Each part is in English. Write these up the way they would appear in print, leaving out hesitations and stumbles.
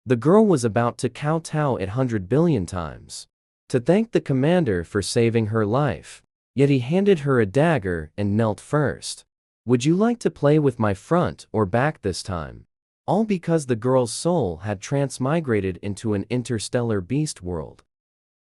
The girl was about to kowtow 100 billion times to thank the commander for saving her life, yet he handed her a dagger and knelt first. Would you like to play with my front or back this time? All because the girl's soul had transmigrated into an interstellar beast world.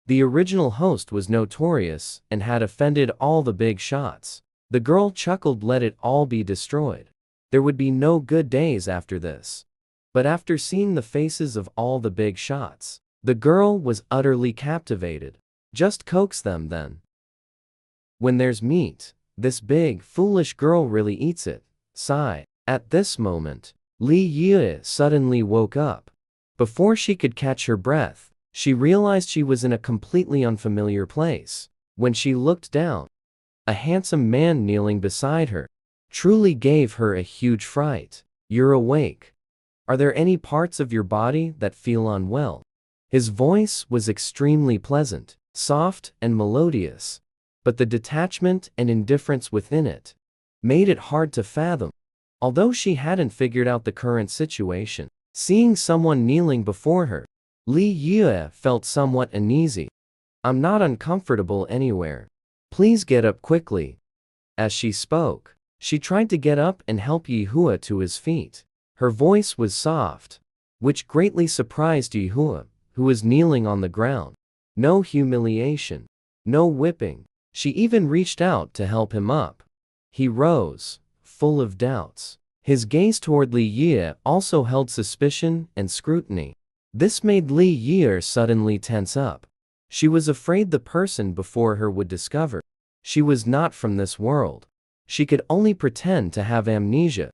The original host was notorious and had offended all the big shots. The girl chuckled, let it all be destroyed. There would be no good days after this. But after seeing the faces of all the big shots, the girl was utterly captivated. Just coax them then. When there's meat, this big, foolish girl really eats it. Sigh. At this moment, Li Yue suddenly woke up. Before she could catch her breath, she realized she was in a completely unfamiliar place. When she looked down, a handsome man kneeling beside her truly gave her a huge fright. You're awake. Are there any parts of your body that feel unwell? His voice was extremely pleasant, soft and melodious, but the detachment and indifference within it made it hard to fathom. Although she hadn't figured out the current situation, seeing someone kneeling before her, Li Yue felt somewhat uneasy. I'm not uncomfortable anywhere. Please get up quickly. As she spoke, she tried to get up and help Yihua to his feet. Her voice was soft, which greatly surprised Yihua, who was kneeling on the ground. No humiliation, no whipping. She even reached out to help him up. He rose, full of doubts. His gaze toward Li Yue also held suspicion and scrutiny. This made Li Yue suddenly tense up. She was afraid the person before her would discover she was not from this world. She could only pretend to have amnesia.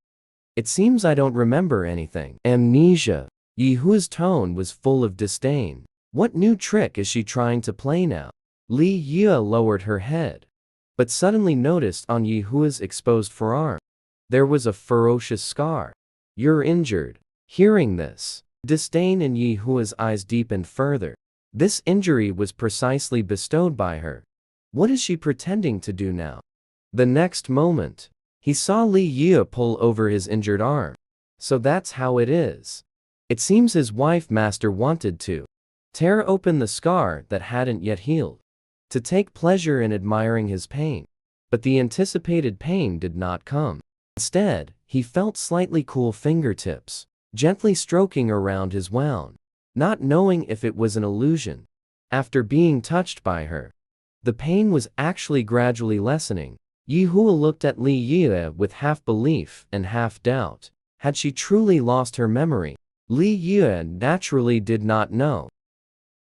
It seems I don't remember anything. Amnesia. Yihua's tone was full of disdain. What new trick is she trying to play now? Li Yue lowered her head, but suddenly noticed on Yihua's exposed forearm there was a ferocious scar. You're injured. Hearing this, disdain in Yihua's eyes deepened further. This injury was precisely bestowed by her. What is she pretending to do now? The next moment, he saw Li Yue pull over his injured arm. So that's how it is. It seems his wife master wanted to tear open the scar that hadn't yet healed, to take pleasure in admiring his pain. But the anticipated pain did not come. Instead, he felt slightly cool fingertips, gently stroking around his wound, not knowing if it was an illusion. After being touched by her, the pain was actually gradually lessening. Yihua looked at Li Yue with half belief and half doubt. Had she truly lost her memory? Li Yue naturally did not know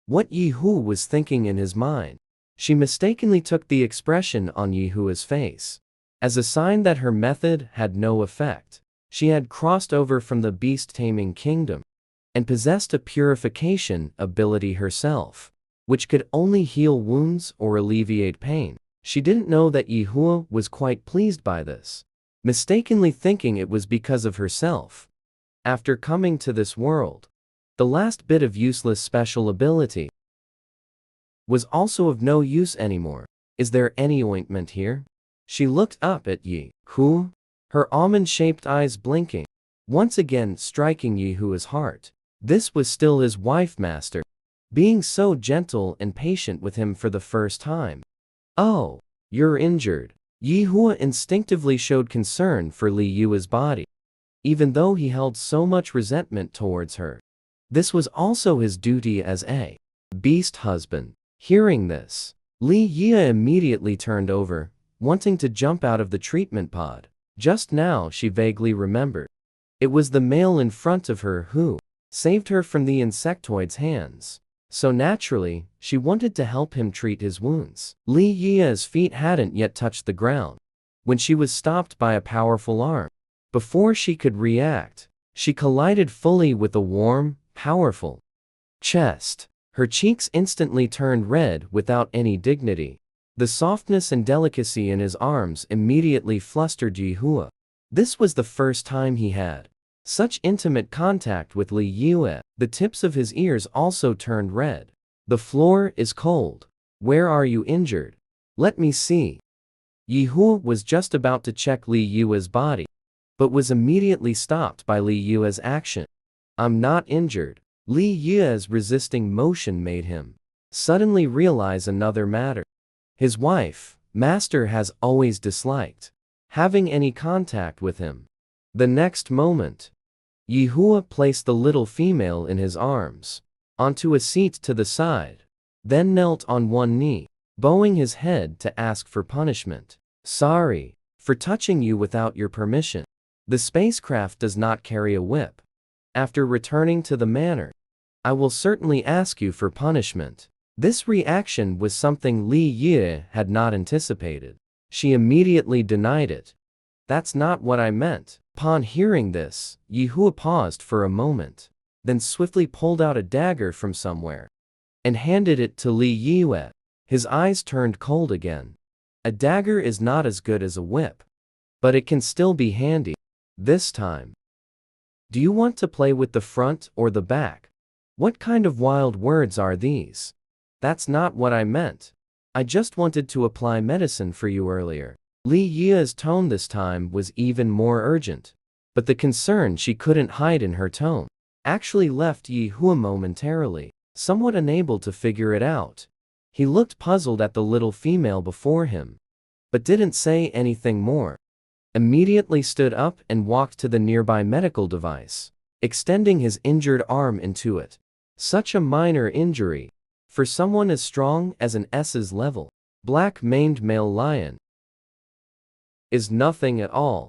what Yihua was thinking in his mind. She mistakenly took the expression on Yihua's face as a sign that her method had no effect. She had crossed over from the beast-taming kingdom and possessed a purification ability herself, which could only heal wounds or alleviate pain. She didn't know that Yihua was quite pleased by this, mistakenly thinking it was because of herself. After coming to this world, the last bit of useless special ability was also of no use anymore. Is there any ointment here? She looked up at Yihua, her almond-shaped eyes blinking, once again striking Yihua's heart. This was still his wife master, being so gentle and patient with him for the first time. Oh, you're injured. Yihua instinctively showed concern for Li Yue's body, even though he held so much resentment towards her. This was also his duty as a beast husband. Hearing this, Li Yue immediately turned over, wanting to jump out of the treatment pod. Just now she vaguely remembered. It was the male in front of her who saved her from the insectoid's hands. So naturally, she wanted to help him treat his wounds. Li Yue's feet hadn't yet touched the ground when she was stopped by a powerful arm. Before she could react, she collided fully with a warm, powerful chest. Her cheeks instantly turned red without any dignity. The softness and delicacy in his arms immediately flustered Yihua. This was the first time he had such intimate contact with Li Yue. The tips of his ears also turned red. The floor is cold. Where are you injured? Let me see. Yihua was just about to check Li Yue's body, but was immediately stopped by Li Yue's action. I'm not injured. Li Yue's resisting motion made him suddenly realize another matter. His wife, Master, has always disliked having any contact with him. The next moment, Yihua placed the little female in his arms onto a seat to the side, then knelt on one knee, bowing his head to ask for punishment. Sorry for touching you without your permission. The spacecraft does not carry a whip. After returning to the manor, I will certainly ask you for punishment. This reaction was something Li Yue had not anticipated. She immediately denied it. That's not what I meant. Upon hearing this, Yihua paused for a moment, then swiftly pulled out a dagger from somewhere and handed it to Li Yue. His eyes turned cold again. A dagger is not as good as a whip, but it can still be handy. This time, do you want to play with the front or the back? What kind of wild words are these? That's not what I meant. I just wanted to apply medicine for you earlier. Li Yue's tone this time was even more urgent, but the concern she couldn't hide in her tone actually left Yihua momentarily somewhat unable to figure it out. He looked puzzled at the little female before him, but didn't say anything more. Immediately stood up and walked to the nearby medical device, extending his injured arm into it. Such a minor injury for someone as strong as an S's level black-maned male lion is nothing at all.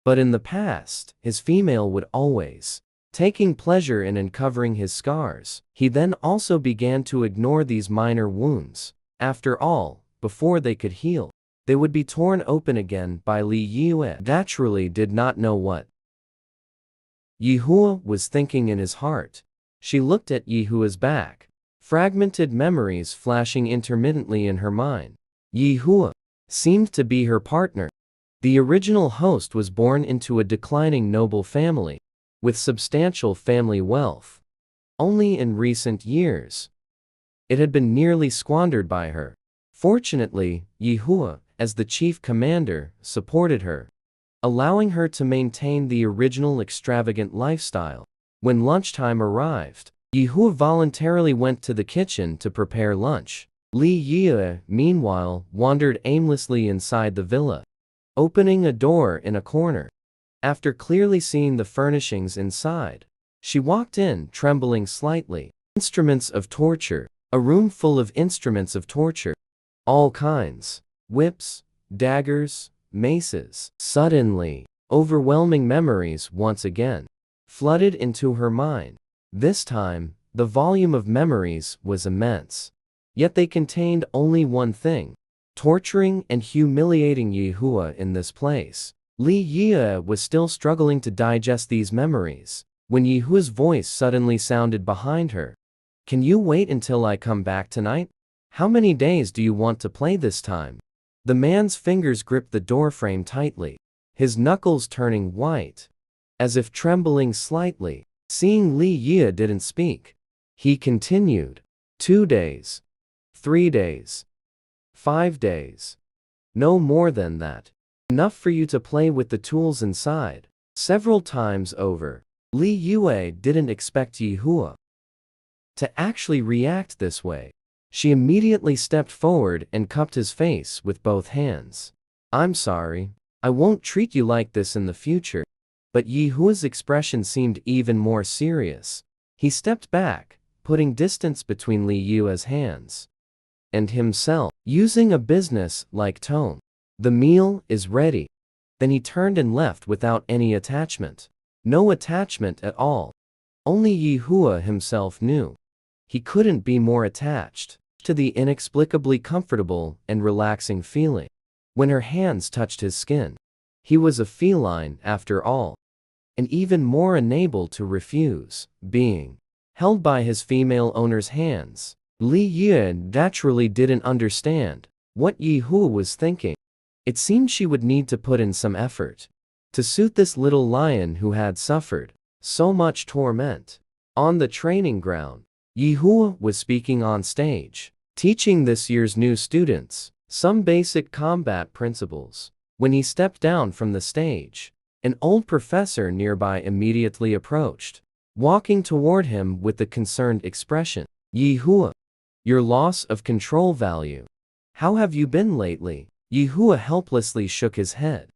But in the past, his female would always taking pleasure in uncovering his scars. He then also began to ignore these minor wounds. After all, before they could heal, they would be torn open again by Li Yue. Naturally did not know what Yihua was thinking in his heart. She looked at Yihua's back, fragmented memories flashing intermittently in her mind. Yihua seemed to be her partner. The original host was born into a declining noble family, with substantial family wealth. Only in recent years, it had been nearly squandered by her. Fortunately, Yihua, as the chief commander, supported her, allowing her to maintain the original extravagant lifestyle. When lunchtime arrived, Yihua voluntarily went to the kitchen to prepare lunch. Li Yue, meanwhile, wandered aimlessly inside the villa, opening a door in a corner. After clearly seeing the furnishings inside, she walked in, trembling slightly. Instruments of torture. A room full of instruments of torture. All kinds. Whips, daggers, maces. Suddenly, overwhelming memories once again flooded into her mind. This time, the volume of memories was immense. Yet they contained only one thing: torturing and humiliating Yihua in this place. Li Yue was still struggling to digest these memories when Yihua's voice suddenly sounded behind her. Can you wait until I come back tonight? How many days do you want to play this time? The man's fingers gripped the doorframe tightly, his knuckles turning white, as if trembling slightly. Seeing Li Yue didn't speak, he continued. 2 days. 3 days. 5 days. No more than that. Enough for you to play with the tools inside. Several times over. Li Yue didn't expect Yihua to actually react this way. She immediately stepped forward and cupped his face with both hands. I'm sorry. I won't treat you like this in the future. But Yihua's expression seemed even more serious. He stepped back, putting distance between Li Yue's hands and himself, using a business-like tone. The meal is ready. Then he turned and left without any attachment. No attachment at all. Only Yihua himself knew. He couldn't be more attached to the inexplicably comfortable and relaxing feeling when her hands touched his skin. He was a feline after all, and even more unable to refuse being held by his female owner's hands. Li Yue naturally didn't understand what Yihua was thinking. It seemed she would need to put in some effort to suit this little lion who had suffered so much torment. On the training ground, Yihua was speaking on stage, teaching this year's new students some basic combat principles. When he stepped down from the stage, an old professor nearby immediately approached. walking toward him with a concerned expression. Yi Hua, your loss of control value. How have you been lately? Yi Hua helplessly shook his head.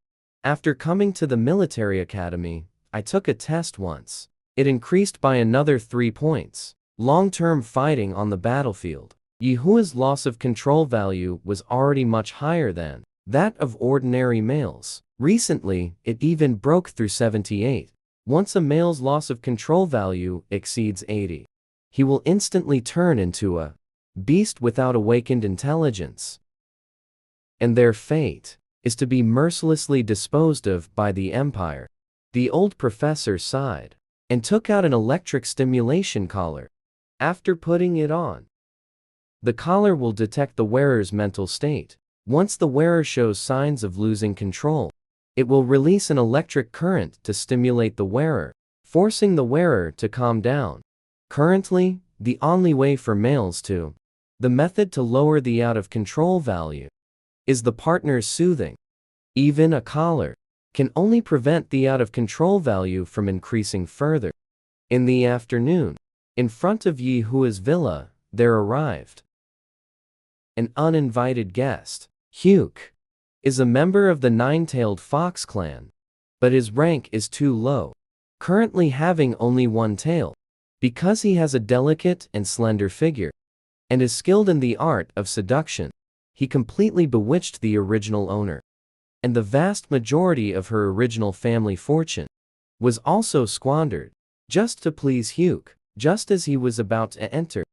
After coming to the military academy, I took a test once. It increased by another 3 points. Long-term fighting on the battlefield. Yi Hua's loss of control value was already much higher than that of ordinary males. Recently, it even broke through 78. Once a male's loss of control value exceeds 80, he will instantly turn into a beast without awakened intelligence. And their fate is to be mercilessly disposed of by the Empire. The old professor sighed and took out an electric stimulation collar. After putting it on, the collar will detect the wearer's mental state. Once the wearer shows signs of losing control, it will release an electric current to stimulate the wearer, forcing the wearer to calm down. Currently, the only way for males to the method to lower the out-of-control value is the partner's soothing. Even a collar can only prevent the out-of-control value from increasing further. In the afternoon, in front of Yi Hua's villa, there arrived an uninvited guest. Hyuk is a member of the Nine-Tailed Fox clan, but his rank is too low, currently having only one tail. Because he has a delicate and slender figure, and is skilled in the art of seduction, he completely bewitched the original owner. And the vast majority of her original family fortune was also squandered, just to please Hyuk. Just as he was about to enter,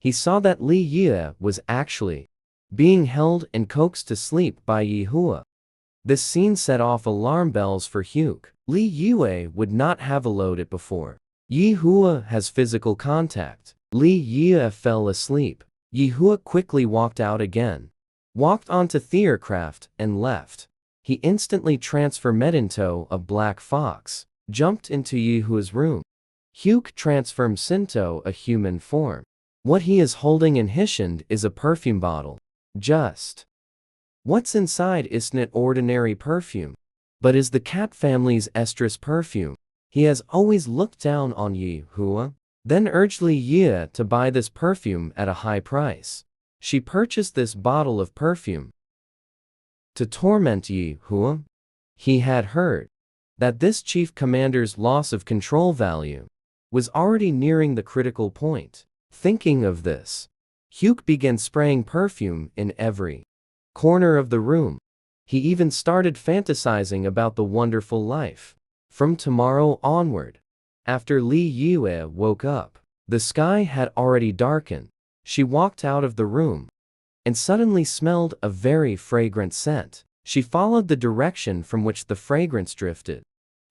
he saw that Li Yue was actually being held and coaxed to sleep by Yi Hua. This scene set off alarm bells for Hyuk. Li Yue would not have allowed it before. Yi Hua has physical contact. Li Yue fell asleep. Yi Hua quickly walked out again, walked onto the aircraft and left. He instantly transformed into a black fox, jumped into Yi Hua's room. Hyuk transformed into a human form. What he is holding in his hand is a perfume bottle. Just what's inside isn't ordinary perfume, but is the cat family's estrus perfume. He has always looked down on Yi Hua, then urged Li Yue to buy this perfume at a high price. She purchased this bottle of perfume to torment Yi Hua. He had heard that this chief commander's loss of control value was already nearing the critical point. Thinking of this, Hyuk began spraying perfume in every corner of the room. He even started fantasizing about the wonderful life. From tomorrow onward, after Li Yue woke up, the sky had already darkened. She walked out of the room and suddenly smelled a very fragrant scent. She followed the direction from which the fragrance drifted.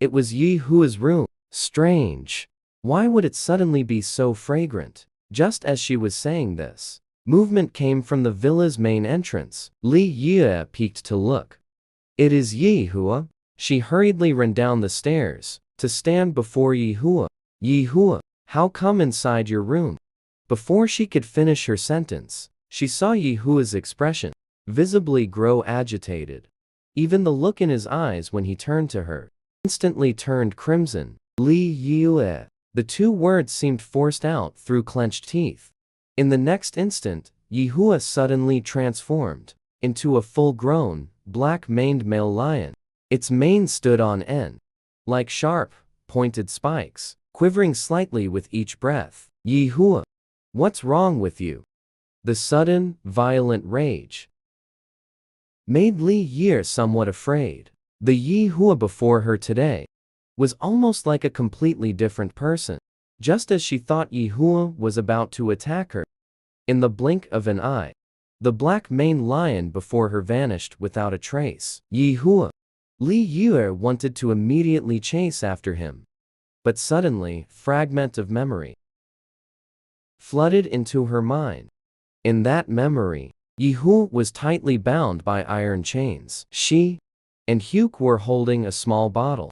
It was Yi Hua's room. Strange. Why would it suddenly be so fragrant? Just as she was saying this, movement came from the villa's main entrance. Li Yue peeked to look. It is Yi Hua. She hurriedly ran down the stairs to stand before Yi Hua. Yi Hua, how come inside your room? Before she could finish her sentence, she saw Yi Hua's expression visibly grow agitated. Even the look in his eyes when he turned to her instantly turned crimson. Li Yue. The two words seemed forced out through clenched teeth. In the next instant, Yi Hua suddenly transformed into a full-grown, black-maned male lion. Its mane stood on end, like sharp, pointed spikes, quivering slightly with each breath. Yi Hua, what's wrong with you? The sudden, violent rage made Li Yue somewhat afraid. The Yi Hua before her today was almost like a completely different person. Just as she thought Yi Hua was about to attack her, in the blink of an eye, the black-maned lion before her vanished without a trace. Yi Hua. Li Yue wanted to immediately chase after him, but suddenly, fragment of memory flooded into her mind. In that memory, Yi Hua was tightly bound by iron chains. She and Hyuk were holding a small bottle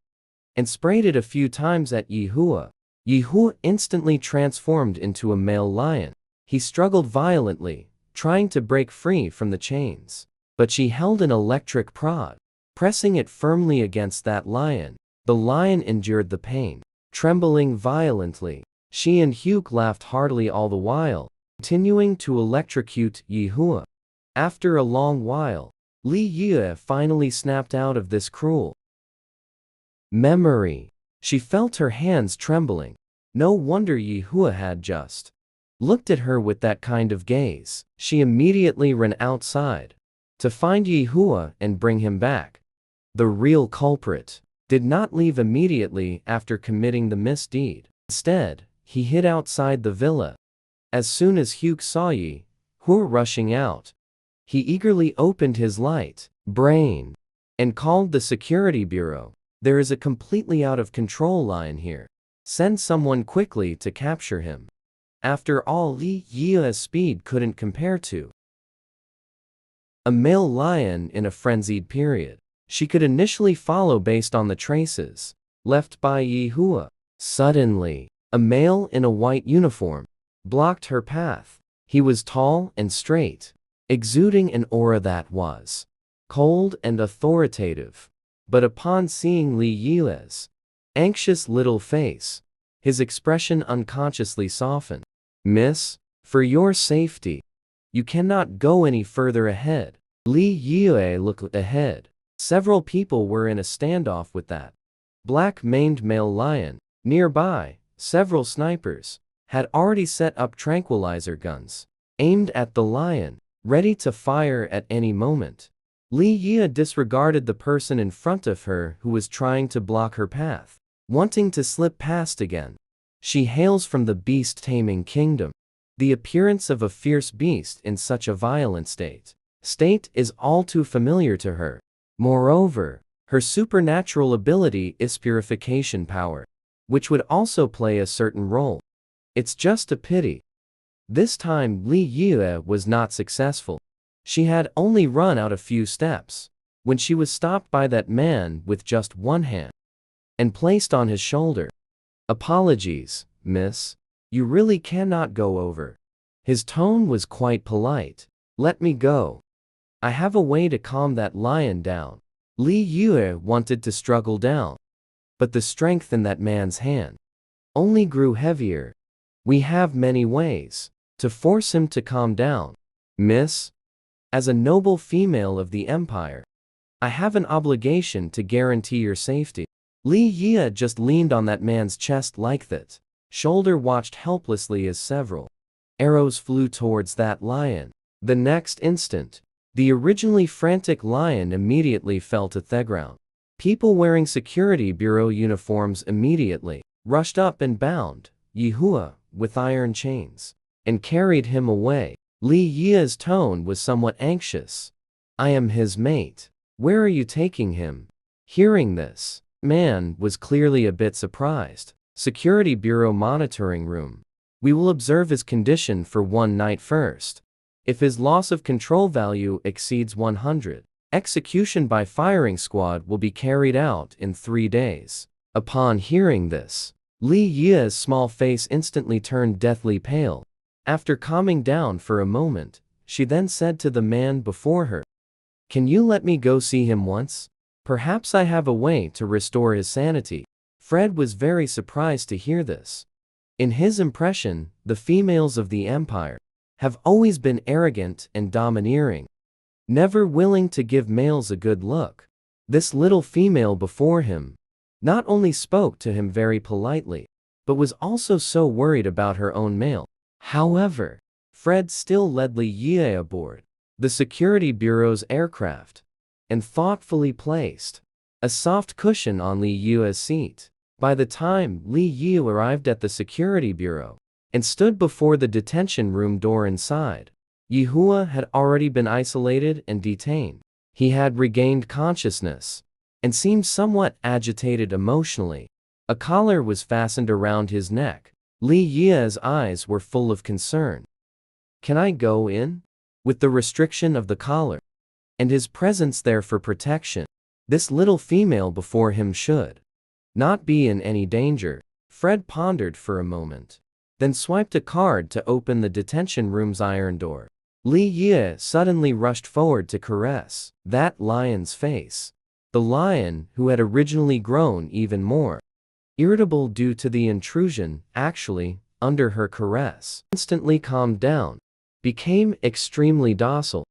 and sprayed it a few times at Yi Hua. Yi Hua instantly transformed into a male lion. He struggled violently, trying to break free from the chains, but she held an electric prod, pressing it firmly against that lion. The lion endured the pain, trembling violently. She and Hugh laughed heartily all the while, continuing to electrocute Yi Hua. After a long while, Li Yue finally snapped out of this cruel memory. She felt her hands trembling. No wonder Yi Hua had just looked at her with that kind of gaze. She immediately ran outside to find Yi Hua and bring him back. The real culprit did not leave immediately after committing the misdeed. Instead, he hid outside the villa. As soon as Hugh saw Yi Hua rushing out, he eagerly opened his light brain and called the security bureau. There is a completely out of control lion here. Send someone quickly to capture him. After all, Li Yue's speed couldn't compare to a male lion in a frenzied period. She could initially follow based on the traces left by Yi Hua. Suddenly, a male in a white uniform blocked her path. He was tall and straight, exuding an aura that was cold and authoritative. But upon seeing Li Yue's anxious little face, his expression unconsciously softened. Miss, for your safety, you cannot go any further ahead. Li Yue looked ahead. Several people were in a standoff with that black-maned male lion. Nearby, several snipers had already set up tranquilizer guns, aimed at the lion, ready to fire at any moment. Li Yue disregarded the person in front of her who was trying to block her path, wanting to slip past again. She hails from the beast-taming kingdom. The appearance of a fierce beast in such a violent state is all too familiar to her. Moreover, her supernatural ability is purification power, which would also play a certain role. It's just a pity this time Li Yue was not successful. She had only run out a few steps when she was stopped by that man with just one hand and placed on his shoulder. Apologies, miss. You really cannot go over. His tone was quite polite. Let me go. I have a way to calm that lion down. Li Yue wanted to struggle down, but the strength in that man's hand only grew heavier. We have many ways to force him to calm down, miss. As a noble female of the empire, I have an obligation to guarantee your safety. Li Yue just leaned on that man's chest like that. Shoulder watched helplessly as several arrows flew towards that lion. The next instant, the originally frantic lion immediately fell to the ground. People wearing security bureau uniforms immediately rushed up and bound Yi Hua with iron chains and carried him away. Li Yue's tone was somewhat anxious. I am his mate. Where are you taking him? Hearing this, man was clearly a bit surprised. Security Bureau monitoring room. We will observe his condition for one night first. If his loss of control value exceeds 100, execution by firing squad will be carried out in 3 days. Upon hearing this, Li Yue's small face instantly turned deathly pale. After calming down for a moment, she then said to the man before her, Can you let me go see him once? Perhaps I have a way to restore his sanity. Fred was very surprised to hear this. In his impression, the females of the empire have always been arrogant and domineering, never willing to give males a good look. This little female before him not only spoke to him very politely, but was also so worried about her own male. However, Fred still led Li Yue aboard the security bureau's aircraft and thoughtfully placed a soft cushion on Li Yue's seat. By the time Li Yue arrived at the security bureau and stood before the detention room door inside, Yi Hua had already been isolated and detained. He had regained consciousness and seemed somewhat agitated emotionally. A collar was fastened around his neck. Li Yue's eyes were full of concern. Can I go in? With the restriction of the collar and his presence there for protection, this little female before him should not be in any danger. Fred pondered for a moment, then swiped a card to open the detention room's iron door. Li Yue suddenly rushed forward to caress that lion's face. The lion, who had originally grown even more irritable due to the intrusion, actually, under her caress. Instantly calmed down, became extremely docile,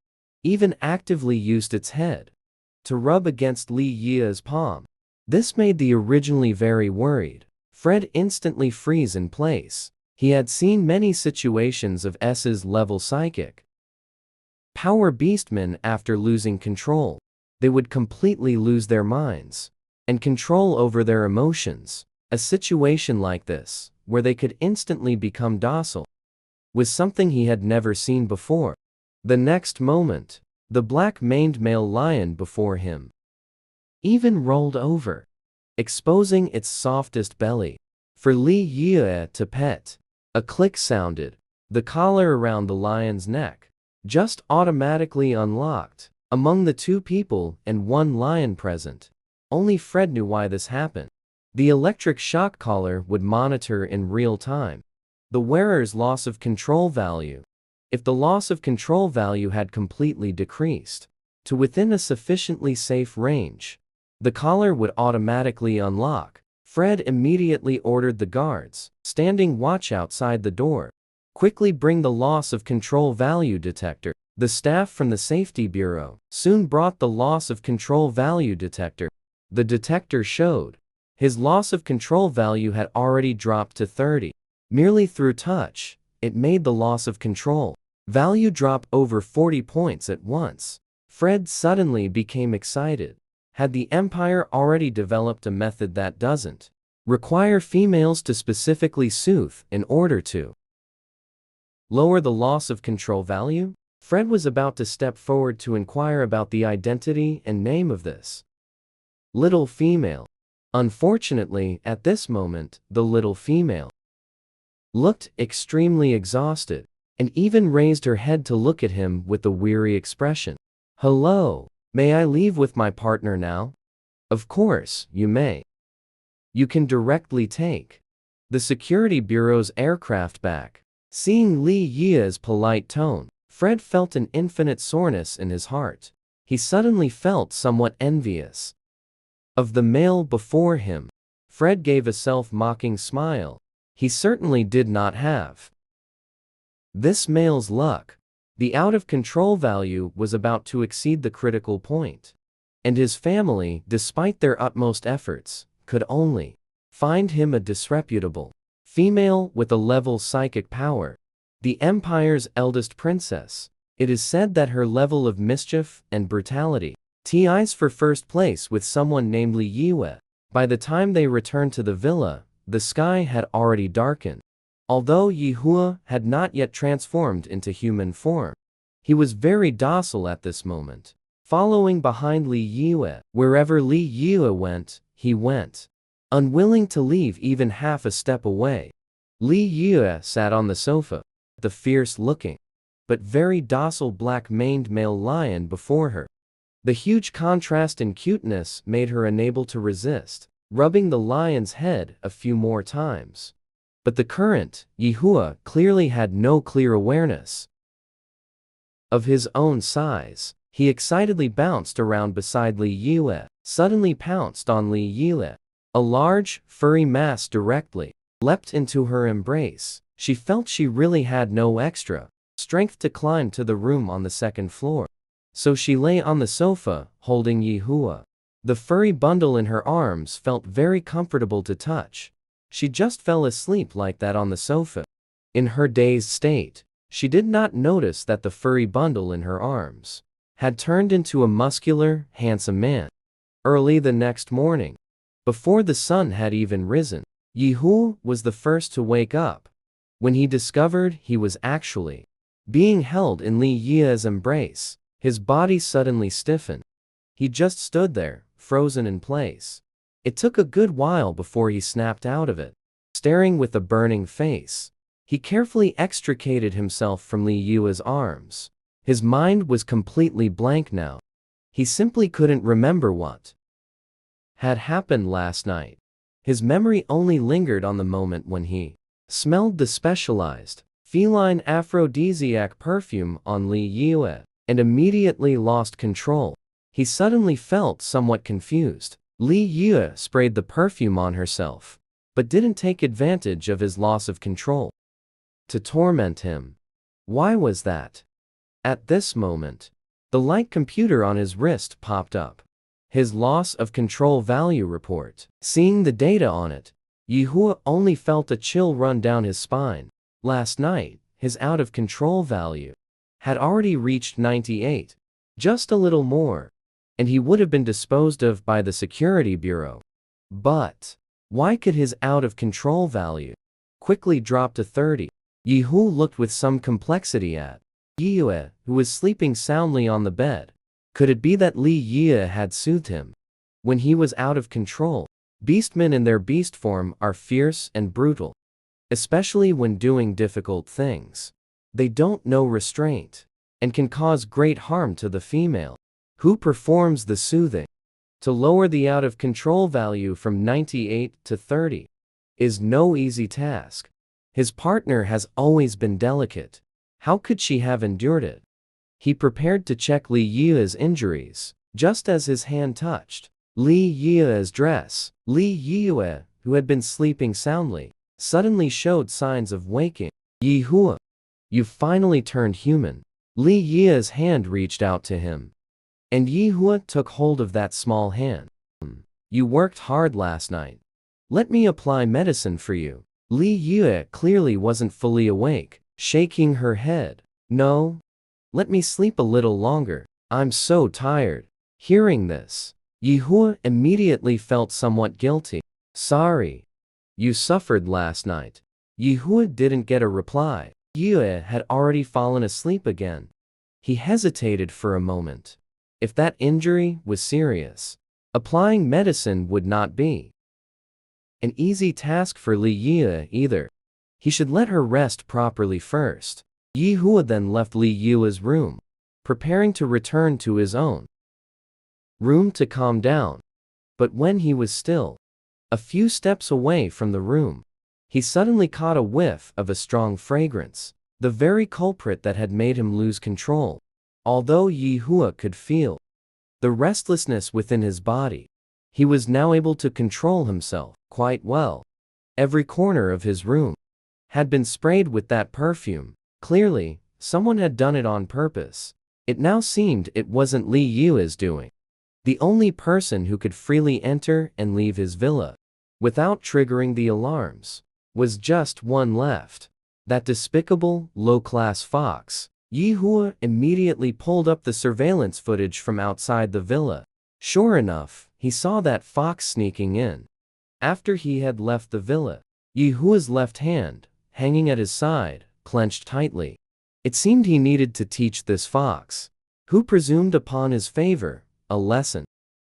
even actively used its head to rub against Li Yi's palm. This made the originally very worried Fred instantly freeze in place. He had seen many situations of S's level psychic power beastmen after losing control. They would completely lose their minds and control over their emotions. A situation like this, where they could instantly become docile, was something he had never seen before. The next moment, the black-maned male lion before him even rolled over, exposing its softest belly for Li Yue to pet. A click sounded. The collar around the lion's neck just automatically unlocked. Among the two people and one lion present, only Fred knew why this happened. The electric shock collar would monitor in real time the wearer's loss of control value. If the loss of control value had completely decreased to within a sufficiently safe range, the collar would automatically unlock. Fred immediately ordered the guards, standing watch outside the door, quickly bring the loss of control value detector. The staff from the safety bureau soon brought the loss of control value detector. The detector showed his loss of control value had already dropped to 30. Merely through touch, it made the loss of control value drop over 40 points at once. Fred suddenly became excited. Had the Empire already developed a method that doesn't require females to specifically soothe in order to lower the loss of control value? Fred was about to step forward to inquire about the identity and name of this little female. Unfortunately, at this moment, the little female looked extremely exhausted and even raised her head to look at him with a weary expression. "Hello, may I leave with my partner now?" "Of course, you may. You can directly take the security bureau's aircraft back." Seeing Li Yi's polite tone, Fred felt an infinite soreness in his heart. He suddenly felt somewhat envious of the male before him. Fred gave a self-mocking smile. He certainly did not have this male's luck. The out-of-control value was about to exceed the critical point, and his family, despite their utmost efforts, could only find him a disreputable female with a level psychic power. The Empire's eldest princess. It is said that her level of mischief and brutality ties for first place with someone named Li Yue. By the time they returned to the villa, the sky had already darkened. Although Yihua had not yet transformed into human form, he was very docile at this moment, following behind Li Yue. Wherever Li Yue went, he went, unwilling to leave even half a step away. Li Yue sat on the sofa, the fierce-looking but very docile black-maned male lion before her. The huge contrast in cuteness made her unable to resist rubbing the lion's head a few more times. But the current Yihua clearly had no clear awareness of his own size. He excitedly bounced around beside Li Yue, suddenly pounced on Li Yue. A large, furry mass directly leapt into her embrace. She felt she really had no extra strength to climb to the room on the second floor. So she lay on the sofa, holding Yihua. The furry bundle in her arms felt very comfortable to touch. She just fell asleep like that on the sofa. In her dazed state, she did not notice that the furry bundle in her arms had turned into a muscular, handsome man. Early the next morning, before the sun had even risen, Yihua was the first to wake up. When he discovered he was actually being held in Li Yi's embrace, his body suddenly stiffened. He just stood there, frozen in place. It took a good while before he snapped out of it. Staring with a burning face, he carefully extricated himself from Li Yi's arms. His mind was completely blank now. He simply couldn't remember what had happened last night. His memory only lingered on the moment when he smelled the specialized feline aphrodisiac perfume on Li Yue and immediately lost control. He suddenly felt somewhat confused. Li Yue sprayed the perfume on herself, but didn't take advantage of his loss of control to torment him. Why was that? At this moment, the light computer on his wrist popped up. His loss of control value report. Seeing the data on it, Yihua only felt a chill run down his spine. Last night, his out of control value had already reached 98. Just a little more, and he would have been disposed of by the security bureau. But why could his out of control value quickly drop to 30? Yihua looked with some complexity at Yue, who was sleeping soundly on the bed. Could it be that Li Yue had soothed him when he was out of control? Beastmen in their beast form are fierce and brutal, especially when doing difficult things. They don't know restraint and can cause great harm to the female who performs the soothing. To lower the out of control value from 98 to 30 is no easy task. His partner has always been delicate. How could she have endured it? He prepared to check Li Yue's injuries, just as his hand touched Li Yue's dress. Li Yue, who had been sleeping soundly, suddenly showed signs of waking. Yihua, you've finally turned human. Li Yue's hand reached out to him, and Yihua took hold of that small hand. You worked hard last night. Let me apply medicine for you. Li Yue clearly wasn't fully awake, shaking her head. No. Let me sleep a little longer. I'm so tired. Hearing this, Yihua immediately felt somewhat guilty. Sorry. You suffered last night. Yihua didn't get a reply. Yue had already fallen asleep again. He hesitated for a moment. If that injury was serious, applying medicine would not be an easy task for Li Yue either. He should let her rest properly first. Yihua then left Li Yue's room, preparing to return to his own room to calm down. But when he was still a few steps away from the room, he suddenly caught a whiff of a strong fragrance, the very culprit that had made him lose control. Although Yihua could feel the restlessness within his body, he was now able to control himself quite well. Every corner of his room had been sprayed with that perfume. Clearly, someone had done it on purpose. It now seemed it wasn't Li Yue's doing. The only person who could freely enter and leave his villa without triggering the alarms was just one left. That despicable, low-class fox. Yihua immediately pulled up the surveillance footage from outside the villa. Sure enough, he saw that fox sneaking in. After he had left the villa, Yihua's left hand, hanging at his side, clenched tightly. It seemed he needed to teach this fox, who presumed upon his favor, a lesson.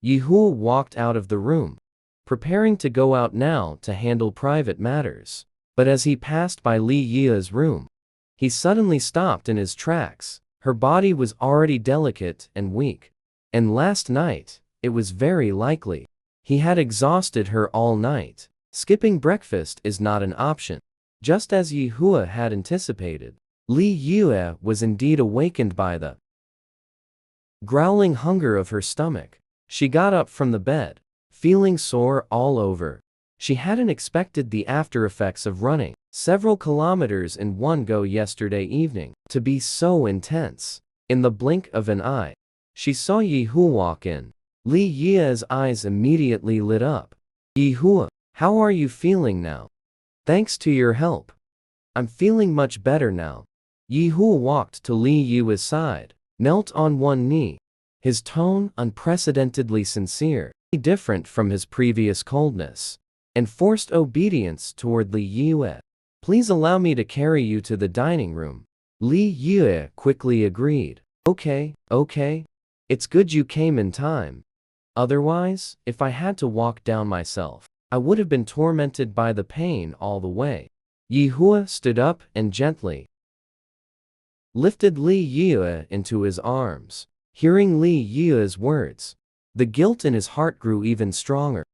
Yihua walked out of the room, preparing to go out now to handle private matters. But as he passed by Li Yue's room, he suddenly stopped in his tracks. Her body was already delicate and weak, and last night, it was very likely he had exhausted her all night. Skipping breakfast is not an option. Just as Yihua had anticipated, Li Yue was indeed awakened by the growling hunger of her stomach. She got up from the bed, feeling sore all over. She hadn't expected the after effects of running several kilometers in one go yesterday evening to be so intense. In the blink of an eye, she saw Yihua walk in. Li Yue's eyes immediately lit up. Yihua, how are you feeling now? Thanks to your help, I'm feeling much better now. Yihua walked to Li Yue's side, knelt on one knee, his tone unprecedentedly sincere, different from his previous coldness and forced obedience toward Li Yue. Please allow me to carry you to the dining room. Li Yue quickly agreed. Okay. It's good you came in time. Otherwise, if I had to walk down myself, I would have been tormented by the pain all the way. Yihua stood up and gently lifted Li Yue into his arms. Hearing Li Yue's words, the guilt in his heart grew even stronger.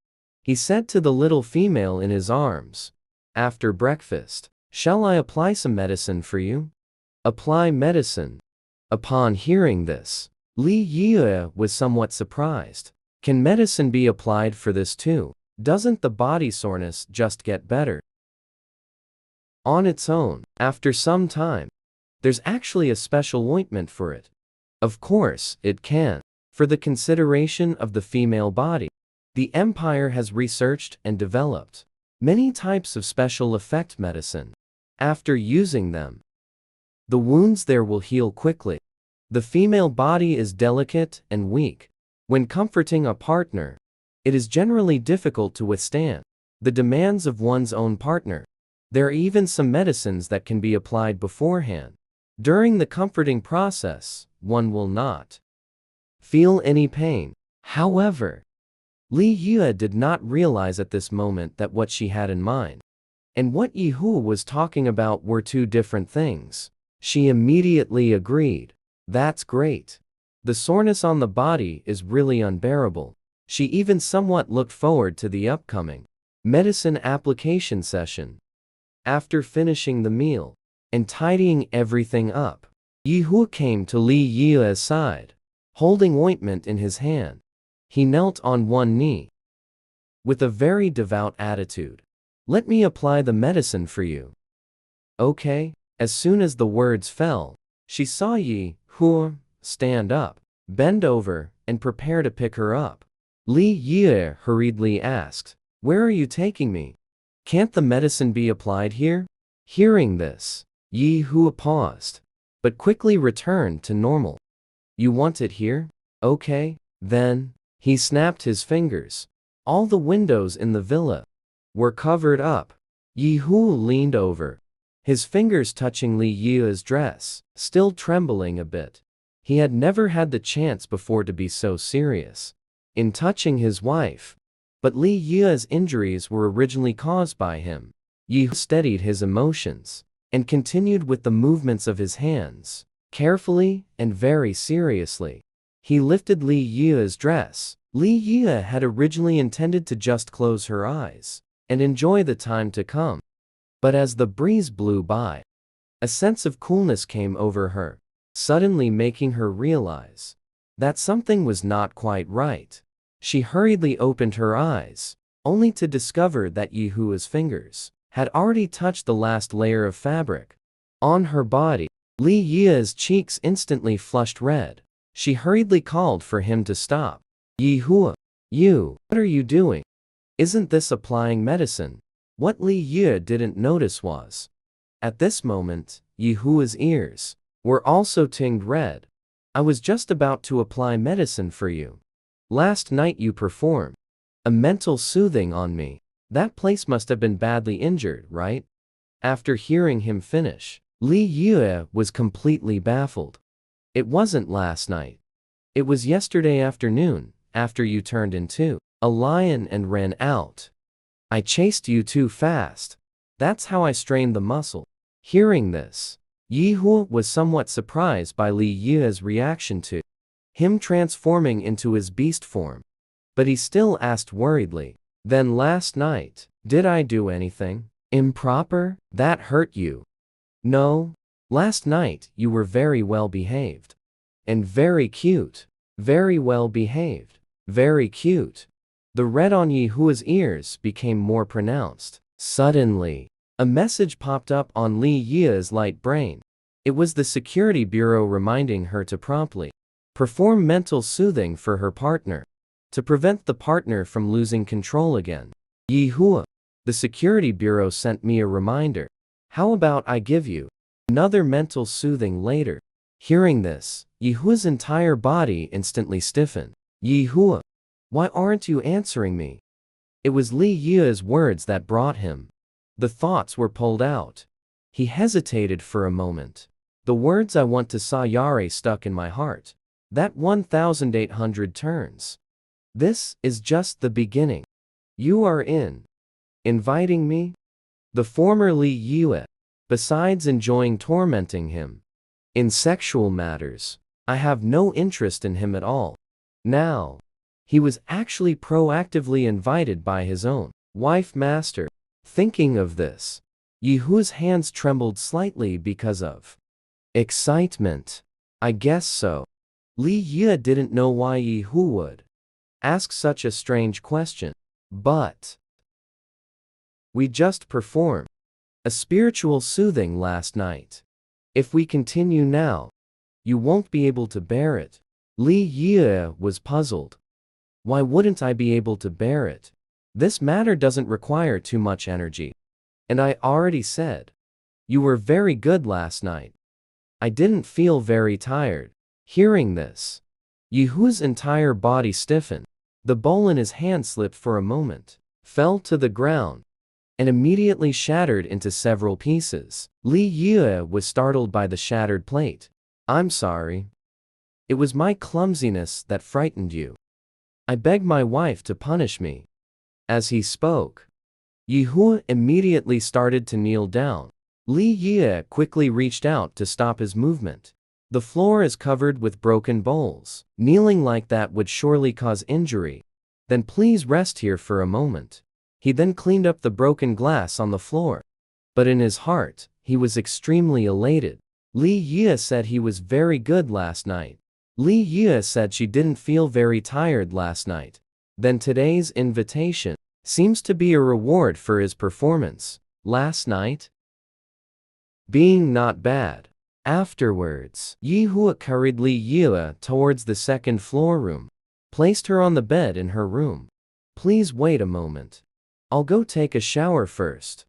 He said to the little female in his arms, after breakfast, shall I apply some medicine for you? Apply medicine. Upon hearing this, Li Yue was somewhat surprised. Can medicine be applied for this too? Doesn't the body soreness just get better on its own after some time? There's actually a special ointment for it. Of course, it can. For the consideration of the female body, the empire has researched and developed many types of special effect medicine. After using them, the wounds there will heal quickly. The female body is delicate and weak. When comforting a partner, it is generally difficult to withstand the demands of one's own partner. There are even some medicines that can be applied beforehand. During the comforting process, one will not feel any pain. However, Li Yue did not realize at this moment that what she had in mind and what Yi Hu was talking about were two different things. She immediately agreed. That's great. The soreness on the body is really unbearable. She even somewhat looked forward to the upcoming medicine application session. After finishing the meal and tidying everything up, Yi Hu came to Li Yue's side, holding ointment in his hand. He knelt on one knee with a very devout attitude. Let me apply the medicine for you. Okay? As soon as the words fell, she saw Yi Hu stand up, bend over, and prepare to pick her up. Li Yue hurriedly asked, "Where are you taking me? Can't the medicine be applied here?" Hearing this, Yi Hu paused, but quickly returned to normal. You want it here? Okay, then. He snapped his fingers. All the windows in the villa were covered up. Yi Hu leaned over, his fingers touching Li Yue's dress, still trembling a bit. He had never had the chance before to be so serious in touching his wife, but Li Yue's injuries were originally caused by him. Yi Hu steadied his emotions and continued with the movements of his hands, carefully and very seriously. He lifted Li Yue's dress. Li Yue had originally intended to just close her eyes and enjoy the time to come. But as the breeze blew by, a sense of coolness came over her, suddenly making her realize that something was not quite right. She hurriedly opened her eyes, only to discover that Yi Hu's fingers had already touched the last layer of fabric on her body. Li Yue's cheeks instantly flushed red. She hurriedly called for him to stop. Yi Hu, what are you doing? Isn't this applying medicine? What Li Yue didn't notice was, at this moment, Yi Hu's ears were also tinged red. I was just about to apply medicine for you. Last night you performed a mental soothing on me. That place must have been badly injured, right? After hearing him finish, Li Yue was completely baffled. It wasn't last night. It was yesterday afternoon, after you turned into a lion and ran out. I chased you too fast. That's how I strained the muscle. Hearing this, Yi Hu was somewhat surprised by Li Yue's reaction to him transforming into his beast form. But he still asked worriedly, then last night, did I do anything improper that hurt you? No. Last night you were very well behaved. And very cute. Very well behaved. Very cute. The red on Yi Hu's ears became more pronounced. Suddenly, a message popped up on Li Yue's light brain. It was the security bureau reminding her to promptly perform mental soothing for her partner, to prevent the partner from losing control again. Yi Hu, the security bureau sent me a reminder. How about I give you another mental soothing later? Hearing this, Yi Hu's entire body instantly stiffened. Yi Hu, why aren't you answering me? It was Li Yue's words that brought him. The thoughts were pulled out. He hesitated for a moment. The words I want to Sayare stuck in my heart. That 1,800 turns. This is just the beginning. You are inviting me? The former Li Yue, besides enjoying tormenting him in sexual matters, I have no interest in him at all. Now, he was actually proactively invited by his own wife master. Thinking of this, Yi Hu's hands trembled slightly because of excitement. I guess so. Li Yue didn't know why Yi Hu would ask such a strange question. But we just performed a spiritual soothing last night. If we continue now, you won't be able to bear it. Li Yue was puzzled. Why wouldn't I be able to bear it? This matter doesn't require too much energy. And I already said, you were very good last night. I didn't feel very tired. Hearing this, Yihu's entire body stiffened. The bowl in his hand slipped for a moment, fell to the ground, and immediately shattered into several pieces. Li Yue was startled by the shattered plate. I'm sorry. It was my clumsiness that frightened you. I beg my wife to punish me. As he spoke, Yihu immediately started to kneel down. Li Yue quickly reached out to stop his movement. The floor is covered with broken bowls. Kneeling like that would surely cause injury. Then please rest here for a moment. He then cleaned up the broken glass on the floor. But in his heart, he was extremely elated. Li Yue said he was very good last night. Li Yue said she didn't feel very tired last night. Then today's invitation seems to be a reward for his performance last night. Being not bad. Afterwards, Yihua carried Li Yue towards the second floor room, placed her on the bed in her room. Please wait a moment. I'll go take a shower first.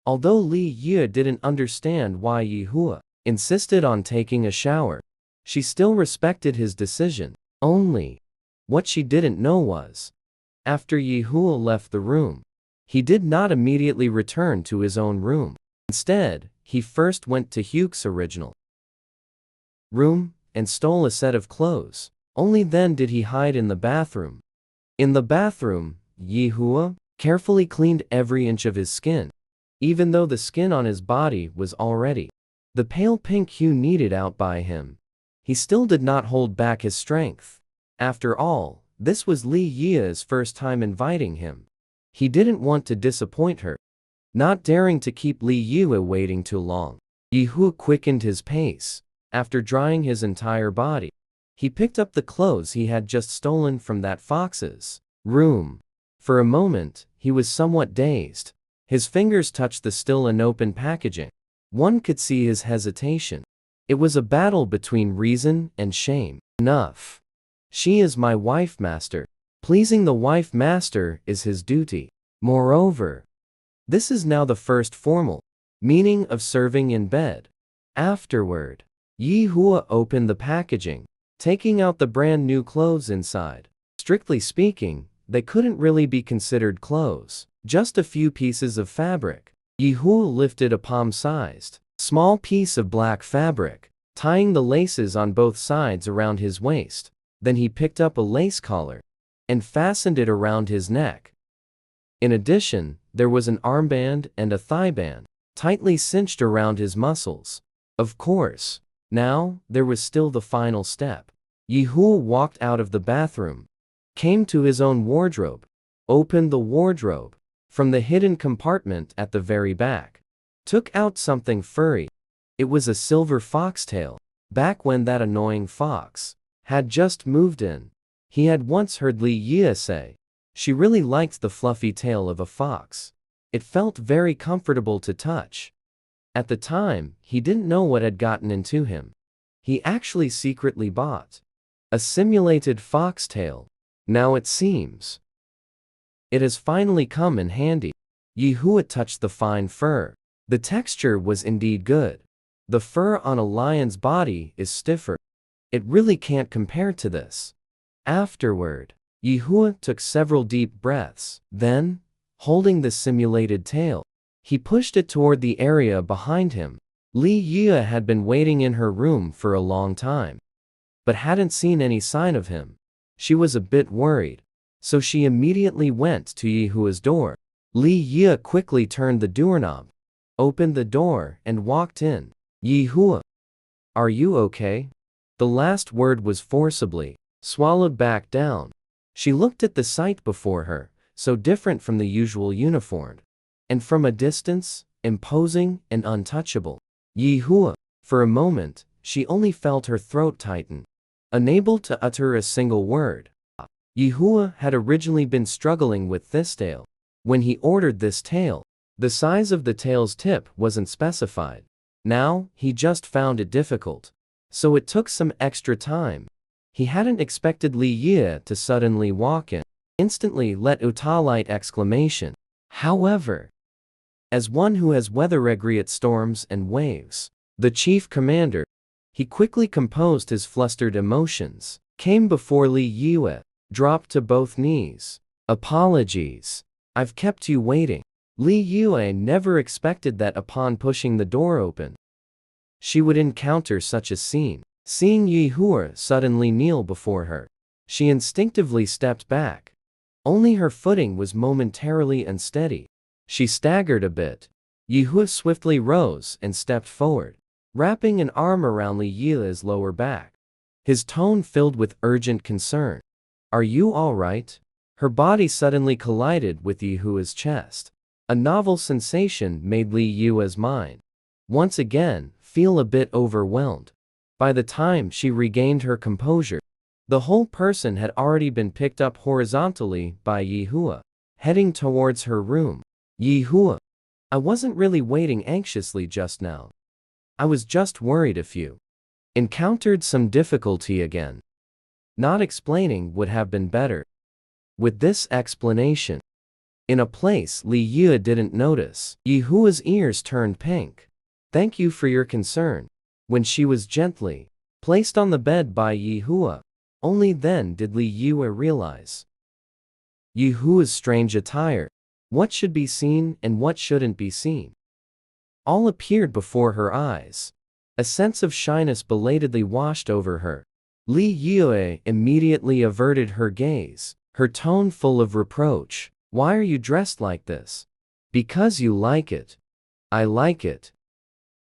Although Li Yue didn't understand why Yihua insisted on taking a shower, she still respected his decision. Only, what she didn't know was, after Yihua left the room, he did not immediately return to his own room. Instead, he first went to Hugh's original room and stole a set of clothes. Only then did he hide in the bathroom. In the bathroom, Yihua carefully cleaned every inch of his skin, even though the skin on his body was already the pale pink hue needed out by him. He still did not hold back his strength. After all, this was Li Yue's first time inviting him. He didn't want to disappoint her. Not daring to keep Li Yue waiting too long, Yihu quickened his pace. After drying his entire body, he picked up the clothes he had just stolen from that fox's room. For a moment, he was somewhat dazed. His fingers touched the still unopened packaging. One could see his hesitation. It was a battle between reason and shame. Enough. She is my wife, master. Pleasing the wife master is his duty. Moreover, this is now the first formal meaning of serving in bed. Afterward, Yihua opened the packaging, taking out the brand new clothes inside. Strictly speaking, they couldn't really be considered clothes, just a few pieces of fabric. Yihua lifted a palm-sized, small piece of black fabric, tying the laces on both sides around his waist. Then he picked up a lace collar and fastened it around his neck. In addition, there was an armband and a thigh band, tightly cinched around his muscles. Of course, now, there was still the final step. Yihua walked out of the bathroom, came to his own wardrobe, opened the wardrobe from the hidden compartment at the very back, took out something furry. It was a silver foxtail. Back when that annoying fox had just moved in, he had once heard Li Yue say she really liked the fluffy tail of a fox. It felt very comfortable to touch. At the time, he didn't know what had gotten into him. He actually secretly bought a simulated foxtail. Now it seems it has finally come in handy. Yihua touched the fine fur. The texture was indeed good. The fur on a lion's body is stiffer. It really can't compare to this. Afterward, Yihua took several deep breaths. Then, holding the simulated tail, he pushed it toward the area behind him. Li Yue had been waiting in her room for a long time, but hadn't seen any sign of him. She was a bit worried, so she immediately went to Yihua's door. Li Yue quickly turned the doorknob, opened the door, and walked in. Yihua, are you okay? The last word was forcibly swallowed back down. She looked at the sight before her, so different from the usual uniform, and from a distance, imposing and untouchable. Yihua, for a moment, she only felt her throat tighten, unable to utter a single word. Yihua had originally been struggling with this tail. When he ordered this tail, the size of the tail's tip wasn't specified. Now, he just found it difficult. So it took some extra time. He hadn't expected Li Yi to suddenly walk in. Instantly let Utalite exclamation. However, as one who has weathered storms and waves, the chief commander, he quickly composed his flustered emotions, came before Li Yi, dropped to both knees. Apologies. I've kept you waiting. Li Yi never expected that upon pushing the door open, she would encounter such a scene. Seeing Yihua suddenly kneel before her, she instinctively stepped back. Only her footing was momentarily unsteady. She staggered a bit. Yihua swiftly rose and stepped forward, wrapping an arm around Li Yi's lower back. His tone filled with urgent concern. Are you all right? Her body suddenly collided with Yihua's chest. A novel sensation made Li Yi's mind once again feel a bit overwhelmed. By the time she regained her composure, the whole person had already been picked up horizontally by Yihua, heading towards her room. Yihua, I wasn't really waiting anxiously just now. I was just worried if you encountered some difficulty again. Not explaining would have been better. With this explanation, in a place Li Yi didn't notice, Yihua's ears turned pink. Thank you for your concern. When she was gently placed on the bed by Yihua, only then did Li Yi realize Yihua's strange attire, what should be seen and what shouldn't be seen. All appeared before her eyes. A sense of shyness belatedly washed over her. Li Yi immediately averted her gaze, her tone full of reproach. Why are you dressed like this? Because you like it. I like it.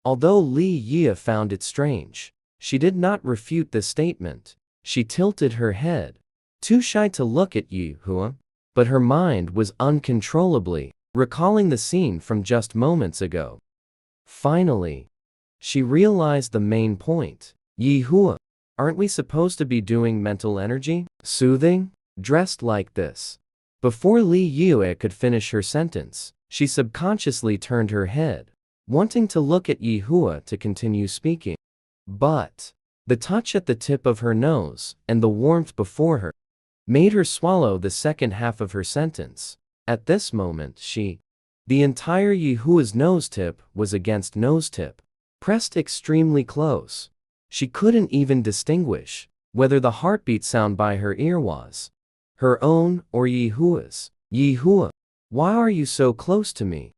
Although Li Yi found it strange, she did not refute the statement. She tilted her head, too shy to look at Yihua, but her mind was uncontrollably recalling the scene from just moments ago. Finally, she realized the main point. Yihua, aren't we supposed to be doing mental energy soothing, dressed like this? Before Li Yi could finish her sentence, she subconsciously turned her head, wanting to look at Yihua to continue speaking. But the touch at the tip of her nose and the warmth before her made her swallow the second half of her sentence. At this moment the entire Yihua's nose tip was against nose tip, pressed extremely close. She couldn't even distinguish whether the heartbeat sound by her ear was her own or Yihua's. Yihua, why are you so close to me?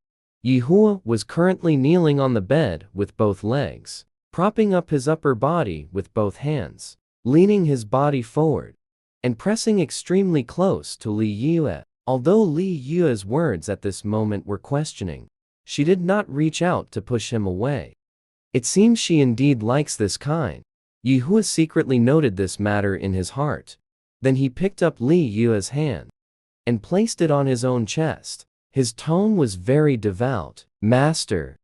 Yihua was currently kneeling on the bed with both legs, propping up his upper body with both hands, leaning his body forward, and pressing extremely close to Li Yi. Although Li Yi's words at this moment were questioning, she did not reach out to push him away. It seems she indeed likes this kind. Yihua secretly noted this matter in his heart. Then he picked up Li Yi's hand and placed it on his own chest. His tone was very devout. Master,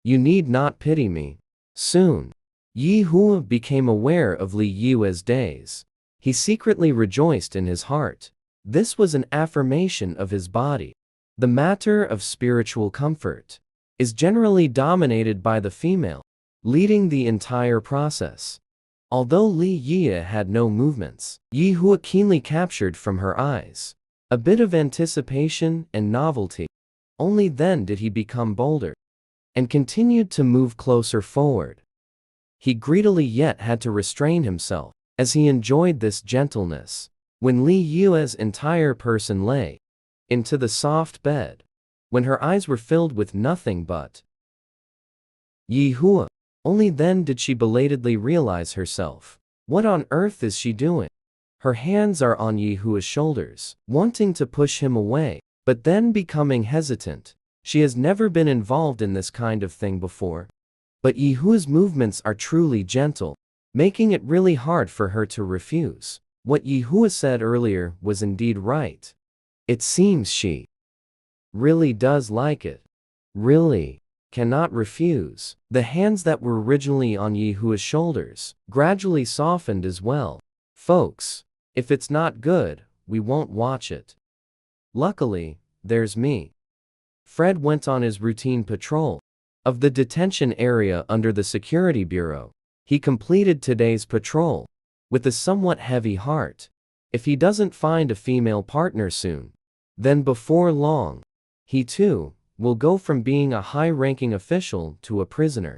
you need not pity me. Soon, Yihua became aware of Li Yi's days. He secretly rejoiced in his heart. This was an affirmation of his body. The matter of spiritual comfort is generally dominated by the female, leading the entire process. Although Li Yi had no movements, Yihua keenly captured from her eyes a bit of anticipation and novelty. Only then did he become bolder and continued to move closer forward. He greedily yet had to restrain himself as he enjoyed this gentleness. When Li Yi's entire person lay into the soft bed, when her eyes were filled with nothing but Yihua, only then did she belatedly realize herself. What on earth is she doing? Her hands are on Yihua's shoulders, wanting to push him away, but then becoming hesitant. She has never been involved in this kind of thing before. But Yihua's movements are truly gentle, making it really hard for her to refuse. What Yihua said earlier was indeed right. It seems she really does like it. Really cannot refuse. The hands that were originally on Yihua's shoulders gradually softened as well. Folks, if it's not good, we won't watch it. Luckily, there's me. Fred went on his routine patrol of the detention area under the security bureau. He completed today's patrol with a somewhat heavy heart. If he doesn't find a female partner soon, then before long, he too will go from being a high-ranking official to a prisoner.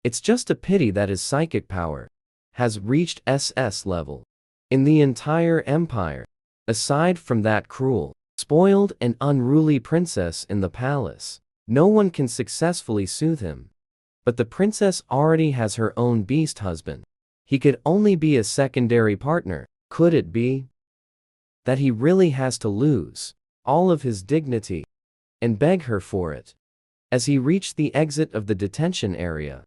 It's just a pity that his psychic power has reached SS level. In the entire empire, aside from that cruel, spoiled and unruly princess in the palace, no one can successfully soothe him. But the princess already has her own beast husband. He could only be a secondary partner. Could it be that he really has to lose all of his dignity and beg her for it? As he reached the exit of the detention area,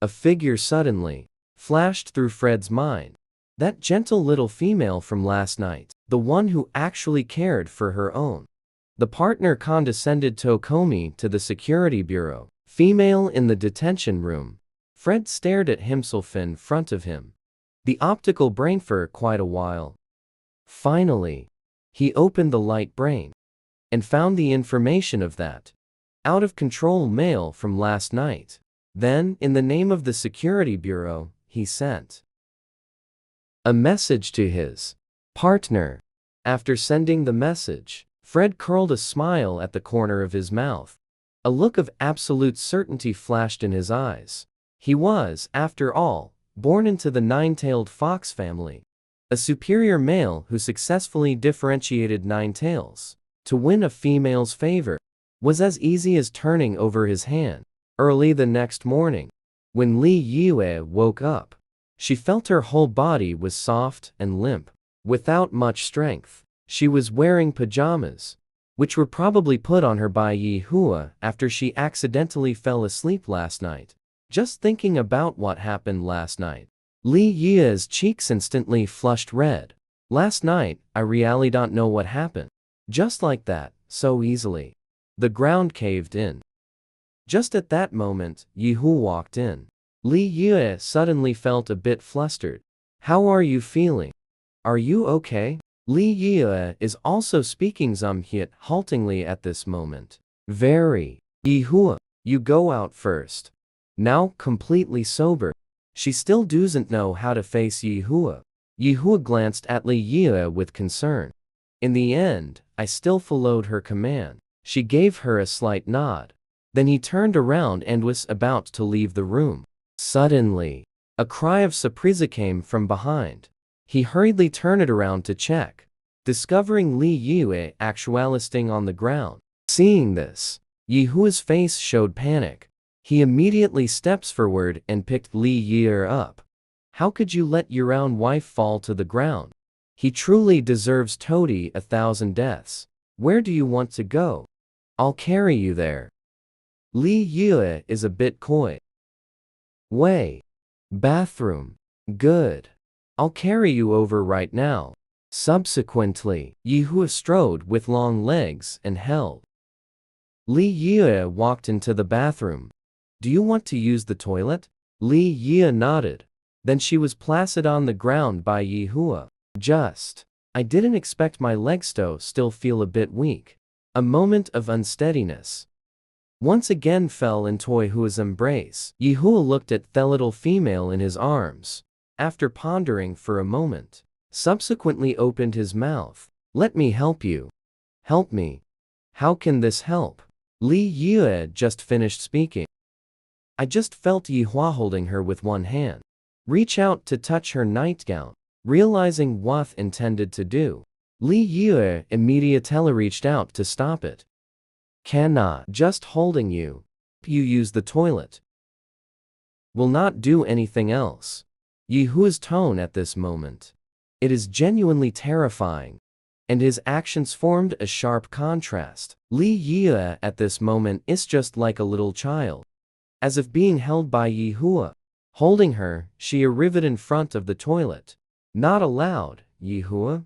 a figure suddenly flashed through Fred's mind. That gentle little female from last night, the one who actually cared for her own. The partner condescended Tokomi to the security bureau. Female in the detention room. Fred stared at himself in front of him, the optical brain for quite a while. Finally, he opened the light brain and found the information of that out-of-control male from last night. Then, in the name of the security bureau, he sent a message to his partner. After sending the message, Fred curled a smile at the corner of his mouth. A look of absolute certainty flashed in his eyes. He was, after all, born into the nine-tailed fox family, a superior male who successfully differentiated nine tails. To win a female's favor was as easy as turning over his hand. Early the next morning, when Li Yue woke up, she felt her whole body was soft and limp. Without much strength, she was wearing pajamas, which were probably put on her by Yi Hua after she accidentally fell asleep last night. Just thinking about what happened last night, Li Yue's cheeks instantly flushed red. Last night, I really don't know what happened. Just like that, so easily. The ground caved in. Just at that moment, Yi Hua walked in. Li Yue suddenly felt a bit flustered. How are you feeling? Are you okay? Li Yue is also speaking Zumhyet haltingly at this moment. Very. Yi Hua, you go out first. Now completely sober, she still doesn't know how to face Yi Hua. Yi Hua glanced at Li Yue with concern. In the end, I still followed her command. She gave her a slight nod. Then he turned around and was about to leave the room. Suddenly, a cry of surprise came from behind. He hurriedly turned it around to check, discovering Li Yue actually sitting on the ground. Seeing this, Yi Hua's face showed panic. He immediately steps forward and picked Li Yue up. How could you let your own wife fall to the ground? He truly deserves totally 1,000 deaths. Where do you want to go? I'll carry you there. Li Yue is a bit coy. Way. Bathroom. Good. I'll carry you over right now. Subsequently, Yi Hua strode with long legs and held. Li Yue walked into the bathroom. Do you want to use the toilet? Li Yue nodded. Then she was placid on the ground by Yi Hua. I didn't expect my legs to still feel a bit weak. A moment of unsteadiness once again fell in Toi Hua's embrace. Yi Hua looked at the little female in his arms, after pondering for a moment, subsequently opened his mouth. Let me help you. Help me. How can this help? Li Yue just finished speaking. I just felt Yi Hua holding her with one hand. Reach out to touch her nightgown. Realizing what intended to do, Li Yue immediately reached out to stop it. Cannot. Just holding you. You use the toilet. Will not do anything else. Yi Hua's tone at this moment. It is genuinely terrifying. And his actions formed a sharp contrast. Li Yue at this moment is just like a little child. As if being held by Yi Hua. Holding her, she arrived in front of the toilet. Not allowed, Yi Hua.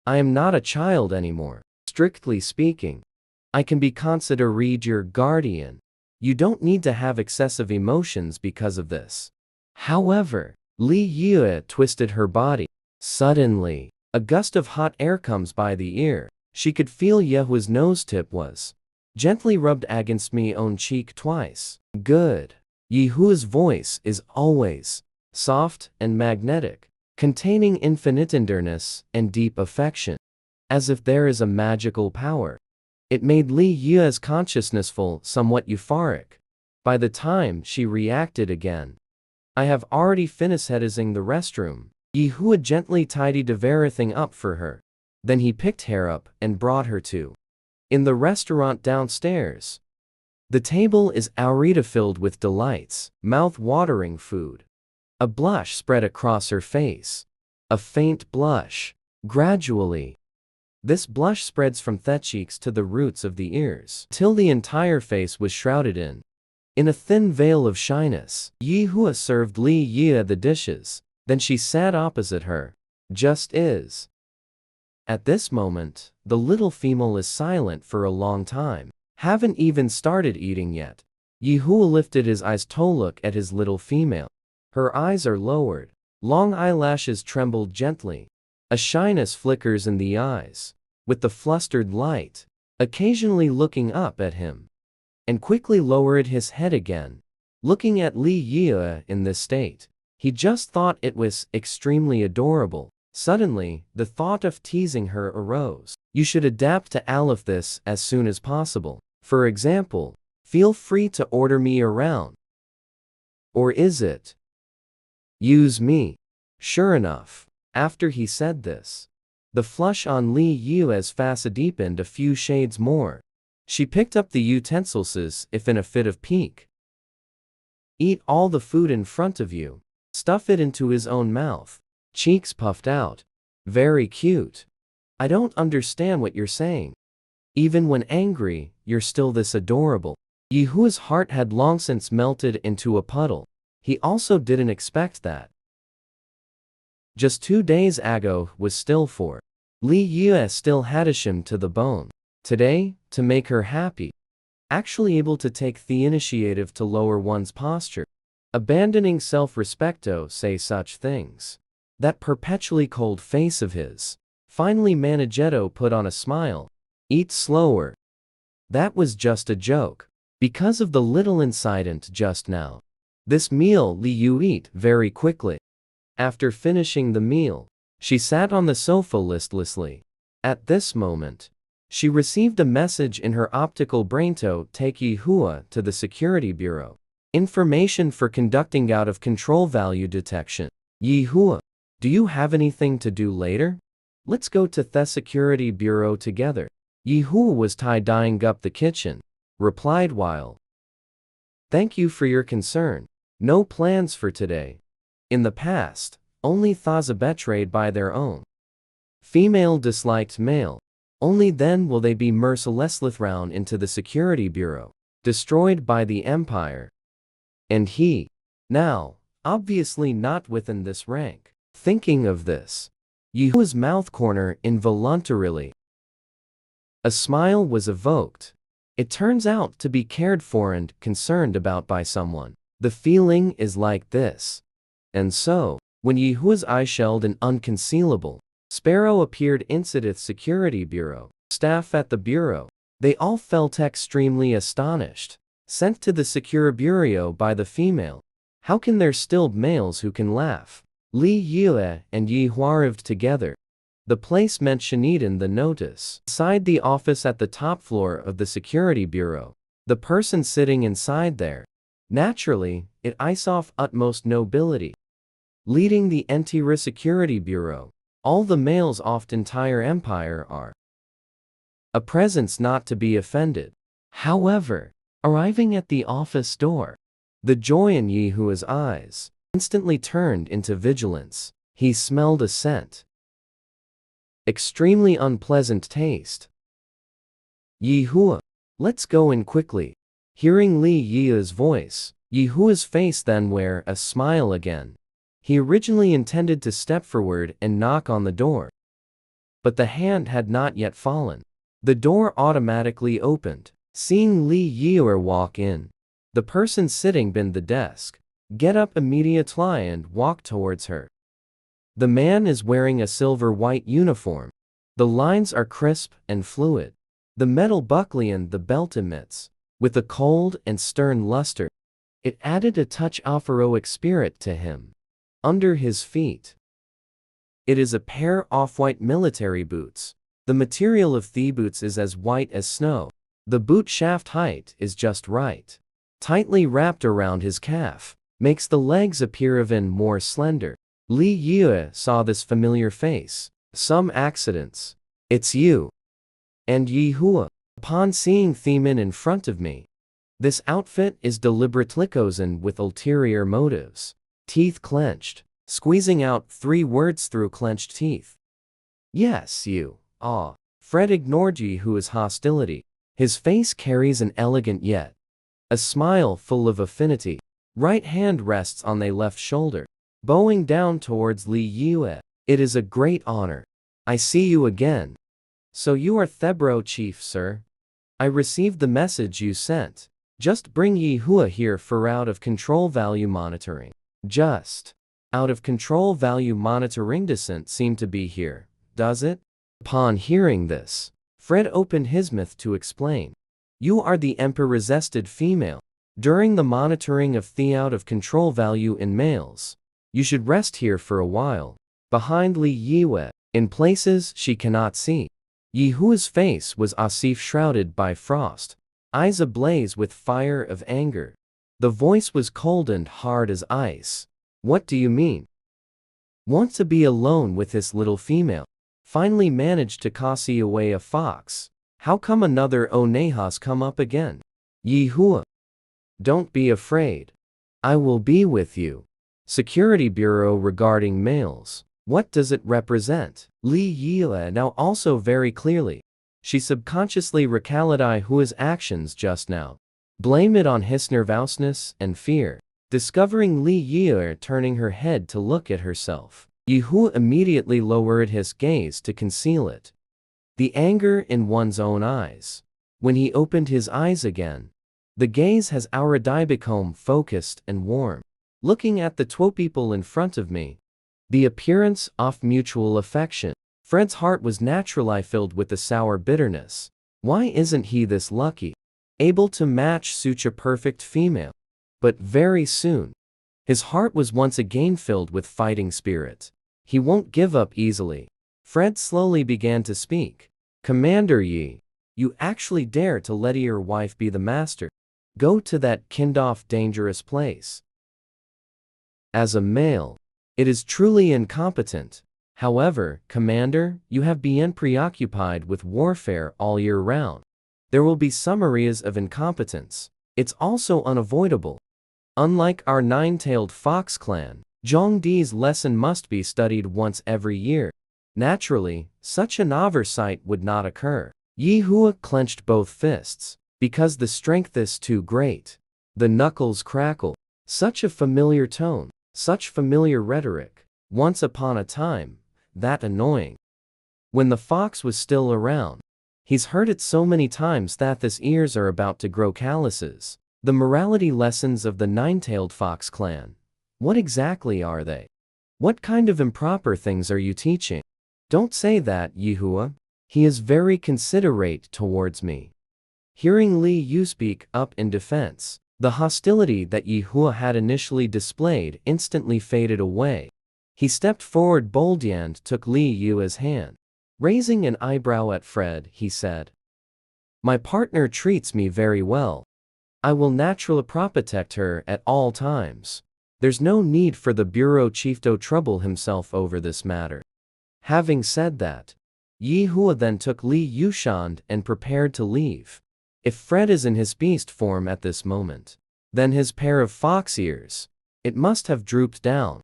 I am not a child anymore. Strictly speaking, I can be considered your guardian. You don't need to have excessive emotions because of this. However, Li Yue twisted her body. Suddenly, A gust of hot air comes by the ear. She could feel Yehua's nose tip was gently rubbed against me own cheek twice. Good. Yehua's voice is always soft and magnetic, containing infinite tenderness and deep affection, as if there is a magical power. It made Li Yue's consciousness full, somewhat euphoric. By the time she reacted again, I have already finished using the restroom. Yehua gently tidied everything up for her. Then he picked her up and brought her to in the restaurant downstairs. The table is already filled with delights, mouth-watering food. A blush spread across her face. A faint blush. Gradually, this blush spreads from the cheeks to the roots of the ears, till the entire face was shrouded in a thin veil of shyness. Yehua served Li Yue the dishes. Then she sat opposite her. Just is. At this moment, the little female is silent for a long time. Haven't even started eating yet. Yehua lifted his eyes to look at his little female. Her eyes are lowered. Long eyelashes trembled gently. A shyness flickers in the eyes, with the flustered light, occasionally looking up at him, and quickly lowered his head again. Looking at Li Yue in this state, he just thought it was extremely adorable. Suddenly, the thought of teasing her arose. You should adapt to all of this as soon as possible. For example, feel free to order me around. Or is it use me? Sure enough, after he said this, the flush on Li Yue's face deepened a few shades more. She picked up the utensils as if in a fit of pique. Eat all the food in front of you. Stuff it into his own mouth. Cheeks puffed out. Very cute. I don't understand what you're saying. Even when angry, you're still this adorable. Yehua's heart had long since melted into a puddle. He also didn't expect that. Just 2 days ago was still for Li Yue still had him to the bone. Today, to make her happy, actually able to take the initiative to lower one's posture, abandoning self-respect to say such things. That perpetually cold face of his. Finally Manhwa put on a smile. Eat slower. That was just a joke. Because of the little incident just now. This meal Li Yue eat very quickly. After finishing the meal, she sat on the sofa listlessly. At this moment, she received a message in her optical brain to take Yehua to the security bureau. Information for conducting out-of-control value detection. Yehua, do you have anything to do later? Let's go to the security bureau together. Yehua was tie-dyeing up the kitchen, replied while. Thank you for your concern. No plans for today. In the past, only those betrayed by their own female disliked male. Only then will they be mercilessly thrown into the security bureau, destroyed by the empire. And he, now, obviously not within this rank. Thinking of this, Yehua's mouth corner involuntarily. A smile was evoked. It turns out to be cared for and concerned about by someone. The feeling is like this. And so, when Yehua's eye shelled an unconcealable sparrow appeared inside the security bureau, staff at the bureau, they all felt extremely astonished. Sent to the secure bureau by the female. How can there still be males who can laugh? Li Yue and Yehua arrived together. The place mentioned in the notice. Inside the office at the top floor of the security bureau. The person sitting inside there. Naturally, it is of utmost nobility. Leading the entire security bureau. All the males of the entire empire are a presence not to be offended. However, arriving at the office door, the joy in Yehua's eyes instantly turned into vigilance. He smelled a scent. Extremely unpleasant taste. Yehua, let's go in quickly. Hearing Li Yue's voice, Yehua's face then wore a smile again. He originally intended to step forward and knock on the door. But the hand had not yet fallen. The door automatically opened. Seeing Li Yue walk in, the person sitting behind the desk, get up immediately and walk towards her. The man is wearing a silver-white uniform. The lines are crisp and fluid. The metal bucklion the belt emits, with a cold and stern luster, it added a touch of heroic spirit to him. Under his feet, it is a pair of white military boots. The material of the boots is as white as snow. The boot shaft height is just right. Tightly wrapped around his calf, makes the legs appear even more slender. Li Yue saw this familiar face. Some accidents. It's you. And Yi Hua. Upon seeing Themin in front of me, this outfit is deliberately chosen with ulterior motives. Teeth clenched, squeezing out 3 words through clenched teeth. Yes, you. Ah. Fred ignored Yi Hua's hostility. His face carries an elegant yet a smile full of affinity. Right hand rests on the left shoulder, bowing down towards Li Yue. It is a great honor. I see you again. So you are Thebro chief, sir? I received the message you sent. Just bring Yi Hua here for out of control value monitoring. Just out of control value monitoring doesn't seem to be here, does it? Upon hearing this, Fred opened his mouth to explain. You are the emperor-resisted female. During the monitoring of the out of control value in males, you should rest here for a while, behind Li Yue, in places she cannot see. Yi Hua's face was as if shrouded by frost, eyes ablaze with fire of anger. The voice was cold and hard as ice. What do you mean? Want to be alone with this little female? Finally managed to cosy away a fox. How come another Onehas come up again? Yi Hua. Don't be afraid. I will be with you. Security Bureau regarding males. What does it represent? Li Yue now also very clearly. She subconsciously recalled Yi Hua's actions just now. Blame it on his nervousness and fear. Discovering Li Yue turning her head to look at herself, Yi Hua immediately lowered his gaze to conceal it. The anger in one's own eyes. When he opened his eyes again, the gaze has already become focused and warm. Looking at the 2 people in front of me, the appearance of mutual affection, Fred's heart was naturally filled with a sour bitterness. Why isn't he this lucky? Able to match such a perfect female? But very soon, his heart was once again filled with fighting spirit. He won't give up easily. Fred slowly began to speak. Commander Yi, you actually dare to let your wife be the master? Go to that kind-of dangerous place. As a male, it is truly incompetent. However, Commander, you have been preoccupied with warfare all year round. There will be some areas of incompetence. It's also unavoidable. Unlike our 9-tailed fox clan, Zhongdi's lesson must be studied once every year. Naturally, such an oversight would not occur. Yi Hua clenched both fists, because the strength is too great. The knuckles crackle. Such a familiar tone, such familiar rhetoric. Once upon a time, that annoying. When the fox was still around, he's heard it so many times that his ears are about to grow calluses. The morality lessons of the 9-tailed fox clan. What exactly are they? What kind of improper things are you teaching? Don't say that, Yi Hua. He is very considerate towards me. Hearing Li Yu speak up in defense, the hostility that Yi Hua had initially displayed instantly faded away. He stepped forward boldly and took Li Yu's hand. Raising an eyebrow at Fred, he said, My partner treats me very well. I will naturally protect her at all times. There's no need for the bureau chief to trouble himself over this matter. Having said that, Yi Hua then took Li Yushan and prepared to leave. If Fred is in his beast form at this moment, then his pair of fox ears, it must have drooped down.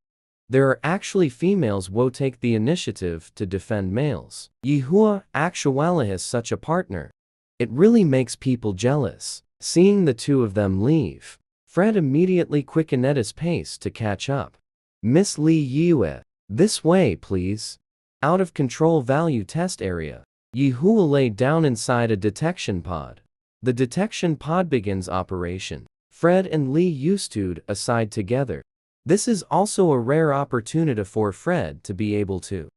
There are actually females who take the initiative to defend males. Yi Hua actually has such a partner. It really makes people jealous. Seeing the 2 of them leave, Fred immediately quickened his pace to catch up. Miss Li Yue, this way please. Out of control value test area. Yi Hua lay down inside a detection pod. The detection pod begins operation. Fred and Li Yu stood aside together. This is also a rare opportunity for Fred to be able to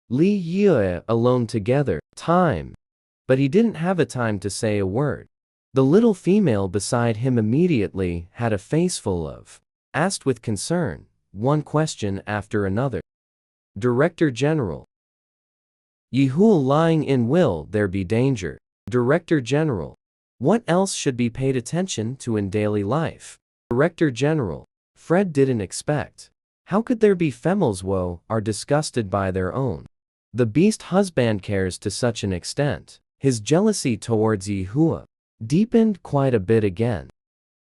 Li Yue alone together, time. But he didn't have a time to say a word. The little female beside him immediately had a face full of, asked with concern, one question after another. Director General. Yihul lying in, will there be danger? Director General. What else should be paid attention to in daily life? Director General. Fred didn't expect. How could there be females who are disgusted by their own? The beast husband cares to such an extent. His jealousy towards Yihua deepened quite a bit again.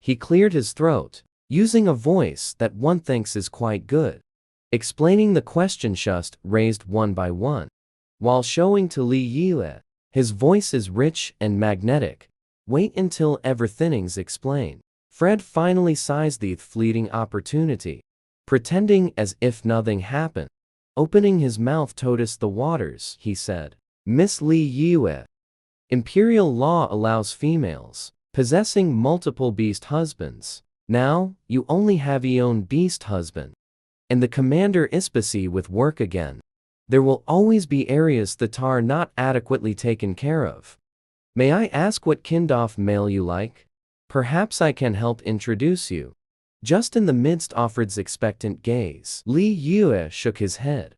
He cleared his throat, using a voice that one thinks is quite good, explaining the questions just raised one by one, while showing to Li Yue. His voice is rich and magnetic. Wait until everything's explained. Fred finally seized the fleeting opportunity, pretending as if nothing happened. Opening his mouth to test the waters, he said, Miss Li Yue, Imperial law allows females possessing multiple beast husbands. Now, you only have your own beast husband. And the commander is busy with work again. There will always be areas that are not adequately taken care of. May I ask what kind of male you like? Perhaps I can help introduce you. Just in the midst of Fred's expectant gaze, Li Yue shook his head.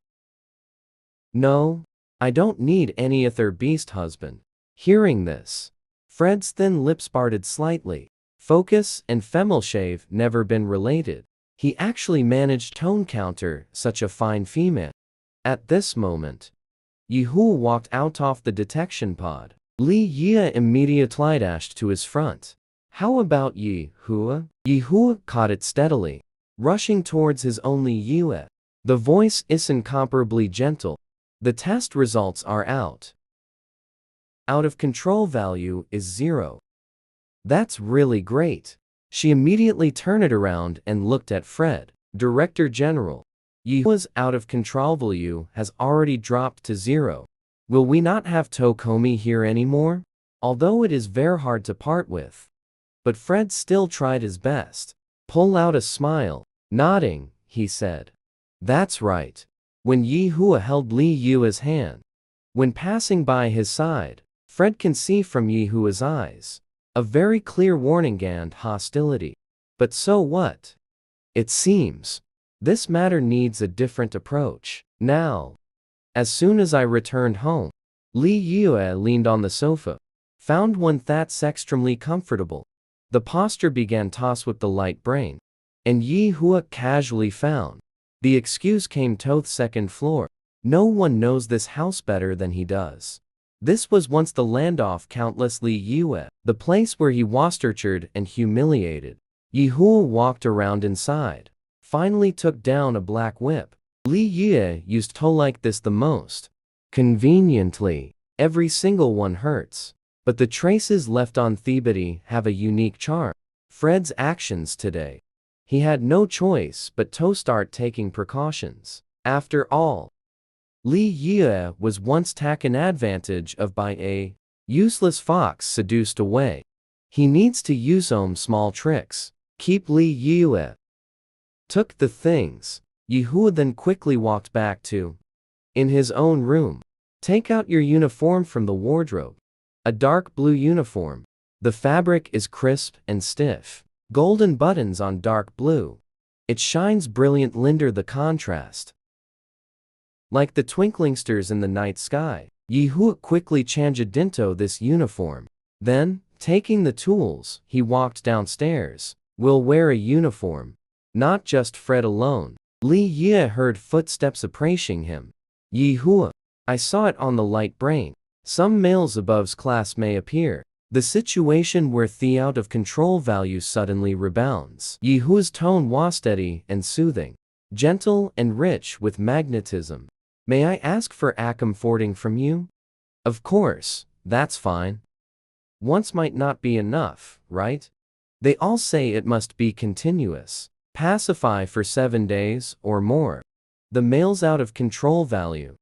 No, I don't need any other beast husband. Hearing this, Fred's thin lips parted slightly. Focus and female shave never been related. He actually managed to encounter such a fine female. At this moment, Yihua walked out of the detection pod. Li Yue immediately dashed to his front. How about Yihua? Yihua caught it steadily, rushing towards his only Yue. The voice is incomparably gentle. The test results are out. Out of control value is 0. That's really great. She immediately turned it around and looked at Fred. Director General. Yihua's out of control value has already dropped to 0. Will we not have Tokomi here anymore? Although it is very hard to part with. But Fred still tried his best. Pull out a smile. Nodding, he said. That's right. When Yihua held Li Yue's hand, when passing by his side, Fred can see from Yihua's eyes a very clear warning and hostility. But so what? It seems this matter needs a different approach. Now, as soon as I returned home, Li Yue leaned on the sofa, found one that's extremely comfortable. The posture began toss with the light brain, and Yihua casually found the excuse came to the second floor. No one knows this house better than he does. This was once the land of countless Li Yue, the place where he was tortured and humiliated. Yihua walked around inside, finally took down a black whip. Li Yue used to like this the most. Conveniently, every single one hurts. But the traces left on Thebati have a unique charm. Fred's actions today. He had no choice but to start taking precautions. After all, Li Yue was once taken advantage of by a useless fox seduced away. He needs to use some small tricks. Keep Li Yue. Took the things. Yihua then quickly walked back to in his own room. Take out your uniform from the wardrobe. A dark blue uniform. The fabric is crisp and stiff. Golden buttons on dark blue. It shines brilliant linder the contrast. Like the twinkling stars in the night sky. Yihua quickly changed into this uniform. Then, taking the tools, he walked downstairs. Will wear a uniform. Not just Fred alone. Li Yue heard footsteps approaching him. Yihua. I saw it on the light brain. Some males above's class may appear. The situation where the out of control value suddenly rebounds. Yihua's tone was steady and soothing, gentle and rich with magnetism. May I ask for a comforting from you? Of course, that's fine. Once might not be enough, right? They all say it must be continuous. Pacify for 7 days or more. The male's out of control value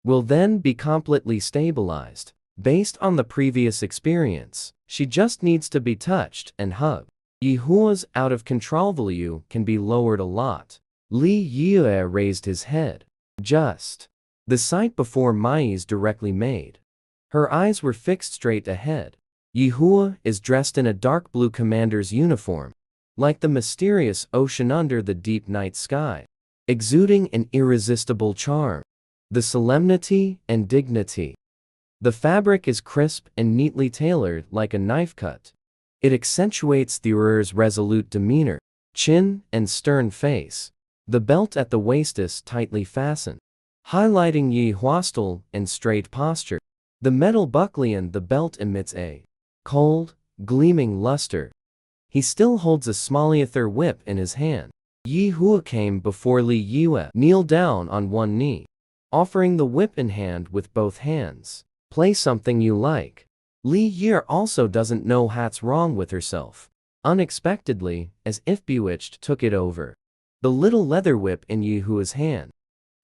will then be completely stabilized. Based on the previous experience, she just needs to be touched and hugged. Yi Hua's out-of-control value can be lowered a lot. Li Yue raised his head. Just. The sight before Mai's directly made. Her eyes were fixed straight ahead. Yi Hua is dressed in a dark blue commander's uniform, like the mysterious ocean under the deep night sky, exuding an irresistible charm. The solemnity and dignity. The fabric is crisp and neatly tailored like a knife cut. It accentuates the wearer's resolute demeanor, chin, and stern face. The belt at the waist is tightly fastened, highlighting Yi Hua's style and straight posture. The metal buckle on the belt emits a cold, gleaming luster. He still holds a small-leather whip in his hand. Yi Hua came before Li Yue, kneeled down on one knee, offering the whip in hand with both hands. Play something you like. Li Yue also doesn't know what's wrong with herself. Unexpectedly, as if bewitched, took it over. The little leather whip in Yi Hua's hand.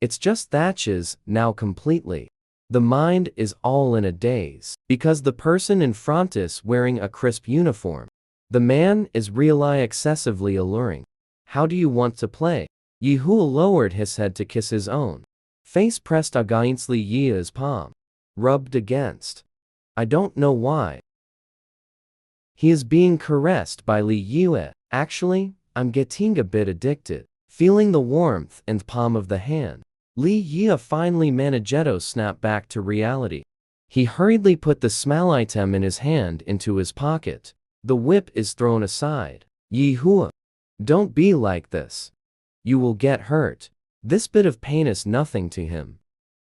It's just thatches, now completely. The mind is all in a daze, because the person in front is wearing a crisp uniform. The man is really excessively alluring. How do you want to play? Yi Hua lowered his head to kiss his own face, pressed against Li Yue's palm, rubbed against. I don't know why. He is being caressed by Li Yue. Actually, I'm getting a bit addicted. Feeling the warmth and palm of the hand, Li Yue finally managed to snap back to reality. He hurriedly put the small item in his hand into his pocket. The whip is thrown aside. Yi Hua, don't be like this. You will get hurt. This bit of pain is nothing to him.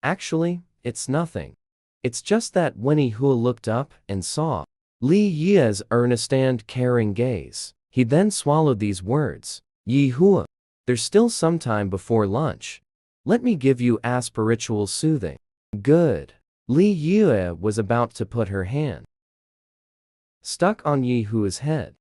Actually, it's nothing. It's just that when Yi Hua looked up and saw Li Yue's earnest and caring gaze, he then swallowed these words. Yi Hua, there's still some time before lunch. Let me give you a spiritual soothing. Good. Li Yue was about to put her hand stuck on Yi Hua's head.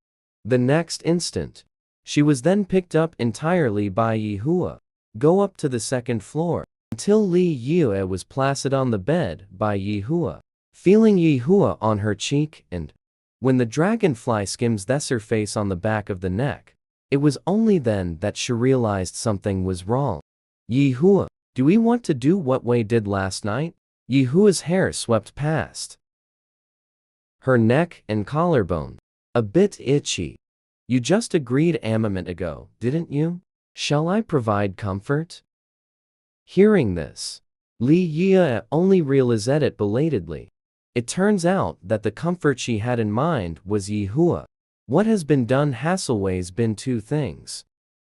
The next instant, she was then picked up entirely by Yi Hua. Go up to the second floor, until Li Yue was placed on the bed by Yi Hua, feeling Yi Hua on her cheek, and when the dragonfly skims the surface on the back of the neck, it was only then that she realized something was wrong. Yi Hua, do we want to do what we did last night? Yi Hua's hair swept past her neck and collarbone, a bit itchy. You just agreed a moment ago, didn't you? Shall I provide comfort? Hearing this, Li Yue only realized it belatedly. It turns out that the comfort she had in mind was Yi Hua. What has been done has always been two things.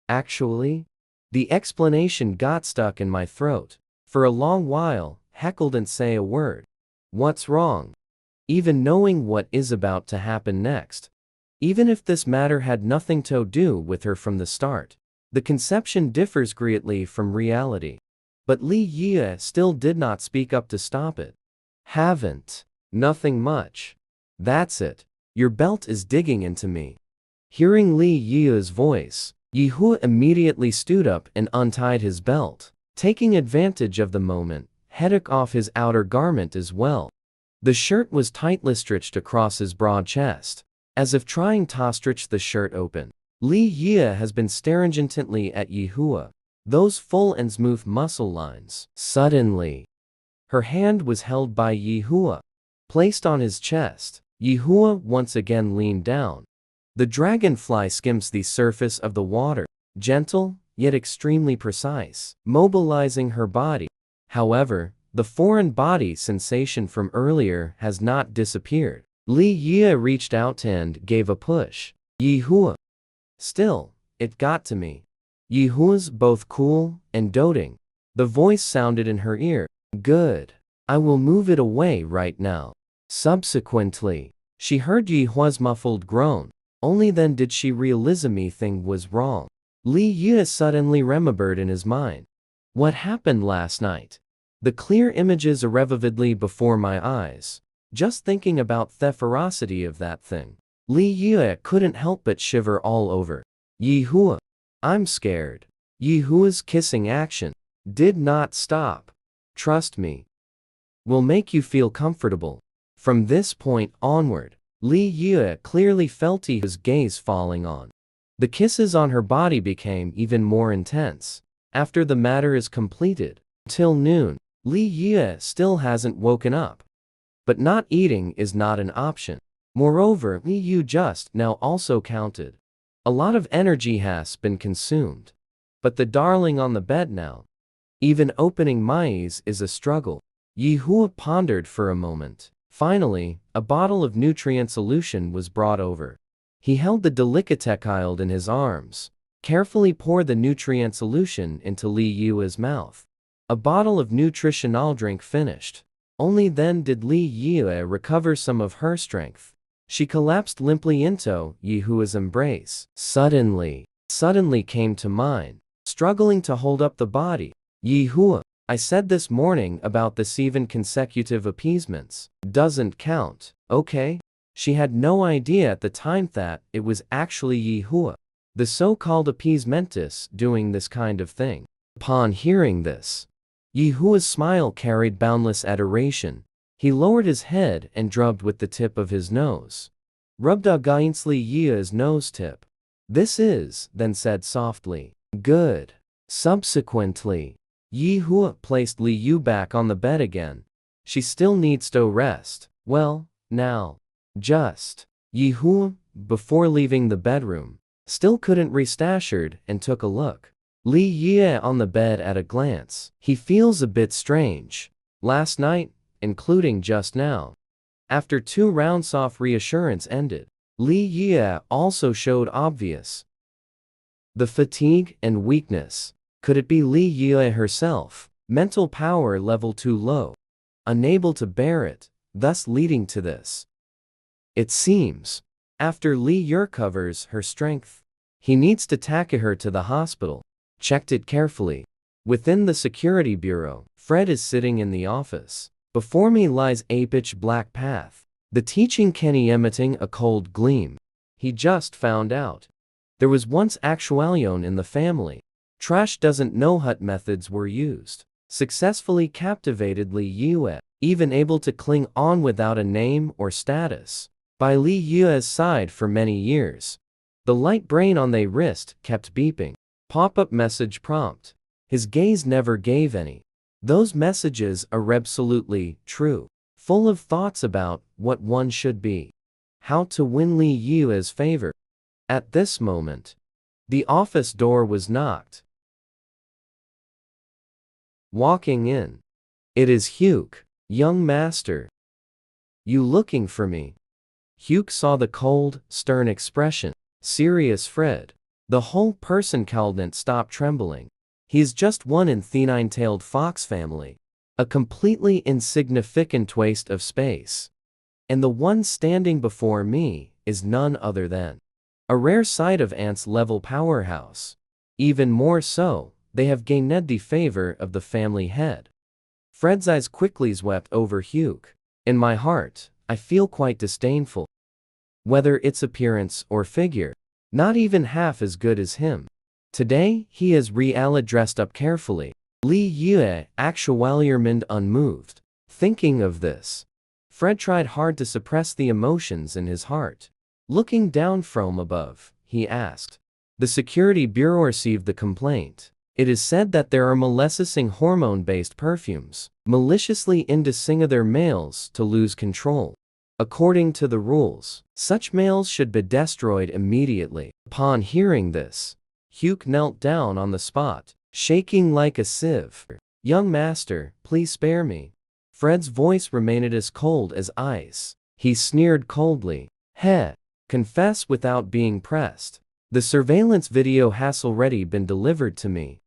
Actually, the explanation got stuck in my throat. For a long while, heckled and say a word. What's wrong? Even knowing what is about to happen next. Even if this matter had nothing to do with her from the start. The conception differs greatly from reality. But Li Yue still did not speak up to stop it. Haven't. Nothing much. That's it. Your belt is digging into me. Hearing Li Yue's voice, Yi Hua immediately stood up and untied his belt. Taking advantage of the moment, he took off his outer garment as well. The shirt was tightly stitched across his broad chest, as if trying to stretch the shirt open. Li Yue has been staring intently at Yi Hua. Those full and smooth muscle lines. Suddenly, her hand was held by Yi Hua, placed on his chest. Yi Hua once again leaned down. The dragonfly skims the surface of the water, gentle, yet extremely precise, mobilizing her body. However, the foreign body sensation from earlier has not disappeared. Li Yue reached out and gave a push. Yi Hua. Still, it got to me. Yi Hua's both cool and doting. The voice sounded in her ear. Good. I will move it away right now. Subsequently, she heard Yi Hua's muffled groan. Only then did she realize anything was wrong. Li Yue suddenly remembered in his mind. What happened last night? The clear images are vividly before my eyes. Just thinking about the ferocity of that thing. Li Yue couldn't help but shiver all over. Yi Hua. I'm scared. Yi Hua's kissing action did not stop. Trust me. Will make you feel comfortable. From this point onward, Li Yue clearly felt his gaze falling on. The kisses on her body became even more intense. After the matter is completed, till noon, Li Yue still hasn't woken up. But not eating is not an option. Moreover, Li Yue just now also counted. A lot of energy has been consumed. But the darling on the bed now. Even opening my eyes is a struggle. Yi Hua pondered for a moment. Finally, a bottle of nutrient solution was brought over. He held the delicatechild in his arms, carefully poured the nutrient solution into Li Yue's mouth. A bottle of nutritional drink finished. Only then did Li Yue recover some of her strength. She collapsed limply into Yi Hua's embrace. Suddenly came to mind, struggling to hold up the body. Yi Hua, I said this morning about the 7 consecutive appeasements. Doesn't count, okay? She had no idea at the time that it was actually Yi Hua, the so-called appeasementist, doing this kind of thing. Upon hearing this, Yi Hua's smile carried boundless adoration. He lowered his head and drubbed with the tip of his nose. Rubbed against Yi's nose tip. This is, then said softly, good. Subsequently, Yi Hua placed Li Yu back on the bed again. She still needs to rest. Well, now. Just. Yi Hua, before leaving the bedroom, still couldn't restashard and took a look. Li Yue on the bed at a glance. He feels a bit strange. Last night, including just now. After 2 rounds of reassurance ended, Li Yue also showed obvious the fatigue and weakness. Could it be Li Yue herself? Mental power level too low. Unable to bear it, thus leading to this. It seems. After Li Yue recovers her strength, he needs to take her to the hospital. Checked it carefully. Within the security bureau, Fred is sitting in the office. Before me lies a pitch black path. The teaching Kenny emitting a cold gleam. He just found out. There was once actualion in the family. Trash doesn't know what methods were used. Successfully captivated Li Yue, even able to cling on without a name or status. By Li Yue's side for many years. The light brain on the wrist kept beeping. Pop-up message prompt. His gaze never gave any. Those messages are absolutely true. Full of thoughts about what one should be. How to win Li Yue's favor. At this moment, the office door was knocked. Walking in. It is Hugh, young master. You looking for me? Hugh saw the cold, stern expression. Serious Fred. The whole person couldn't stop trembling. He's just one in the 9-tailed fox family. A completely insignificant waste of space. And the one standing before me is none other than a rare sight of ants level powerhouse. Even more so, they have gained the favor of the family head. Fred's eyes quickly swept over Hugh. In my heart, I feel quite disdainful. Whether its appearance or figure, not even half as good as him. Today, he is really dressed up carefully. Li Yue actually remained unmoved. Thinking of this, Fred tried hard to suppress the emotions in his heart. Looking down from above, he asked. The security bureau received the complaint. It is said that there are molesting hormone-based perfumes, maliciously inducing other males to lose control. According to the rules, such males should be destroyed immediately. Upon hearing this, Hugh knelt down on the spot, shaking like a sieve. Young master, please spare me. Fred's voice remained as cold as ice. He sneered coldly. Heh. Confess without being pressed. The surveillance video has already been delivered to me.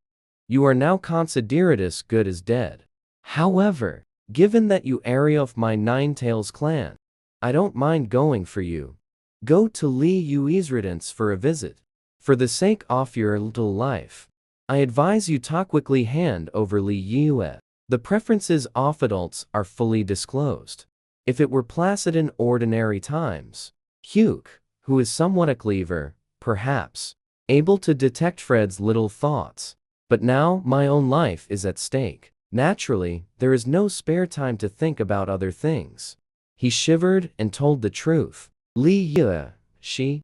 You are now considered as good as dead. However, given that you are of my 9-tails clan, I don't mind going for you. Go to Li Yue's residence for a visit. For the sake of your little life, I advise you to quickly hand over Li Yue. The preferences of adults are fully disclosed. If it were placid in ordinary times, Hugh, who is somewhat a cleaver, perhaps, able to detect Fred's little thoughts. But now my own life is at stake. Naturally, there is no spare time to think about other things. He shivered and told the truth. Li Yue, she.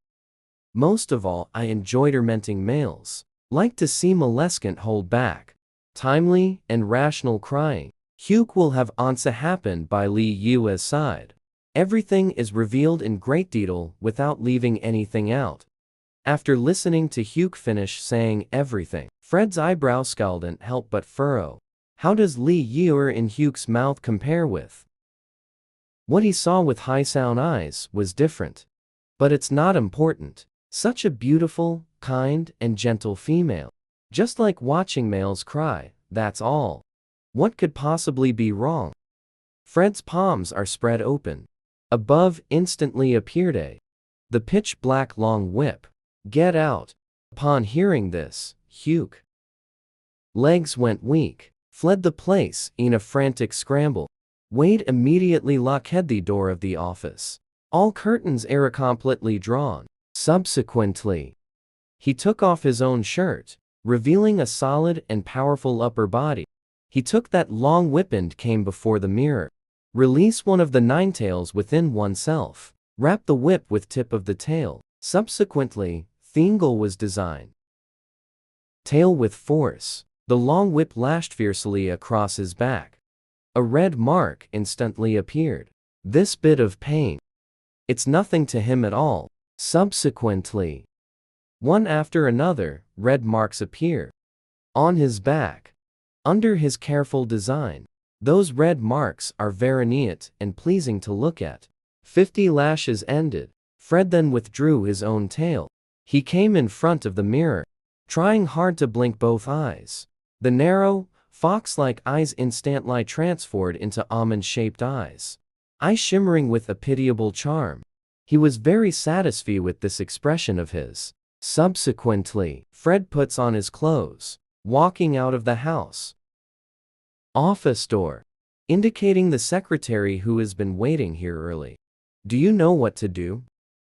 Most of all, I enjoy tormenting males. Like to see molescent hold back. Timely and rational crying. Hyuk will have answer happen by Li Yue's side. Everything is revealed in great detail without leaving anything out. After listening to Hyuk finish saying everything, Fred's eyebrows couldn't help but furrow. How does Li Yue in Hyuk's mouth compare with? What he saw with Hye-sound eyes was different. But it's not important. Such a beautiful, kind, and gentle female. Just like watching males cry, that's all. What could possibly be wrong? Fred's palms are spread open. Above instantly appeared the pitch-black long whip. Get out. Upon hearing this, Hyuk legs went weak, fled the place in a frantic scramble. Wade immediately locked the door of the office. All curtains are completely drawn. Subsequently, he took off his own shirt, revealing a solid and powerful upper body. He took that long whip and came before the mirror. Release one of the 9 tails within oneself. Wrap the whip with tip of the tail. Subsequently, Thingle was designed. Tail with force. The long whip lashed fiercely across his back. A red mark instantly appeared. This bit of pain. It's nothing to him at all. Subsequently, one after another, red marks appear. On his back. Under his careful design. Those red marks are very neat and pleasing to look at. 50 lashes ended. Fred then withdrew his own tail. He came in front of the mirror, trying hard to blink both eyes. The narrow, fox-like eyes instantly transformed into almond-shaped eyes. Eyes shimmering with a pitiable charm. He was very satisfied with this expression of his. Subsequently, Fred puts on his clothes, walking out of the house. Office door. Indicating the secretary who has been waiting here early. Do you know what to do?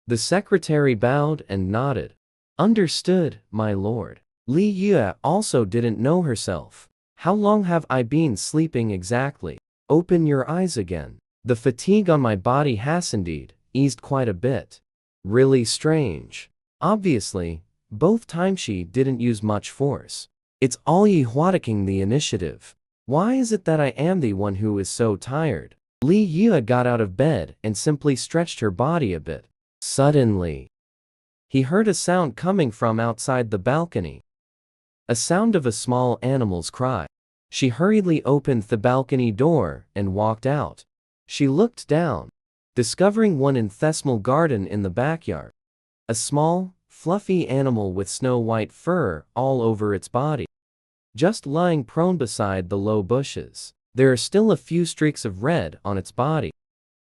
The secretary bowed and nodded. Understood, my lord. Li Yue also didn't know herself. How long have I been sleeping exactly? Open your eyes again. The fatigue on my body has indeed eased quite a bit. Really strange. Obviously, both times she didn't use much force. It's all Yi Hua taking the initiative. Why is it that I am the one who is so tired? Li Yue got out of bed and simply stretched her body a bit. Suddenly, he heard a sound coming from outside the balcony. A sound of a small animal's cry. She hurriedly opened the balcony door and walked out. She looked down, discovering one infinitesimal garden in the backyard. A small, fluffy animal with snow-white fur all over its body. Just lying prone beside the low bushes. There are still a few streaks of red on its body.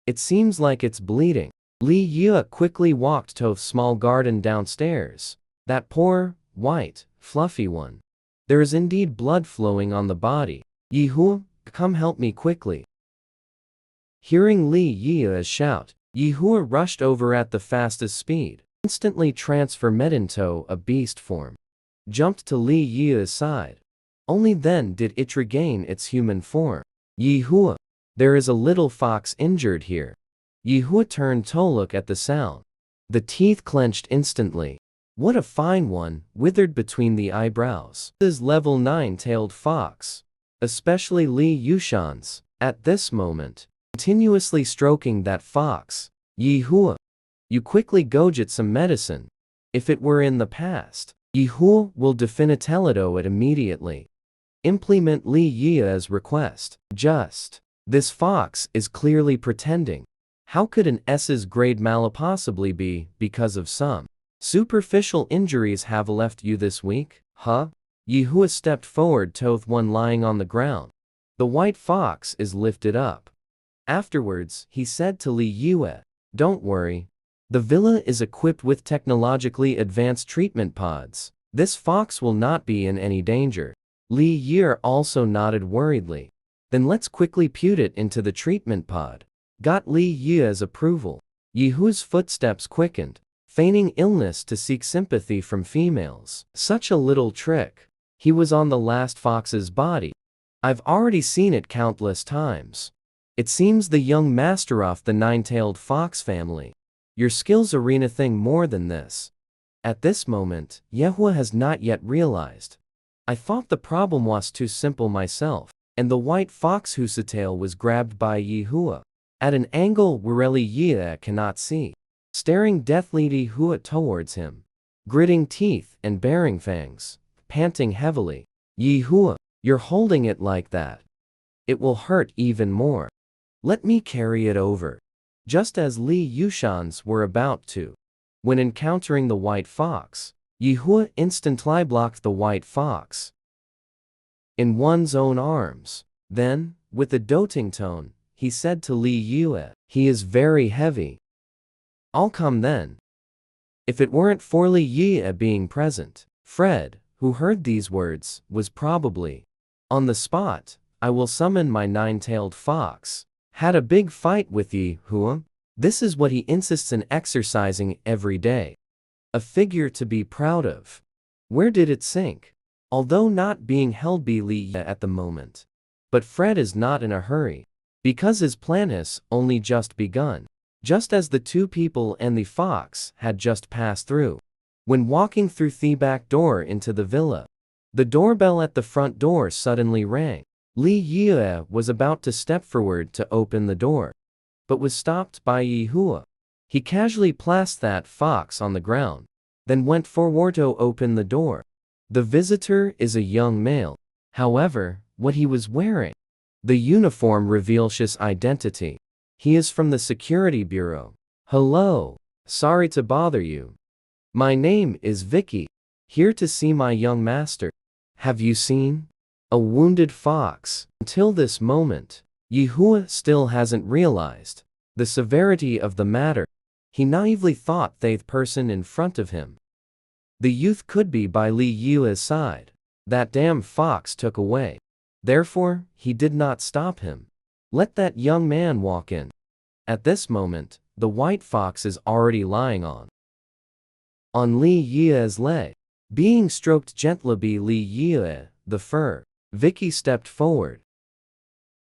It seems like it's bleeding. Li Yue quickly walked to a small garden downstairs. That poor, white, fluffy one. There is indeed blood flowing on the body. Yi Hua, come help me quickly. Hearing Li Yue's shout, Yi Hua rushed over at the fastest speed. Instantly transformed into a beast form. Jumped to Li Yue's side. Only then did it regain its human form. Yi Hua, there is a little fox injured here. Yi Hua turned to look at the sound. The teeth clenched instantly. What a fine one, withered between the eyebrows. This level 9-tailed fox. Especially Li Yushan's, at this moment, continuously stroking that fox. Yi Hua, you quickly go get some medicine. If it were in the past, Yi Hua will definitely it immediately. Implement Li Yue's request. Just. This fox is clearly pretending. How could an S's grade mala possibly be because of some superficial injuries have left you this week? Huh? Yi Hua stepped forward to one lying on the ground. The white fox is lifted up. Afterwards, he said to Li Yue, don't worry. The villa is equipped with technologically advanced treatment pods. This fox will not be in any danger. Li Yue also nodded worriedly. Then let's quickly put it into the treatment pod. Got Li Yue's approval. Yi Hua's footsteps quickened, feigning illness to seek sympathy from females. Such a little trick. He was on the last fox's body. I've already seen it countless times. It seems the young master of the 9-tailed fox family. Your skills arena thing more than this. At this moment, Yehua has not yet realized. I thought the problem was too simple myself, and the white fox whose tail was grabbed by Yehua. At an angle where Yehua cannot see. Staring deathly Yehua towards him. Gritting teeth and baring fangs. Panting heavily. Yehua, you're holding it like that. It will hurt even more. Let me carry it over. Just as Li Yushans were about to. When encountering the white fox, Yehua instantly blocked the white fox in one's own arms. Then, with a doting tone, he said to Li Yue, he is very heavy. I'll come then. If it weren't for Li Yue being present, Fred, who heard these words, was probably on the spot. I will summon my nine-tailed fox. Had a big fight with Yehua? This is what he insists in exercising every day. A figure to be proud of. Where did it sink? Although not being held by Li at the moment. But Fred is not in a hurry. Because his plan has only just begun. Just as the two people and the fox had just passed through. When walking through the back door into the villa, the doorbell at the front door suddenly rang. Li Yue was about to step forward to open the door, but was stopped by Yehua. He casually placed that fox on the ground, then went forward to open the door. The visitor is a young male. However, what he was wearing, the uniform reveals his identity. He is from the security bureau. Hello. Sorry to bother you. My name is Vicky. Here to see my young master. Have you seen a wounded fox? Until this moment, Yehua still hasn't realized the severity of the matter. He naively thought the person in front of him, the youth, could be by Li Yue's side. That damn fox took away. Therefore, he did not stop him. Let that young man walk in. At this moment, the white fox is already lying on Li Yue's leg, being stroked gently by Li Yue, the fur. Vicky stepped forward.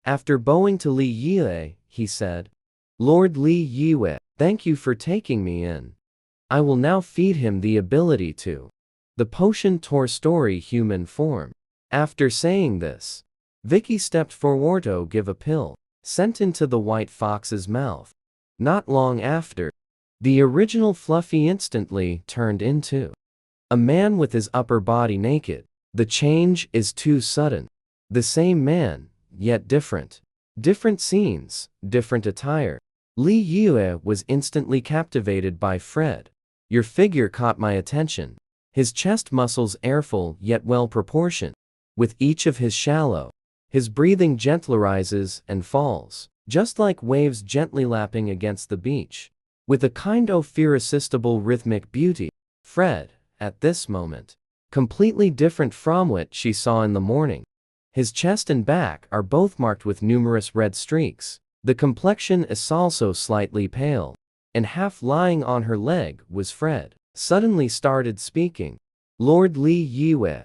After bowing to Li Yue, he said, Lord Li Yue, thank you for taking me in. I will now feed him the ability to the potion to restore human form. After saying this, Vicky stepped forward to give a pill, sent into the white fox's mouth. Not long after, the original Fluffy instantly turned into a man with his upper body naked. The change is too sudden. The same man, yet different. Different scenes, different attire. Li Yue was instantly captivated by Fred. Your figure caught my attention. His chest muscles airful yet well proportioned. With each of his shallow, his breathing gently rises and falls, just like waves gently lapping against the beach. With a kind of irresistible rhythmic beauty. Fred, at this moment, completely different from what she saw in the morning. His chest and back are both marked with numerous red streaks. The complexion is also slightly pale. And half lying on her leg was Fred. Suddenly started speaking. Lord Li Yue.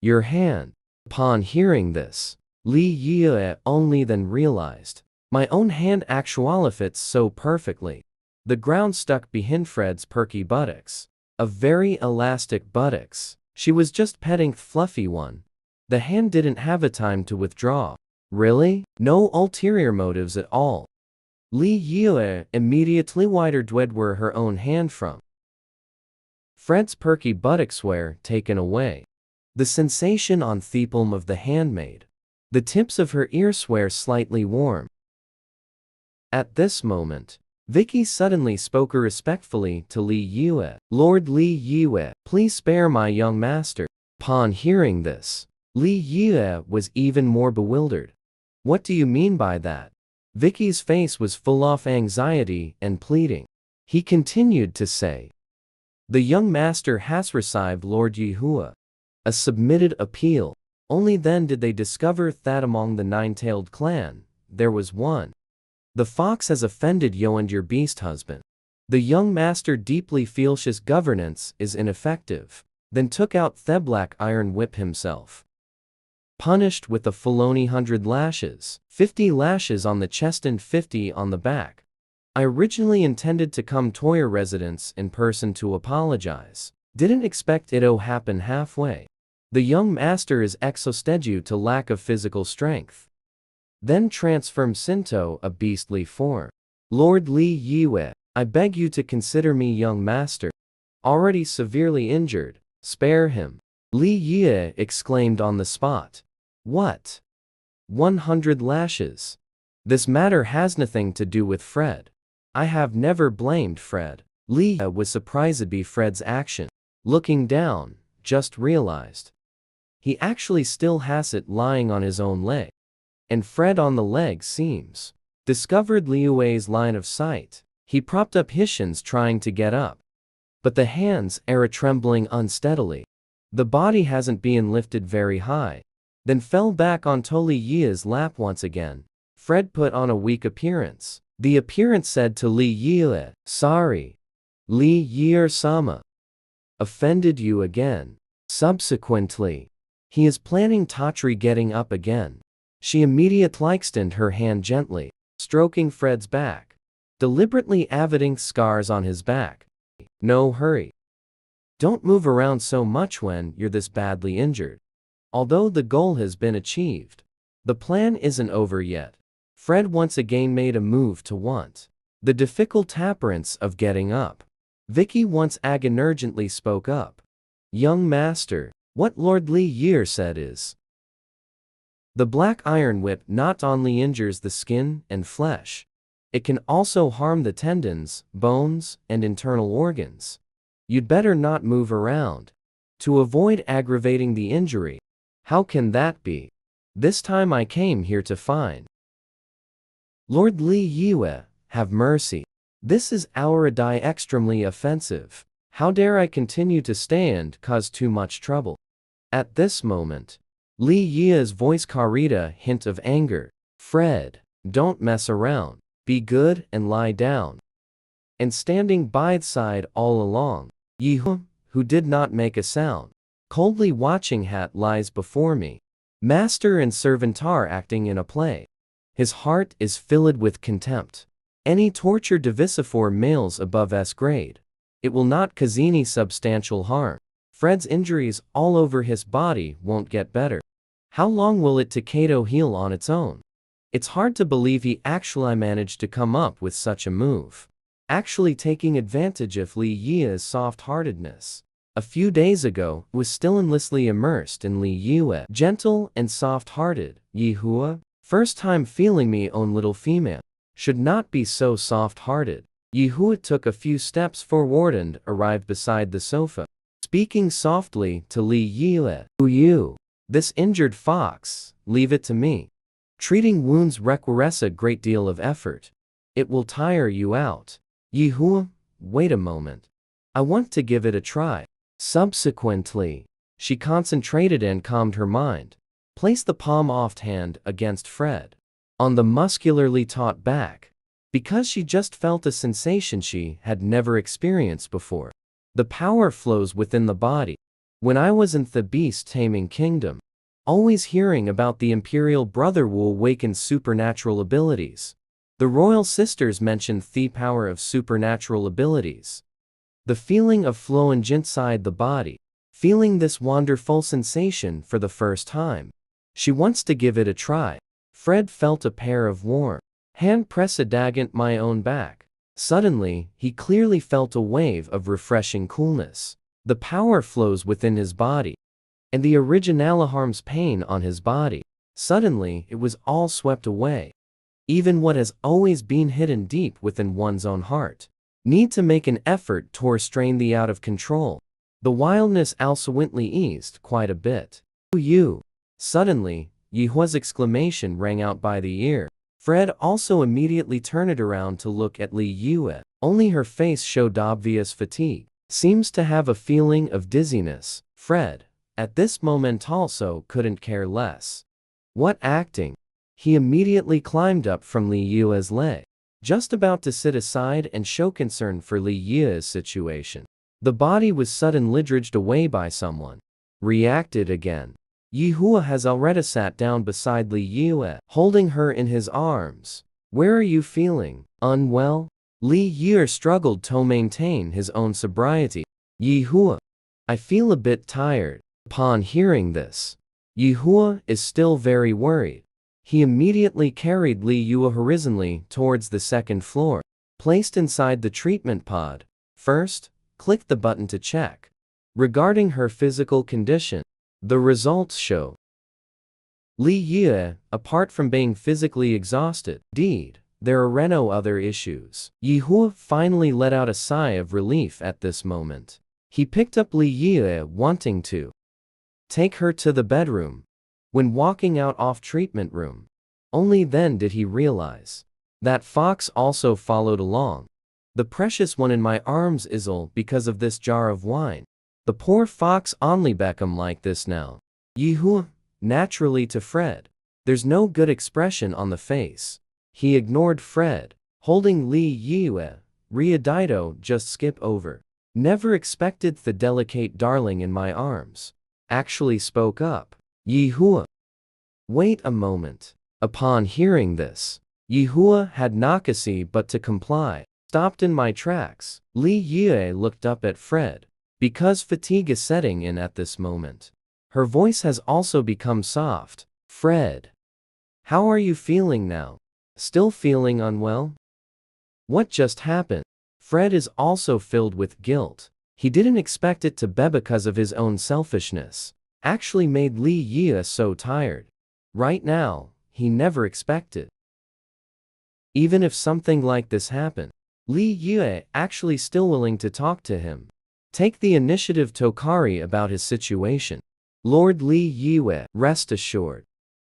Your hand. Upon hearing this, Li Yue only then realized. My own hand actually fits so perfectly. The ground stuck behind Fred's perky buttocks. A very elastic buttocks. She was just petting the fluffy one. The hand didn't have a time to withdraw. Really? No ulterior motives at all. Li Yue immediately wondered where her own hand from. Fred's perky buttocks were taken away. The sensation on the palm of the handmaid. The tips of her ears were slightly warm. At this moment, Vicky suddenly spoke respectfully to Li Yue. Lord Li Yue, please spare my young master. Upon hearing this, Li Yue was even more bewildered. What do you mean by that? Vicky's face was full of anxiety and pleading. He continued to say, the young master has received Lord Yehua. A submitted appeal. Only then did they discover that among the nine-tailed clan, there was one. The fox has offended you and your beast husband. The young master deeply feels his governance is ineffective, then took out the black iron whip himself. Punished with a full 100 lashes, 50 lashes on the chest and 50 on the back. I originally intended to come to your residence in person to apologize. Didn't expect it'll happen halfway. The young master is exhausted to lack of physical strength. Then transform into a beastly form. Lord Li Yue, I beg you to consider me young master. Already severely injured, spare him. Li Yue exclaimed on the spot. What? 100 lashes. This matter has nothing to do with Fred. I have never blamed Fred. Li Yue was surprised by Fred's action. Looking down, just realized. He actually still has it lying on his own leg. And Fred on the leg seems. Discovered Liue's line of sight. He propped up his shins trying to get up. But the hands are trembling unsteadily. The body hasn't been lifted very high. Then fell back onto Li Yue's lap once again. Fred put on a weak appearance. The appearance said to Li Yue, sorry. Li Yue-sama. Offended you again. Subsequently, he is planning Tatri getting up again. She immediately extended her hand gently, stroking Fred's back, deliberately avoiding scars on his back. No hurry. Don't move around so much when you're this badly injured. Although the goal has been achieved, the plan isn't over yet. Fred once again made a move to want the difficult appearance of getting up. Vicky once again urgently spoke up. Young master, what Lord Li Yue said is, the black iron whip not only injures the skin and flesh, it can also harm the tendons, bones, and internal organs. You'd better not move around to avoid aggravating the injury. How can that be? This time I came here to find Lord Li Yue, have mercy. This is already extremely offensive. How dare I continue to stay and cause too much trouble? At this moment, Li Yue's voice carried a hint of anger. Fred, don't mess around. Be good and lie down. And standing by its side all along, Yihu, who did not make a sound, coldly watching Hat lies before me. Master and servant are acting in a play. His heart is filled with contempt. Any torture divisive for males above S grade. It will not cause any substantial harm. Fred's injuries all over his body won't get better. How long will it take to heal on its own? It's hard to believe he actually managed to come up with such a move. Actually taking advantage of Li Yue's soft-heartedness. A few days ago, was still endlessly immersed in Li Yue. Gentle and soft-hearted, Yihua, first time feeling me own little female. Should not be so soft-hearted. Yihua took a few steps forward and arrived beside the sofa. Speaking softly to Li Yue. You, this injured fox, leave it to me. Treating wounds requires a great deal of effort. It will tire you out. Yihua, wait a moment. I want to give it a try. Subsequently, she concentrated and calmed her mind. Placed the palm-offed hand against Fred. On the muscularly taut back. Because she just felt a sensation she had never experienced before. The power flows within the body. When I was in the beast-taming kingdom, always hearing about the imperial brother will awaken supernatural abilities. The royal sisters mentioned the power of supernatural abilities. The feeling of flow inside the body. Feeling this wonderful sensation for the first time. She wants to give it a try. Fred felt a pair of warm hand press against my own back. Suddenly, he clearly felt a wave of refreshing coolness. The power flows within his body. And the original harms pain on his body. Suddenly, it was all swept away. Even what has always been hidden deep within one's own heart. Need to make an effort to restrain the out of control. The wildness also eased quite a bit. You. Suddenly, Yihua's exclamation rang out by the ear. Fred also immediately turned around to look at Li Yue. Only her face showed obvious fatigue. Seems to have a feeling of dizziness. Fred, at this moment also couldn't care less. What acting? He immediately climbed up from Li Yue's leg. Just about to sit aside and show concern for Li Yue's situation. The body was suddenly dredged away by someone. Reacted again. Yihua has already sat down beside Li Yue, holding her in his arms. Where are you feeling? Unwell? Li Ye struggled to maintain his own sobriety. Yi Hua, I feel a bit tired. Upon hearing this, Yi Hua is still very worried. He immediately carried Li Yue horizontally towards the second floor, placed inside the treatment pod. First, click the button to check. Regarding her physical condition, the results show Li Yue, apart from being physically exhausted, there are no other issues. Yi Hua finally let out a sigh of relief at this moment. He picked up Li Yue, wanting to take her to the bedroom. When walking out off treatment room, only then did he realize that Fox also followed along. The precious one in my arms is ill because of this jar of wine. The poor Fox only become like this now. Yi Hua, naturally to Fred, there's no good expression on the face. He ignored Fred, holding Li Yue. Riodito just skip over. Never expected the delicate darling in my arms. Actually spoke up. Yi Hua. Wait a moment. Upon hearing this, Yi Hua had nakasi but to comply. Stopped in my tracks. Li Yue looked up at Fred. Because fatigue is setting in at this moment, her voice has also become soft. Fred, how are you feeling now? Still feeling unwell? What just happened? Fred is also filled with guilt. He didn't expect it to be because of his own selfishness. Actually made Li Yue so tired. Right now, he never expected. Even if something like this happened, Li Yue actually still willing to talk to him. Take the initiative to Kari about his situation. Lord Li Yue, rest assured.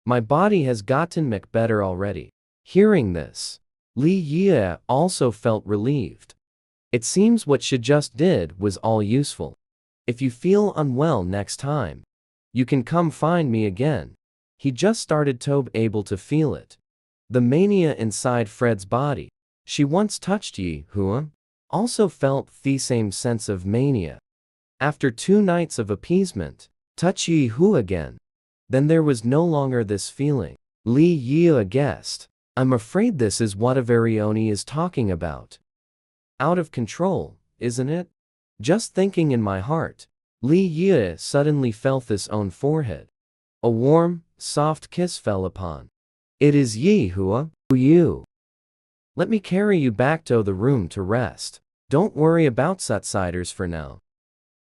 My body has gotten much better already. Hearing this, Li Yue also felt relieved. It seems what she just did was all useful. If you feel unwell next time, you can come find me again. He just started to be able to feel it. The mania inside Fred's body. She once touched Yi Hua, also felt the same sense of mania. After 2 nights of appeasement, touch Yi Hua again. Then there was no longer this feeling. Li Yue guessed. I'm afraid this is what Avarioni is talking about. Out of control, isn't it? Just thinking in my heart. Li Yue suddenly felt his own forehead. A warm, soft kiss fell upon. It is Yi Hua, you. Let me carry you back to the room to rest. Don't worry about outsiders for now.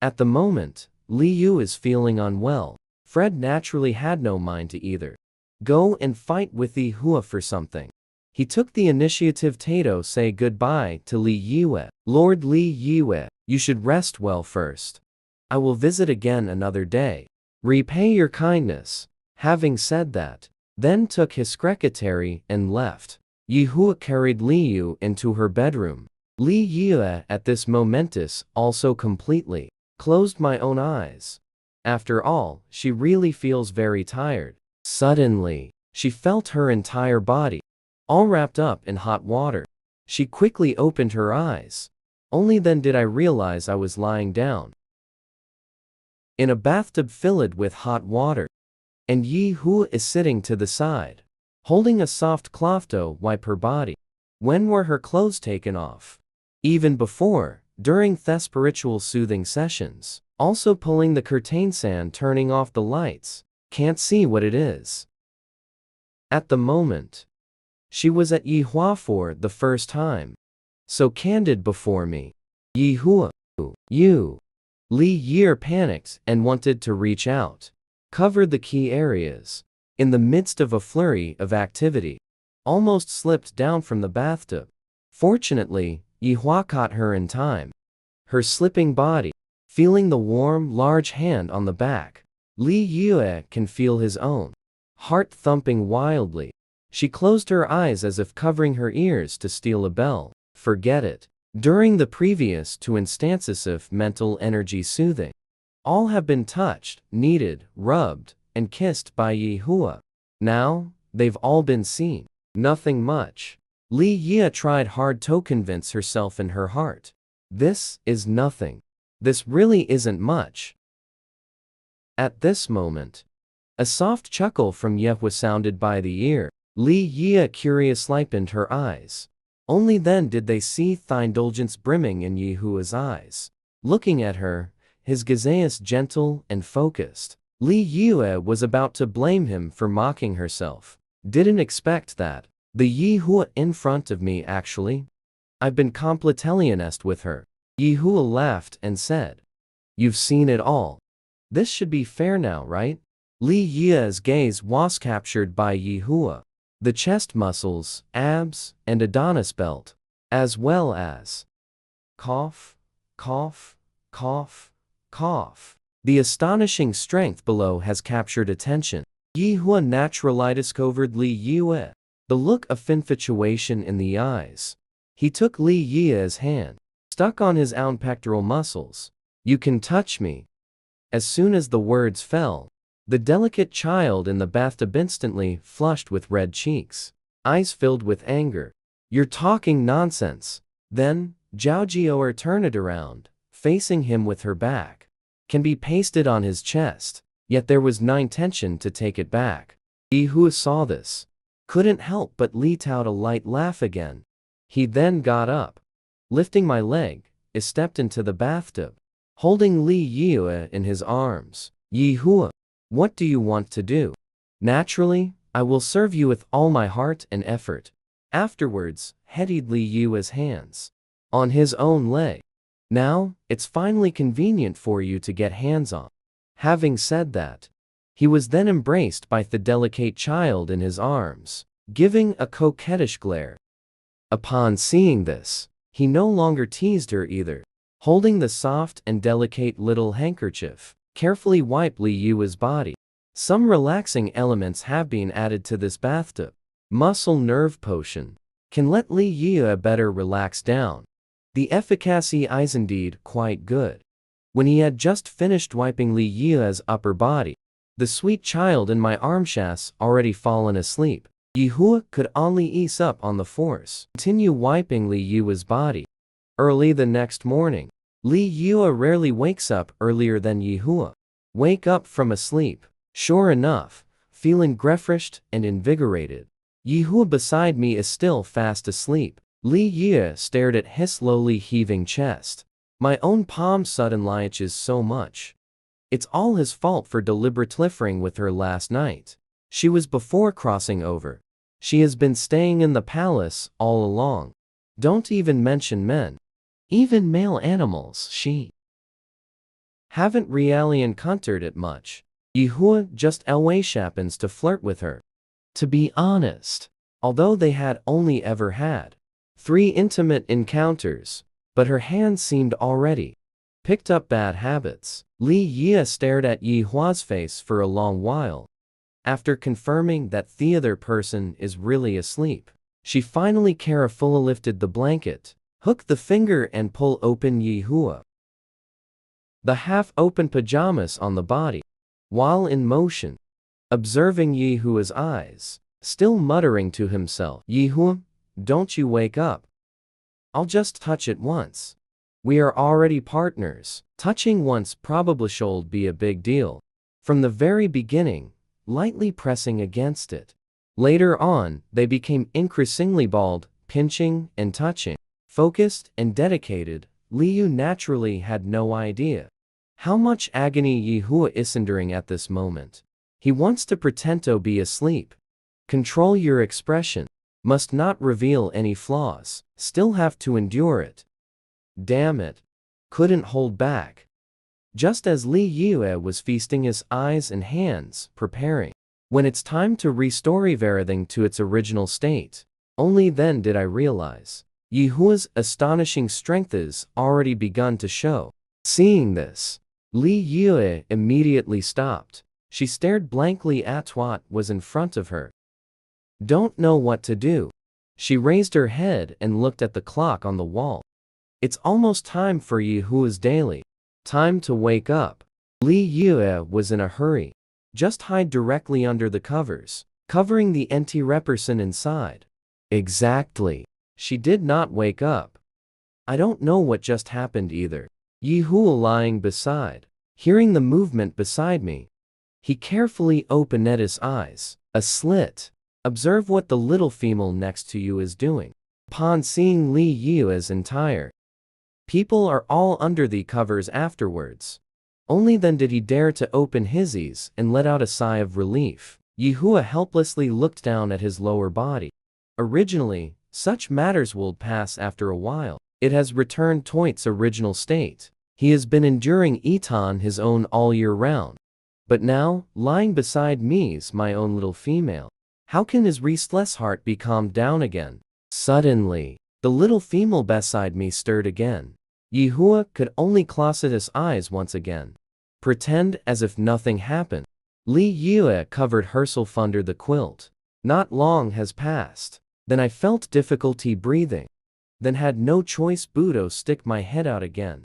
At the moment, Li Yue is feeling unwell. Fred naturally had no mind to either go and fight with Yi Hua for something. He took the initiative to say goodbye to Li Yue. Lord Li Yue, you should rest well first. I will visit again another day. Repay your kindness. Having said that, then took his secretary and left. Yi Hua carried Li Yue into her bedroom. Li Yue at this momentous also completely closed my own eyes. After all, she really feels very tired. Suddenly, she felt her entire body all wrapped up in hot water. She quickly opened her eyes. Only then did I realize I was lying down in a bathtub filled with hot water, and Yi Hua is sitting to the side, holding a soft cloth to wipe her body. When were her clothes taken off? Even before, during the spiritual soothing sessions, also pulling the curtains and turning off the lights. Can't see what it is. At the moment, she was at Yi Hua for the first time. So candid before me. Yi Hua, you. Li Yue panicked and wanted to reach out. Covered the key areas. In the midst of a flurry of activity, almost slipped down from the bathtub. Fortunately, Yi Hua caught her in time. Her slipping body, feeling the warm, large hand on the back. Li Yue can feel his own heart thumping wildly. She closed her eyes as if covering her ears to steal a bell. Forget it. During the previous 2 instances of mental energy soothing, all have been touched, kneaded, rubbed, and kissed by Yi Hua. Now, they've all been seen. Nothing much. Li Yue tried hard to convince herself in her heart. This is nothing. This really isn't much. At this moment, a soft chuckle from Yehua sounded by the ear. Li Yue curiously opened her eyes. Only then did they see indulgence brimming in Yihua's eyes. Looking at her, his gaze gentle and focused, Li Yue was about to blame him for mocking herself. Didn't expect that. The Yihua in front of me actually? I've been completely honest with her. Yihua laughed and said. You've seen it all. This should be fair now, right? Li Yue's gaze was captured by Yihua. The chest muscles, abs, and Adonis belt, as well as cough, cough, cough, cough. The astonishing strength below has captured attention. Yihua naturally discovered Li Yue. The look of infatuation in the eyes. He took Li Yue's hand, stuck on his own pectoral muscles. You can touch me. As soon as the words fell, the delicate child in the bathtub instantly flushed with red cheeks, eyes filled with anger. You're talking nonsense. Then, Zhao Jiao turned it around, facing him with her back. Can be pasted on his chest, yet there was no intention to take it back. Yihua saw this. Couldn't help but let out a light laugh again. He then got up. Lifting my leg, I stepped into the bathtub, holding Li Yue in his arms. Yihua, what do you want to do? Naturally, I will serve you with all my heart and effort. Afterwards, headed Li Yue's hands on his own leg. Now, it's finally convenient for you to get hands on. Having said that, he was then embraced by the delicate child in his arms, giving a coquettish glare. Upon seeing this, he no longer teased her either. Holding the soft and delicate little handkerchief, carefully wiped Li Yue's body. Some relaxing elements have been added to this bathtub. Muscle nerve potion can let Li Yue better relax down. The efficacy is indeed quite good. When he had just finished wiping Li Yue's upper body, the sweet child in my arms has already fallen asleep. Yihua could only ease up on the force, continue wiping Li Yue's body. Early the next morning, Li Yue rarely wakes up earlier than Yihua. Wake up from a sleep. Sure enough, feeling refreshed and invigorated. Yihua beside me is still fast asleep. Li Yue stared at his slowly heaving chest. My own palm suddenly itches so much. It's all his fault for deliberately flirting with her last night. She was before crossing over. She has been staying in the palace all along. Don't even mention men. Even male animals, she haven't really encountered it much. Yihua just always happens to flirt with her. To be honest, although they had only ever had 3 intimate encounters, but her hands seemed already picked up bad habits. Li Yue stared at Yihua's face for a long while. After confirming that the other person is really asleep, she finally carefully lifted the blanket, hooked the finger and pulled open Yihua. The half-open pajamas on the body, while in motion, observing Yihua's eyes, still muttering to himself, Yihua, don't you wake up. I'll just touch it once. We are already partners. Touching once probably should be a big deal. From the very beginning, lightly pressing against it. Later on, they became increasingly bold, pinching and touching. Focused and dedicated, Liu naturally had no idea how much agony Yihua is enduring at this moment. He wants to pretend to be asleep. Control your expression. Must not reveal any flaws. Still have to endure it. Damn it. Couldn't hold back. Just as Li Yue was feasting his eyes and hands, preparing. When it's time to restore everything to its original state, only then did I realize Yihua's astonishing strength has already begun to show. Seeing this, Li Yue immediately stopped. She stared blankly at what was in front of her. Don't know what to do. She raised her head and looked at the clock on the wall. It's almost time for Yihua's daily. Time to wake up. Li Yue was in a hurry. Just hide directly under the covers, covering the anti-reperson inside. Exactly. She did not wake up. I don't know what just happened either. Yihua lying beside, hearing the movement beside me. He carefully opened his eyes. A slit. Observe what the little female next to you is doing. Upon seeing Li Yue's entire people are all under the covers afterwards. Only then did he dare to open his eyes and let out a sigh of relief. Yihua helplessly looked down at his lower body. Originally, such matters would pass after a while. It has returned to its original state. He has been enduring Eton his own all year round. But now, lying beside me's my own little female. How can his restless heart be calmed down again? Suddenly, the little female beside me stirred again. Yihua could only close his eyes once again. Pretend as if nothing happened. Li Yue covered herself under the quilt. Not long has passed. Then I felt difficulty breathing. Then had no choice but to stick my head out again.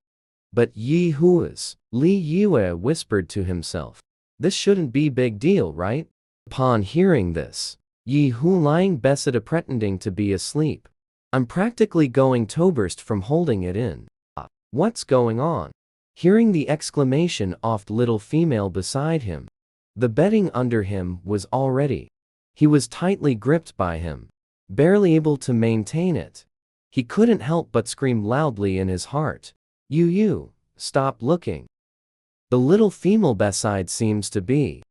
But Yihua's, Li Yue whispered to himself. This shouldn't be big deal, right? Upon hearing this, Yihu lying beside pretending to be asleep. I'm practically going to burst from holding it in. What's going on? Hearing the exclamation of little female beside him. The bedding under him was already. He was tightly gripped by him. Barely able to maintain it. He couldn't help but scream loudly in his heart. You, stop looking. The little female beside seems to be.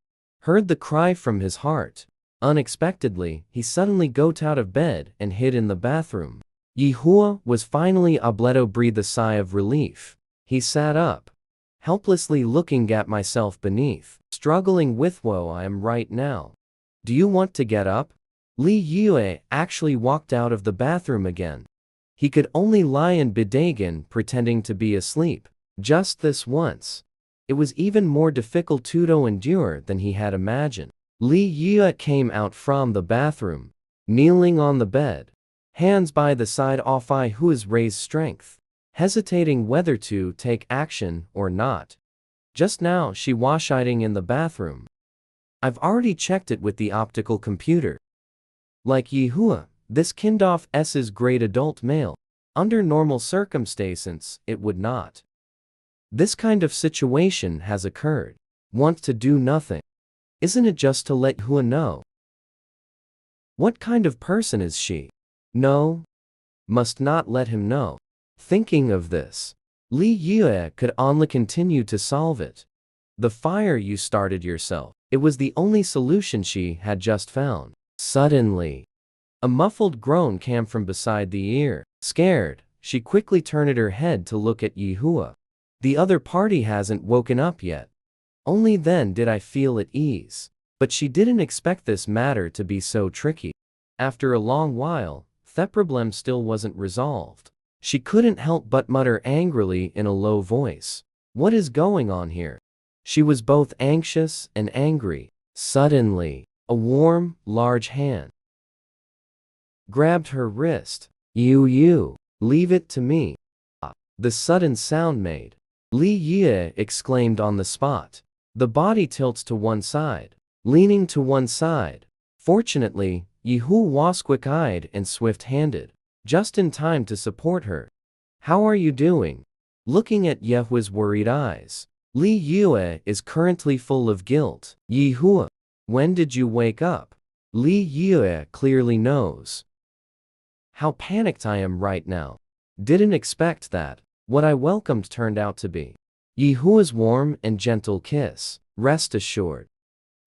Heard the cry from his heart. Unexpectedly, he suddenly got out of bed and hid in the bathroom. Yihua was finally able to breathe a sigh of relief. He sat up, helplessly looking at myself beneath, struggling with woe I am right now. Do you want to get up? Li Yue actually walked out of the bathroom again. He could only lie in bedagan pretending to be asleep. Just this once. It was even more difficult to endure than he had imagined. Li Yue came out from the bathroom, kneeling on the bed, hands by the side of Yihua's raised strength, hesitating whether to take action or not. Just now she was hiding in the bathroom. I've already checked it with the optical computer. Like Yihua, this Kindof's great adult male. Under normal circumstances, it would not. This kind of situation has occurred. Want to do nothing. Isn't it just to let Hua know? What kind of person is she? No. Must not let him know. Thinking of this, Li Yue could only continue to solve it. The fire you started yourself. It was the only solution she had just found. Suddenly, a muffled groan came from beside the ear. Scared, she quickly turned her head to look at Yihua. The other party hasn't woken up yet. Only then did I feel at ease. But she didn't expect this matter to be so tricky. After a long while, the problem still wasn't resolved. She couldn't help but mutter angrily in a low voice. What is going on here? She was both anxious and angry. Suddenly, a warm, large hand grabbed her wrist. You, leave it to me. The sudden sound made. Li Yue exclaimed on the spot. The body tilts to one side, leaning to one side. Fortunately, Yihu was quick-eyed and swift-handed, just in time to support her. How are you doing? Looking at Yehua's worried eyes. Li Yue is currently full of guilt. Yihua, when did you wake up? Li Yue clearly knows how panicked I am right now. Didn't expect that. What I welcomed turned out to be Yihua's warm and gentle kiss. Rest assured,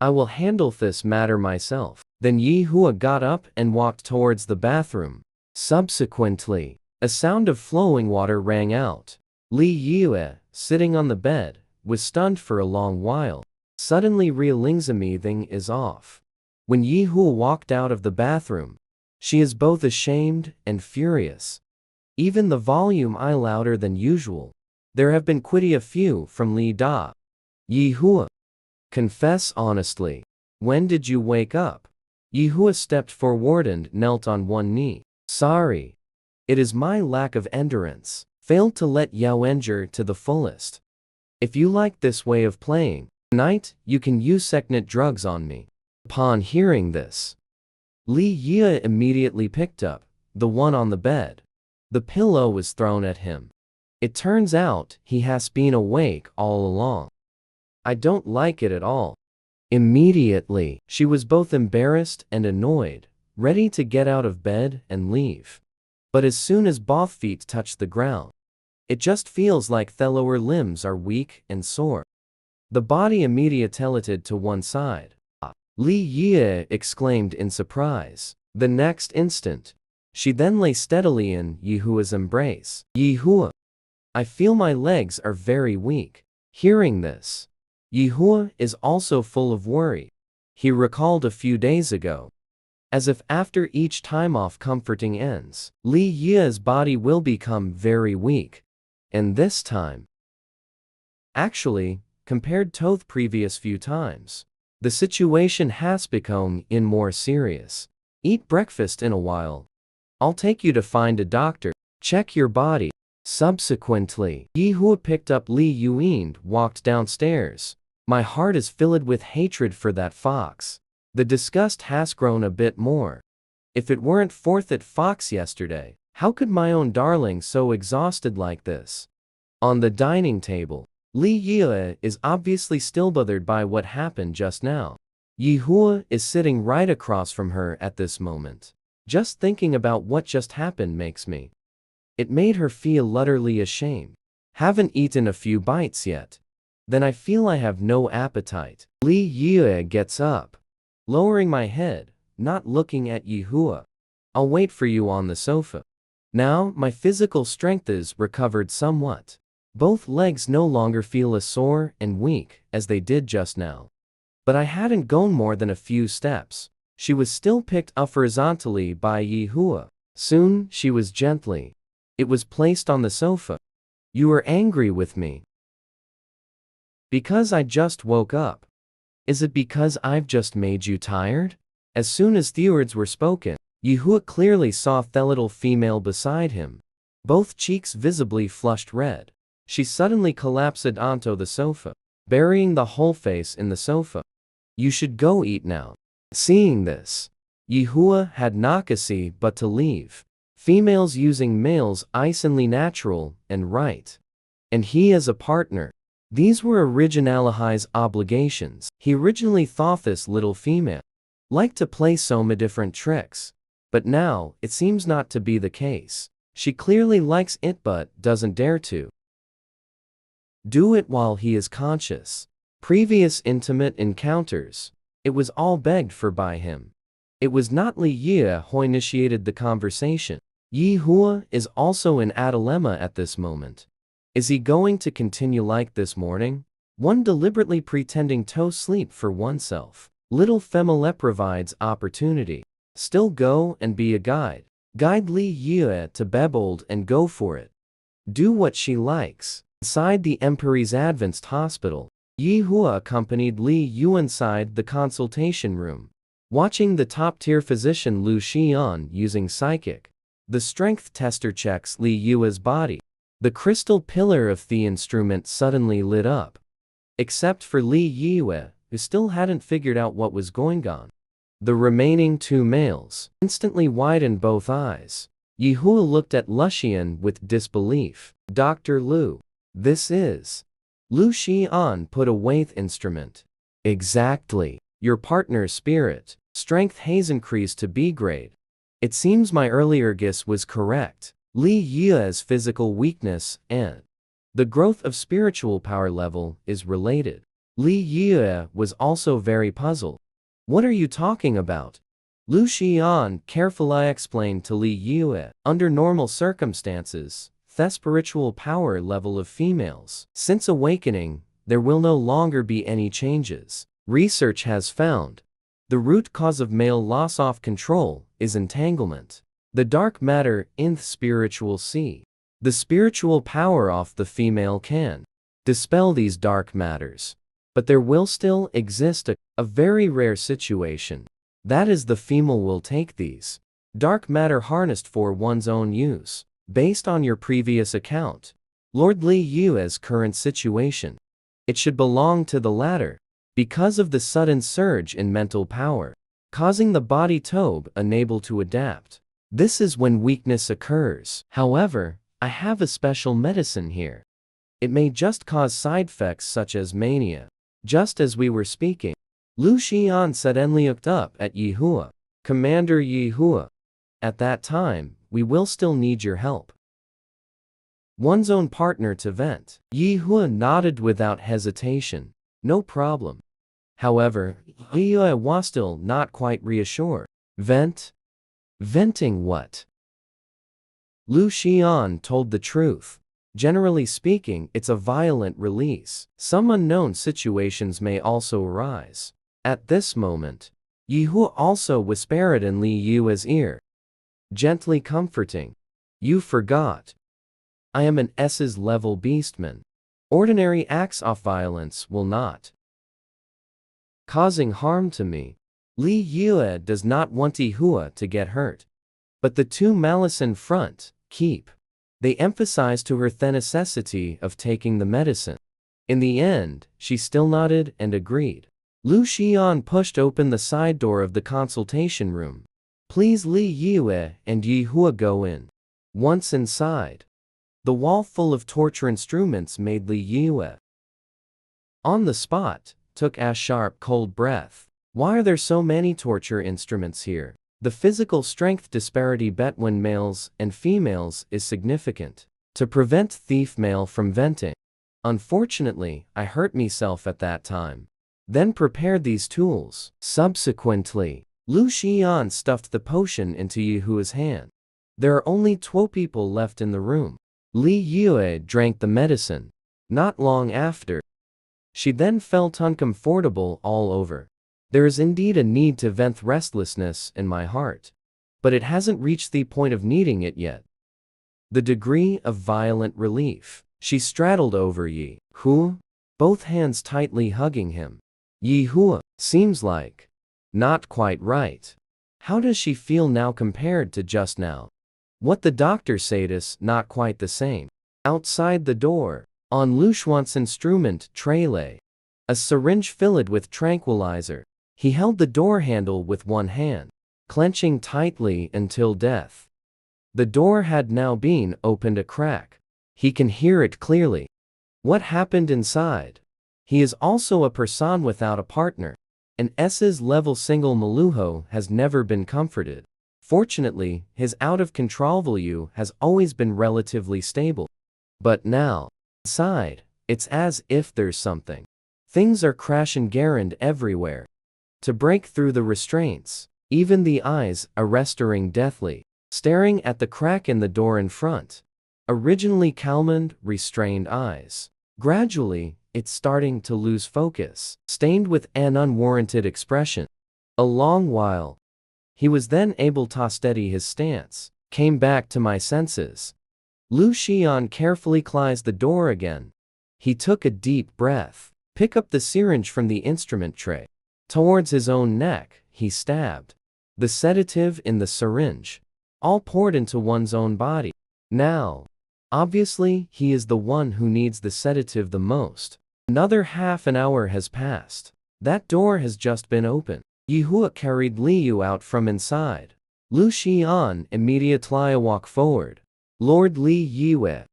I will handle this matter myself. Then Yihua got up and walked towards the bathroom. Subsequently, a sound of flowing water rang out. Li Yue, sitting on the bed, was stunned for a long while. Suddenly realizing everything is off. When Yihua walked out of the bathroom, she is both ashamed and furious. Even the volume is louder than usual. There have been quite a few from Li Da. Yihua, confess honestly. When did you wake up? Yihua stepped forward and knelt on one knee. Sorry. It is my lack of endurance. Failed to let Yao endure to the fullest. If you like this way of playing, tonight you can use secnet drugs on me. Upon hearing this, Li Yue immediately picked up the one on the bed. The pillow was thrown at him. It turns out he has been awake all along. I don't like it at all. Immediately, she was both embarrassed and annoyed, ready to get out of bed and leave. But as soon as both feet touch the ground, it just feels like the lower limbs are weak and sore. The body immediately tilted to one side. Li Yue exclaimed in surprise. The next instant, she then lay steadily in Yihua's embrace. Yihua, I feel my legs are very weak. Hearing this, Yihua is also full of worry. He recalled a few days ago, as if after each time off comforting ends, Li Yue's body will become very weak. And this time, actually, compared to the previous few times, the situation has become more serious. Eat breakfast in a while. I'll take you to find a doctor. Check your body. Subsequently, Yihua picked up Li Yue and walked downstairs. My heart is filled with hatred for that fox. The disgust has grown a bit more. If it weren't for that fox yesterday, how could my own darling so exhausted like this? On the dining table, Li Yue is obviously still bothered by what happened just now. Yihua is sitting right across from her at this moment. Just thinking about what just happened makes me. It made her feel utterly ashamed. Haven't eaten a few bites yet. Then I feel I have no appetite. Li Yue gets up, lowering my head, not looking at Yihua. I'll wait for you on the sofa. Now my physical strength is recovered somewhat. Both legs no longer feel as sore and weak as they did just now. But I hadn't gone more than a few steps. She was still picked up horizontally by Yihua. Soon she was gently. It was placed on the sofa. You are angry with me because I just woke up. Is it because I've just made you tired? As soon as the words were spoken, Yihua clearly saw the little female beside him. Both cheeks visibly flushed red. She suddenly collapsed onto the sofa, burying the whole face in the sofa. You should go eat now. Seeing this, Yihua had nakasi but to leave. Females using males isn't natural and right. And he as a partner. These were originali's obligations. He originally thought this little female liked to play so many different tricks. But now, it seems not to be the case. She clearly likes it but doesn't dare to do it while he is conscious. Previous intimate encounters, it was all begged for by him. It was not Li Yue who initiated the conversation. Yihua is also in a dilemma at this moment. Is he going to continue like this morning? One deliberately pretending to sleep for oneself. Little Female provides opportunity. Still go and be a guide. Guide Li Yue to be bold and go for it. Do what she likes. Inside the Emperor's Advanced Hospital, Yihua accompanied Li Yue inside the consultation room, watching the top-tier physician Lu Xian using psychic. The strength tester checks Li Yue's body. The crystal pillar of the instrument suddenly lit up. Except for Li Yue, who still hadn't figured out what was going on. The remaining two males instantly widened both eyes. Yihua looked at Lu Xian with disbelief. Dr. Lu, this is... Lu Xian put away the instrument. Exactly. Your partner's spirit, strength has increased to B grade. It seems my earlier guess was correct. Li Yue's physical weakness and the growth of spiritual power level is related. Li Yue was also very puzzled. What are you talking about? Lu Xian carefully explained to Li Yue. Under normal circumstances, the spiritual power level of females, since awakening, there will no longer be any changes. Research has found the root cause of male loss of control is entanglement. The dark matter in the spiritual sea. The spiritual power of the female can dispel these dark matters. But there will still exist a very rare situation. That is the female will take these dark matter harnessed for one's own use. Based on your previous account, Lord Li Yue's current situation, it should belong to the latter. Because of the sudden surge in mental power, causing the body to be unable to adapt. This is when weakness occurs. However, I have a special medicine here. It may just cause side effects such as mania. Just as we were speaking, Lu Xian suddenly looked up at Yihua. Commander Yihua. at that time, we will still need your help. One's own partner to vent. Yi Hua nodded without hesitation. No problem. However, Yi Hua was still not quite reassured. Vent? Venting what? Lu Xian told the truth. Generally speaking, it's a violent release. Some unknown situations may also arise. At this moment, Yi Hua also whispered in Li Yue's ear, gently comforting. You forgot. I am an S's level beastman. Ordinary acts of violence will not causing harm to me. Li Yue does not want Yi Hua to get hurt. But the two malice in front, keep. They emphasize to her the necessity of taking the medicine. In the end, she still nodded and agreed. Lu Xian pushed open the side door of the consultation room. Please Li Yue and Yi Hua go in. Once inside, the wall full of torture instruments made Li Yue, on the spot, took a sharp cold breath. Why are there so many torture instruments here? The physical strength disparity between males and females is significant. To prevent thief male from venting. Unfortunately, I hurt myself at that time. Then prepared these tools. Subsequently, Lu Xian stuffed the potion into Yi Hua's hand. There are only 2 people left in the room. Li Yue drank the medicine. Not long after, she then felt uncomfortable all over. There is indeed a need to vent restlessness in my heart. But it hasn't reached the point of needing it yet. The degree of violent relief. She straddled over Yi Hua, both hands tightly hugging him. Yi Hua, seems like not quite right. How does she feel now compared to just now? What the doctor said is not quite the same. Outside the door, on Lu Xuan's instrument tray lay a syringe filled with tranquilizer. He held the door handle with one hand, clenching tightly until death. The door had now been opened a crack. He can hear it clearly. What happened inside? He is also a person without a partner. An S's level single Maluho has never been comforted. Fortunately, his out-of-control value has always been relatively stable. But now, inside, it's as if there's something. Things are crashing around everywhere. To break through the restraints, even the eyes are restoring deathly, staring at the crack in the door in front. Originally calm and restrained eyes. Gradually, it's starting to lose focus, stained with an unwarranted expression. A long while. He was then able to steady his stance, came back to my senses. Lu Xian carefully closed the door again. He took a deep breath, picked up the syringe from the instrument tray. Towards his own neck, he stabbed the sedative in the syringe, all poured into one's own body. Now, obviously, he is the one who needs the sedative the most. Another half an hour has passed. That door has just been opened. Yi Hua carried Li Yu out from inside. Lu Xian immediately walked forward. Lord Li Yue,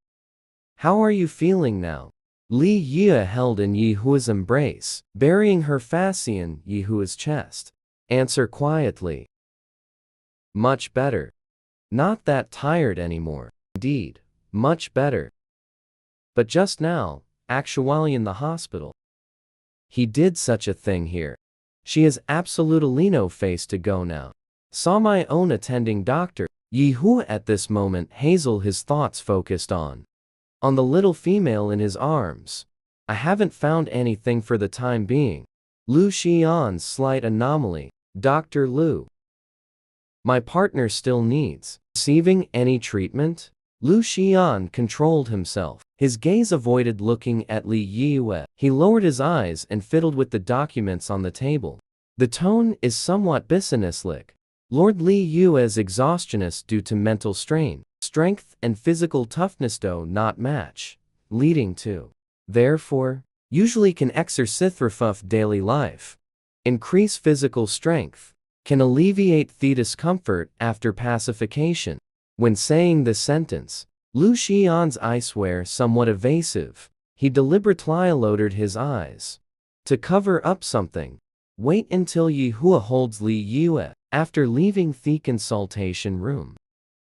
how are you feeling now? Li Yue held in Yi Hua's embrace, burying her face in Yi Hua's chest. Answer quietly. Much better. Not that tired anymore. Indeed, much better. But just now, actually in the hospital. He did such a thing here. She has absolutely no face to go now. Saw my own attending doctor. Yi Hua at this moment Hazel his thoughts focused on the little female in his arms. I haven't found anything for the time being. Lu Xian's slight anomaly. Dr. Lu. My partner still needs receiving any treatment? Lu Xian controlled himself. His gaze avoided looking at Li Yue. He lowered his eyes and fiddled with the documents on the table. The tone is somewhat businesslike. Lord Li Yue's exhaustion is due to mental strain. Strength and physical toughness do not match, leading to, therefore, usually can exercise of daily life. Increase physical strength, can alleviate the discomfort after pacification. When saying this sentence, Lu Xian's eyes were somewhat evasive. He deliberately lowered his eyes to cover up something. Wait until Yi Hua holds Li Yue. after leaving the consultation room.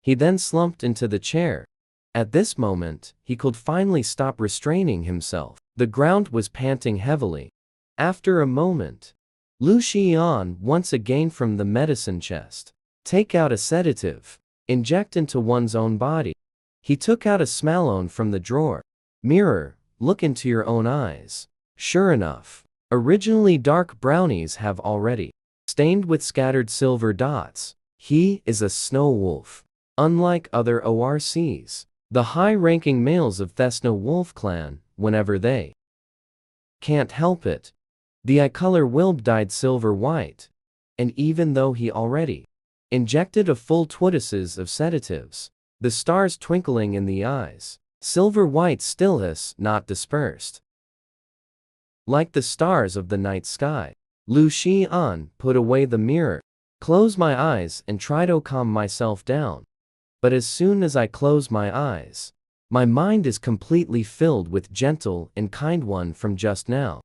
He then slumped into the chair. At this moment, he could finally stop restraining himself. The ground was panting heavily. After a moment, Lu Xian once again from the medicine chest. Take out a sedative. Inject into one's own body. He took out a smalone from the drawer. Mirror, look into your own eyes. Sure enough, originally dark brownies have already stained with scattered silver dots. He is a snow wolf. Unlike other ORCs, the high-ranking males of the Snow Wolf clan, whenever they can't help it, the eye color will dyed silver white. And even though he already injected a full twittises of sedatives, the stars twinkling in the eyes, silver white still is not dispersed. Like the stars of the night sky, Lu Xian put away the mirror, close my eyes and try to calm myself down. But as soon as I close my eyes, my mind is completely filled with gentle and kind one from just now.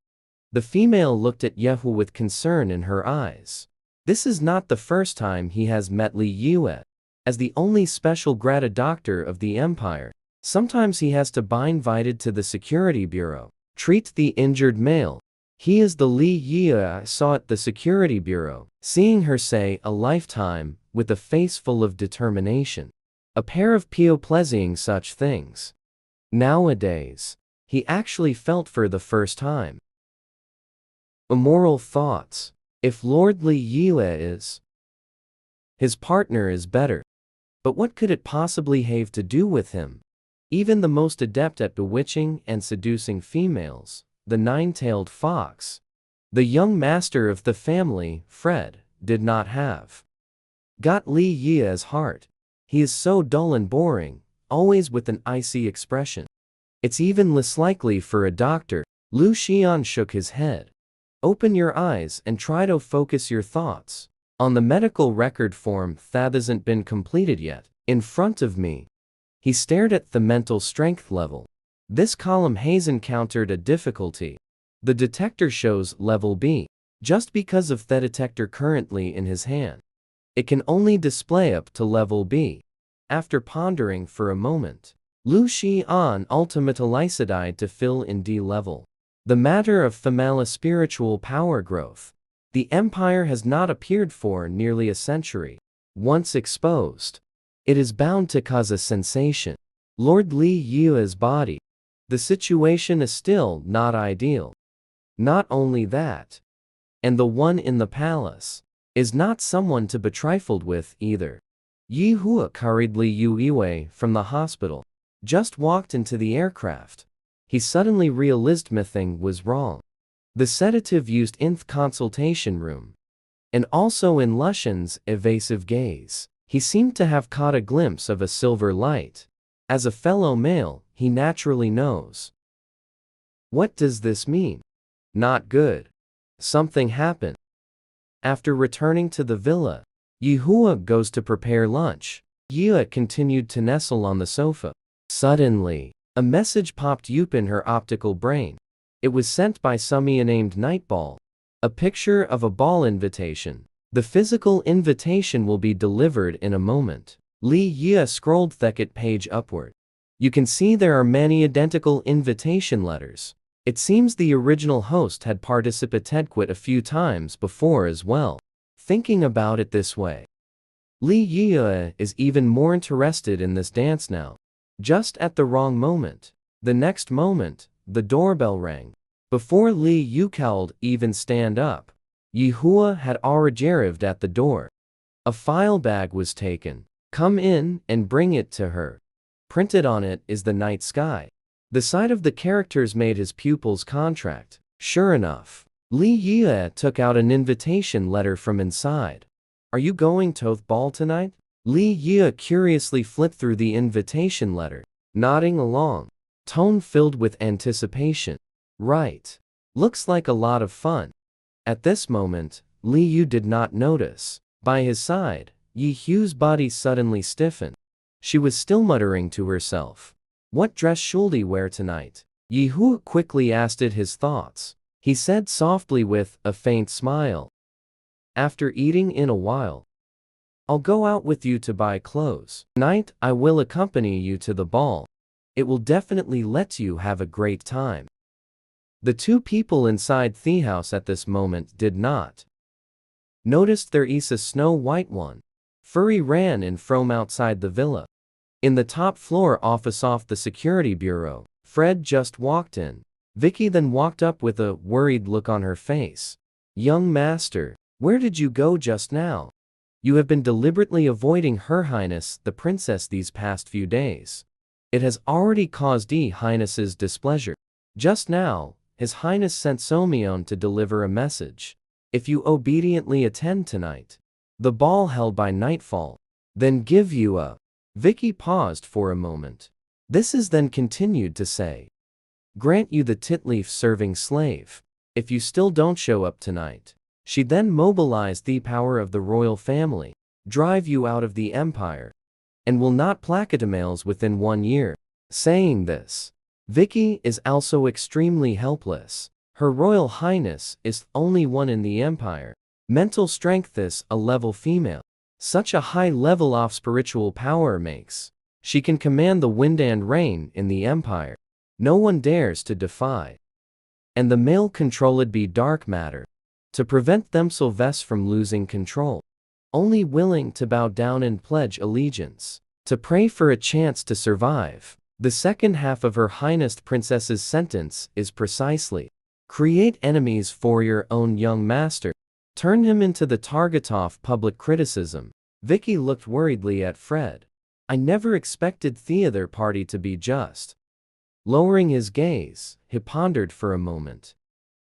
The female looked at Yehu with concern in her eyes. This is not the first time he has met Li Yue. As the only special grata doctor of the empire, sometimes he has to be invited to the security bureau, treat the injured male. He is the Li Yue I saw at the security bureau, seeing her say a lifetime, with a face full of determination. A pair of pleasing such things. Nowadays, he actually felt for the first time. Immoral thoughts. If Lord Li Yue is, his partner is better. But what could it possibly have to do with him? Even the most adept at bewitching and seducing females, the nine-tailed fox, the young master of the family, Fred, did not have got Li Yue's heart. He is so dull and boring, always with an icy expression. It's even less likely for a doctor. Lu Xian shook his head. Open your eyes and try to focus your thoughts on the medical record form that hasn't been completed yet. In front of me. He stared at the mental strength level. This column has encountered a difficulty. The detector shows level B. Just because of the detector currently in his hand, it can only display up to level B. After pondering for a moment, Lu Xian ultimately decided to fill in D level. The matter of female spiritual power growth. The empire has not appeared for nearly a century. Once exposed, it is bound to cause a sensation. Lord Li Yue's body. The situation is still not ideal. Not only that, and the one in the palace is not someone to be trifled with either. Yi Hua carried Li Yue from the hospital, just walked into the aircraft. He suddenly realized something was wrong. The sedative used in the consultation room, and also in Lushan's evasive gaze, he seemed to have caught a glimpse of a silver light. As a fellow male, he naturally knows. What does this mean? Not good. Something happened. After returning to the villa, Yehua goes to prepare lunch. Yue continued to nestle on the sofa. Suddenly, a message popped up in her optical brain. It was sent by Sumia named Nightball. A picture of a ball invitation. The physical invitation will be delivered in a moment. Li Yue scrolled the page upward. You can see there are many identical invitation letters. It seems the original host had participated a few times before as well. Thinking about it this way, Li Yue is even more interested in this dance now. Just at the wrong moment. The next moment, the doorbell rang. Before Li Yue could even stand up, Yehua had already arrived at the door. A file bag was taken. Come in and bring it to her. Printed on it is the night sky. The sight of the characters made his pupils contract. Sure enough, Li Yue took out an invitation letter from inside. Are you going to the ball tonight? Li Yue curiously flipped through the invitation letter, nodding along, tone filled with anticipation. Right. Looks like a lot of fun. At this moment, Li Yue did not notice. By his side, Yi Hu's body suddenly stiffened. She was still muttering to herself. What dress should he wear tonight? Yi Hu quickly asked it his thoughts. He said softly with a faint smile. After eating in a while, I'll go out with you to buy clothes. Tonight, I will accompany you to the ball. It will definitely let you have a great time. The two people inside the house at this moment did not notice there is a Snow White one. Furry ran in from outside the villa. In the top floor office off the security bureau, Fred just walked in. Vicky then walked up with a worried look on her face. Young master, where did you go just now? You have been deliberately avoiding Her Highness the Princess these past few days. It has already caused Highness's displeasure. Just now, His Highness sent Somion to deliver a message. If you obediently attend tonight, the ball held by nightfall, then give you a... Vicky paused for a moment. This is then continued to say, grant you the titleaf serving slave. If you still don't show up tonight, she then mobilized the power of the royal family, drive you out of the empire, and will not placatimails within 1 year. Saying this, Vicky is also extremely helpless. Her Royal Highness is the only one in the empire. Mental strength is a level female. Such a high level of spiritual power makes she can command the wind and rain in the empire. No one dares to defy. And the male controlled be dark matter. To prevent themselves from losing control. Only willing to bow down and pledge allegiance. To pray for a chance to survive. The second half of Her Highness Princess's sentence is precisely, create enemies for your own young master. Turn him into the target of public criticism. Vicky looked worriedly at Fred. I never expected the other party to be just. Lowering his gaze, he pondered for a moment.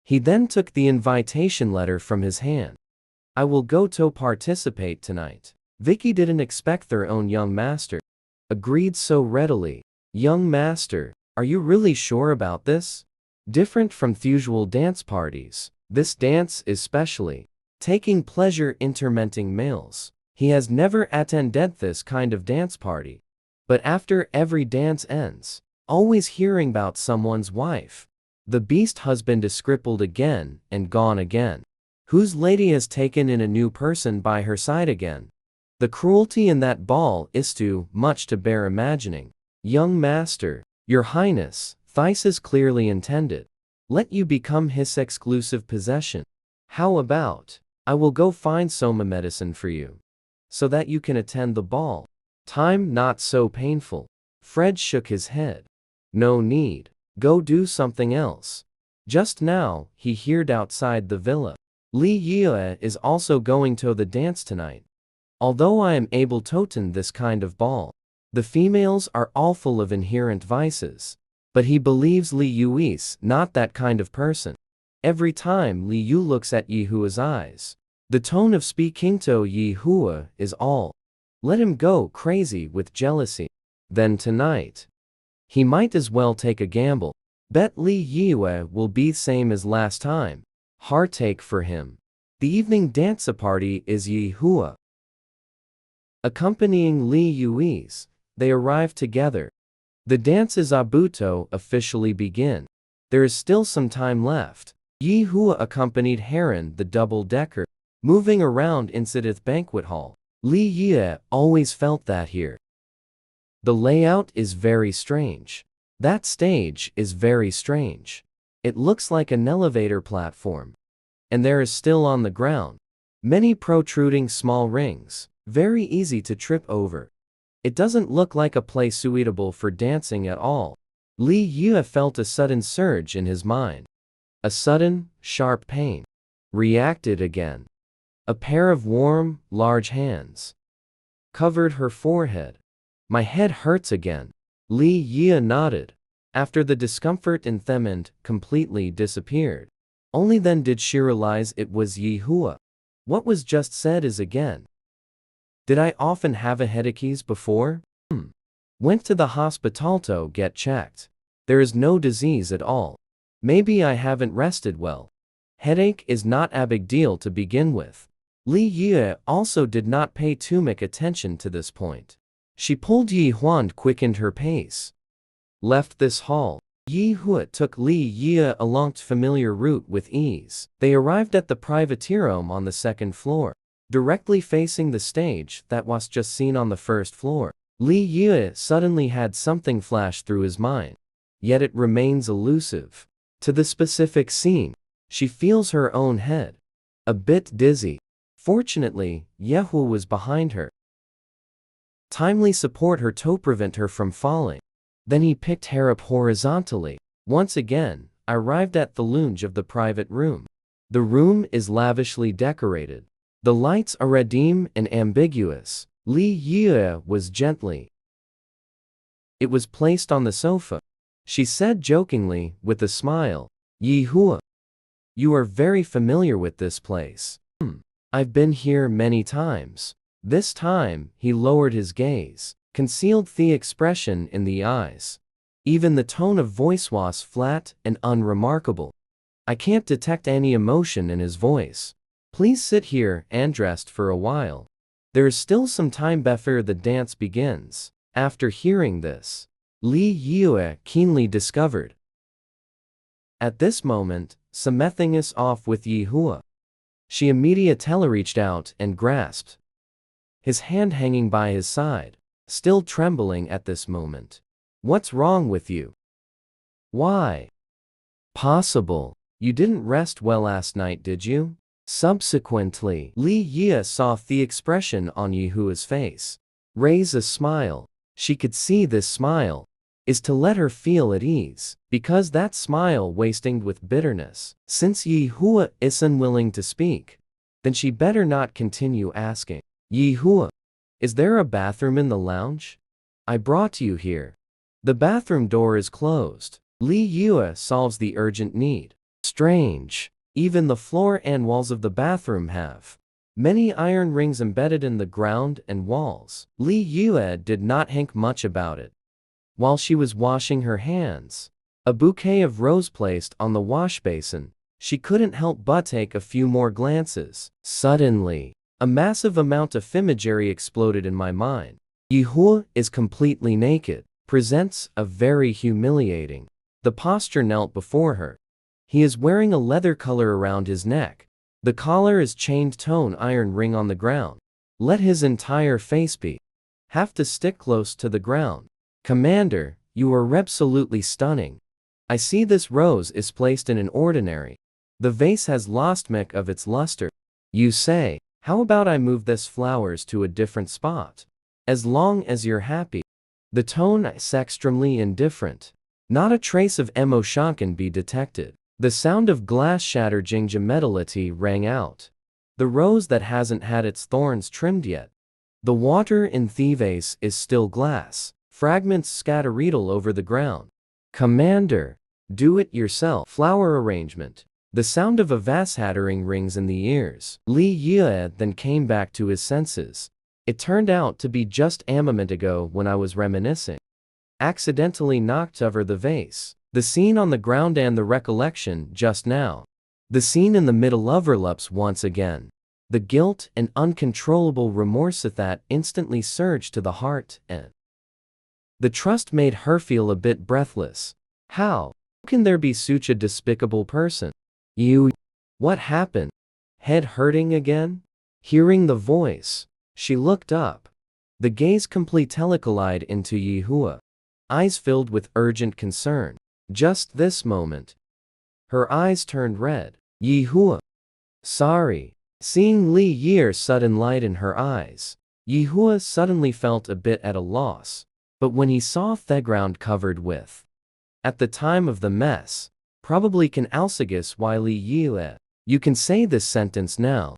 He then took the invitation letter from his hand. I will go to participate tonight. Vicky didn't expect their own young master. Agreed so readily. Young master, are you really sure about this? Different from the usual dance parties, this dance is specially taking pleasure in tormenting males. He has never attended this kind of dance party. But after every dance ends, always hearing about someone's wife. The beast husband is crippled again and gone again. Whose lady has taken in a new person by her side again. The cruelty in that ball is too much to bear imagining. Young master, your highness, Thais is clearly intended. Let you become his exclusive possession. How about, I will go find Soma medicine for you, so that you can attend the ball. Time not so painful. Fred shook his head. No need. Go do something else. Just now, he heard outside the villa. Li Yue is also going to the dance tonight. Although I am able to attend this kind of ball, the females are all full of inherent vices. But he believes Li Yu is not that kind of person. Every time Li Yu looks at Yi Hua's eyes, the tone of speaking to Yi Hua is all. Let him go crazy with jealousy. Then tonight, he might as well take a gamble. Bet Li Yue will be same as last time. Heartache for him. The evening dance party is Yi Hua. Accompanying Li Yui's, they arrive together. The dances Abuto officially begin. There is still some time left. Yi Hua accompanied Heron the double-decker, moving around inside the banquet hall. Li Yue always felt that here. The layout is very strange. That stage is very strange. It looks like an elevator platform. And there is still on the ground many protruding small rings, very easy to trip over. It doesn't look like a place suitable for dancing at all. Li Yue felt a sudden surge in his mind. A sudden, sharp pain. Reacted again. A pair of warm, large hands covered her forehead. My head hurts again. Li Yue nodded. After the discomfort in Themond completely disappeared. Only then did she realize it was Yi Hua. What was just said is again. Did I often have a headaches before? Went to the hospital to get checked. There is no disease at all. Maybe I haven't rested well. Headache is not a big deal to begin with. Li Yue also did not pay too much attention to this point. She pulled Yi Huan quickened her pace. Left this hall. Yi Hua took Li Yue along the familiar route with ease. They arrived at the privateer room on the second floor. directly facing the stage that was just seen on the first floor. Li Yue suddenly had something flash through his mind, yet it remains elusive. To the specific scene, she feels her own head a bit dizzy. Fortunately, Yehu was behind her. Timely support her to prevent her from falling. Then he picked her up horizontally. Once again, I arrived at the lounge of the private room. The room is lavishly decorated. The lights are red dim and ambiguous. Li Yue was gently. It was placed on the sofa. She said jokingly, with a smile, "Yi Hua, you are very familiar with this place." I've been here many times." This time, he lowered his gaze, concealed the expression in the eyes. Even the tone of voice was flat and unremarkable. I can't detect any emotion in his voice. Please sit here and rest for a while. There is still some time before the dance begins. After hearing this, Li Yue keenly discovered. At this moment, something is off with Yi Hua. She immediately reached out and grasped his hand hanging by his side, still trembling at this moment. What's wrong with you? Why? Possible. You didn't rest well last night, did you? Subsequently, Li Yue saw the expression on Yi Hua's face raise a smile. She could see this smile is to let her feel at ease, because that smile wasted with bitterness. Since Yi Hua is unwilling to speak, then she better not continue asking. Yi Hua, is there a bathroom in the lounge? I brought you here. The bathroom door is closed. Li Yue solves the urgent need. Strange. Even the floor and walls of the bathroom have many iron rings embedded in the ground and walls. Li Yue did not think much about it. While she was washing her hands, a bouquet of roses placed on the wash basin, she couldn't help but take a few more glances. Suddenly, a massive amount of imagery exploded in my mind. Yi Hua is completely naked, presents a very humiliating. The posture knelt before her. He is wearing a leather collar around his neck. The collar is chained tone iron ring on the ground. Let his entire face be. Have to stick close to the ground. Commander, you are absolutely stunning. I see this rose is placed in an ordinary. The vase has lost much of its luster. You say, how about I move this flowers to a different spot? As long as you're happy. The tone is extremely indifferent. Not a trace of emotion can be detected. The sound of glass shattering gemetallity rang out. The rose that hasn't had its thorns trimmed yet. The water in the vase is still glass. Fragments scattered all over the ground. Commander, do it yourself. Flower arrangement. The sound of a vase shattering rings in the ears. Li Yue then came back to his senses. It turned out to be just a moment ago when I was reminiscing. Accidentally knocked over the vase. The scene on the ground and the recollection just now. The scene in the middle overlaps once again. The guilt and uncontrollable remorse that instantly surged to the heart and the trust made her feel a bit breathless. How can there be such a despicable person? You. What happened? Head hurting again? Hearing the voice, she looked up. The gaze completely collided into Yi Hua. Eyes filled with urgent concern. Just this moment, her eyes turned red. Yi Hua. Sorry. Seeing Li Ye's sudden light in her eyes, Yi Hua suddenly felt a bit at a loss. But when he saw the ground covered with, at the time of the mess, probably can Alsagus why Li Yue. You can say this sentence now.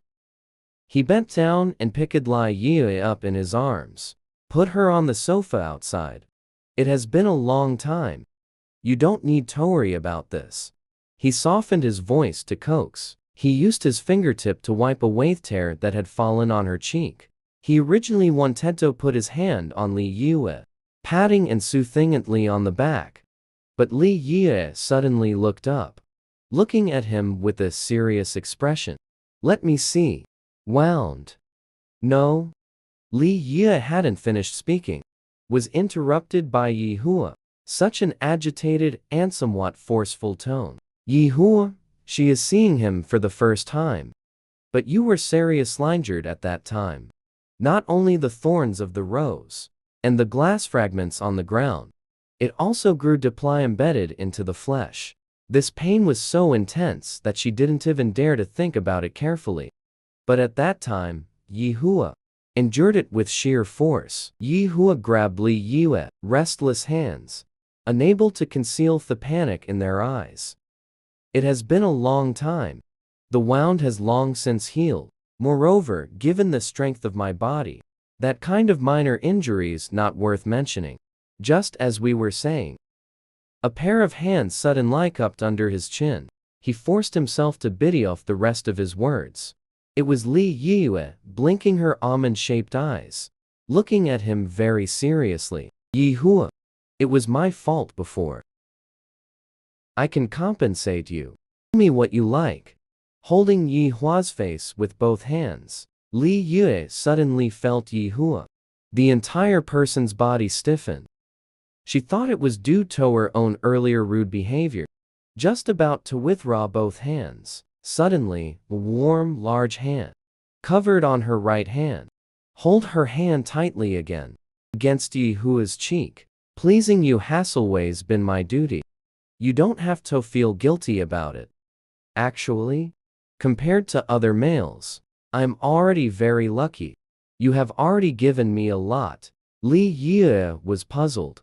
He bent down and picked Li Yue up in his arms. Put her on the sofa outside. It has been a long time. You don't need to worry about this. He softened his voice to coax. He used his fingertip to wipe away the tear that had fallen on her cheek. He originally wanted to put his hand on Li Yue, patting and soothingly on the back. But Li Yue suddenly looked up, looking at him with a serious expression. Let me see. Wound. No. Li Yue hadn't finished speaking. Was interrupted by Yi Hua. Such an agitated and somewhat forceful tone. Yi Hua, she is seeing him for the first time. But you were seriously injured at that time. Not only the thorns of the rose and the glass fragments on the ground, it also grew deeply embedded into the flesh. This pain was so intense that she didn't even dare to think about it carefully. But at that time, Yi Hua endured it with sheer force. Yi Hua grabbed Li Yue's restless hands, unable to conceal the panic in their eyes. It has been a long time. The wound has long since healed. Moreover, given the strength of my body, that kind of minor injuries not worth mentioning. Just as we were saying. A pair of hands suddenly cupped under his chin. He forced himself to bite off the rest of his words. It was Li Yue, blinking her almond-shaped eyes, looking at him very seriously. Yi Hua, it was my fault before. I can compensate you. Tell me what you like. Holding Yi Hua's face with both hands, Li Yue suddenly felt Yi Hua. The entire person's body stiffened. She thought it was due to her own earlier rude behavior. Just about to withdraw both hands, suddenly, a warm, large hand, covered on her right hand, hold her hand tightly again, against Yi Hua's cheek. Pleasing you has always been my duty. You don't have to feel guilty about it. Actually, compared to other males, I'm already very lucky. You have already given me a lot. Li Yue was puzzled.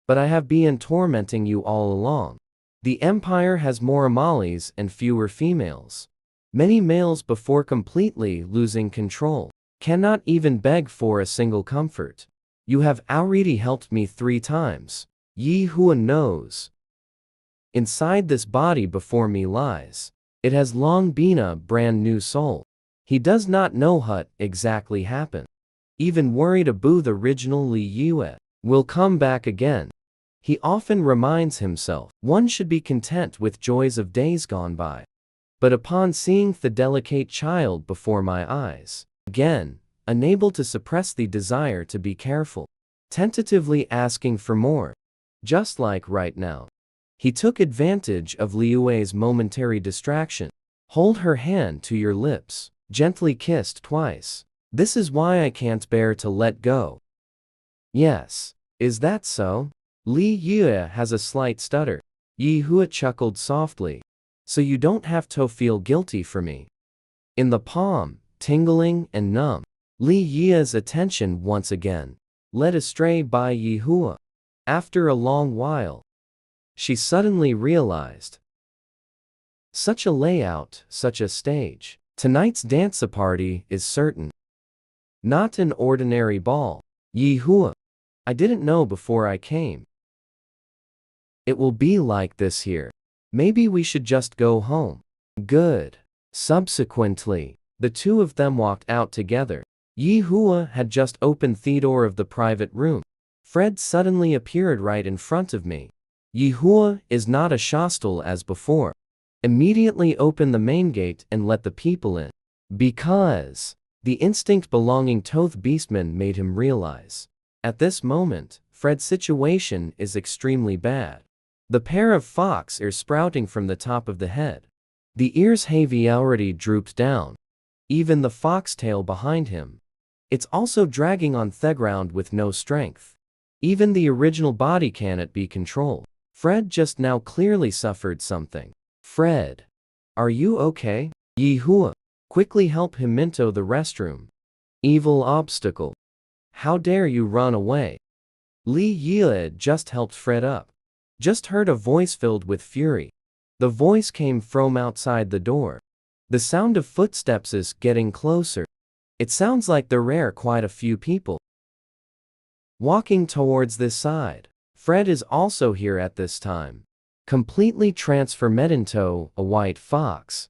But I have been tormenting you all along. The empire has more Amalis and fewer females. Many males before completely losing control cannot even beg for a single comfort. You have already helped me 3 times. Yi Hua knows. Inside this body before me lies. It has long been a brand new soul. He does not know what exactly happened. Even worried about the original Li Yue will come back again. He often reminds himself, one should be content with joys of days gone by. But upon seeing the delicate child before my eyes, again, unable to suppress the desire to be careful, tentatively asking for more, just like right now. He took advantage of Liu Wei's momentary distraction. Hold her hand to your lips, gently kissed twice. This is why I can't bear to let go. Yes, is that so? Li Yue has a slight stutter. Yi Hua chuckled softly. So you don't have to feel guilty for me. In the palm, tingling and numb, Li Yue's attention once again led astray by Yi Hua. After a long while, she suddenly realized. Such a layout, such a stage. Tonight's dance party is certain. Not an ordinary ball. Yi Hua, I didn't know before I came. It will be like this here. Maybe we should just go home. Good. Subsequently, the two of them walked out together. Yi Hua had just opened the door of the private room. Fred suddenly appeared right in front of me. Yi Hua is not as hostile as before. Immediately open the main gate and let the people in. Because the instinct belonging to the Beastmen made him realize. At this moment, Fred's situation is extremely bad. The pair of fox ears sprouting from the top of the head. The ears have already drooped down. Even the foxtail behind him. It's also dragging on the ground with no strength. Even the original body cannot be controlled. Fred just now clearly suffered something. Fred, are you okay? Yi Hua, quickly help him into the restroom. Evil obstacle. How dare you run away? Li Yue just helped Fred up. Just heard a voice filled with fury. The voice came from outside the door. The sound of footsteps is getting closer. It sounds like there are quite a few people walking towards this side. Fred is also here at this time. Completely transformed into a white fox.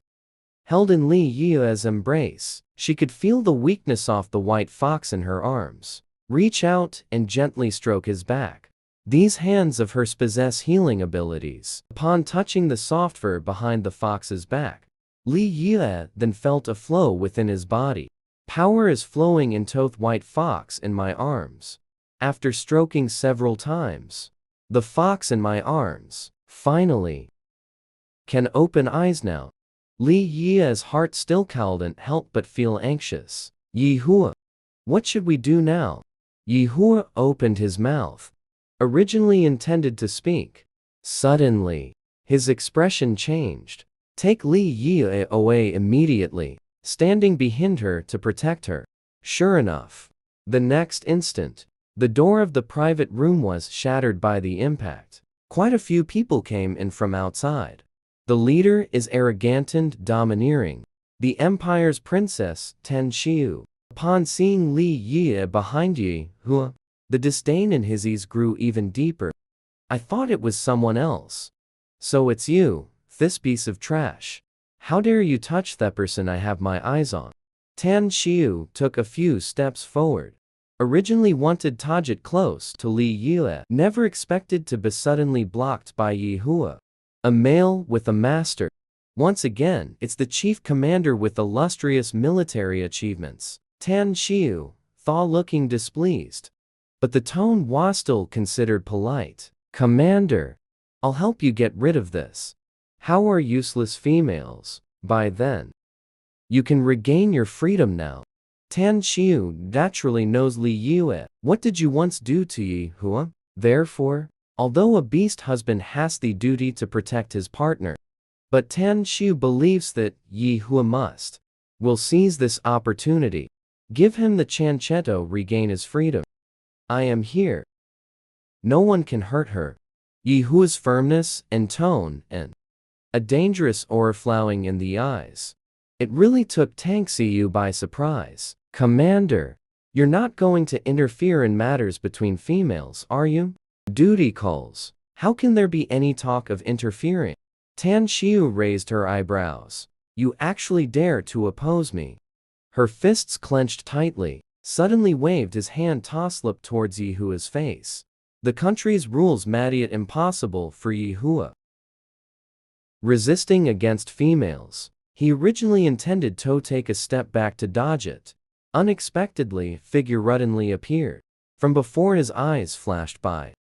Held in Li Yue's embrace, she could feel the weakness of the white fox in her arms. Reach out and gently stroke his back. These hands of hers possess healing abilities. Upon touching the soft fur behind the fox's back, Li Yue then felt a flow within his body. Power is flowing into the white fox in my arms. After stroking several times, the fox in my arms, finally, can open eyes now. Li Yi's heart still couldn't help but feel anxious. Yi Hua. What should we do now? Yi Hua opened his mouth, originally intended to speak. Suddenly, his expression changed. Take Li Yi away immediately, standing behind her to protect her. Sure enough, the next instant, the door of the private room was shattered by the impact. Quite a few people came in from outside. The leader is arrogant and domineering. The empire's princess, Ten Xiu. Upon seeing Li Yi behind Yi Hua, the disdain in his eyes grew even deeper. I thought it was someone else. So it's you, this piece of trash. How dare you touch that person I have my eyes on? Tan Xiu took a few steps forward. Originally wanted Tajit close to Li Yi, never expected to be suddenly blocked by Yi Hua. A male with a master. Once again, it's the chief commander with illustrious military achievements. Tan Xiu, thought looking displeased. But the tone was still considered polite. Commander, I'll help you get rid of this. How are useless females? By then, you can regain your freedom now. Tan Xiu naturally knows Li Yue. What did you once do to Yi Hua? Therefore, although a beast husband has the duty to protect his partner, but Tan Xiu believes that Yi Hua will seize this opportunity. Give him the Chancheto regain his freedom. I am here. No one can hurt her. Yi Hua's firmness and tone and a dangerous aura flowing in the eyes. It really took Tang Xiu by surprise. Commander, you're not going to interfere in matters between females, are you? Duty calls. How can there be any talk of interfering? Tan Xiu raised her eyebrows. You actually dare to oppose me? Her fists clenched tightly, suddenly waved his hand toss-up towards Yi Hua's face. The country's rules made it impossible for Yi Hua resisting against females. He originally intended to take a step back to dodge it. Unexpectedly, figure suddenly appeared. From before his eyes flashed by.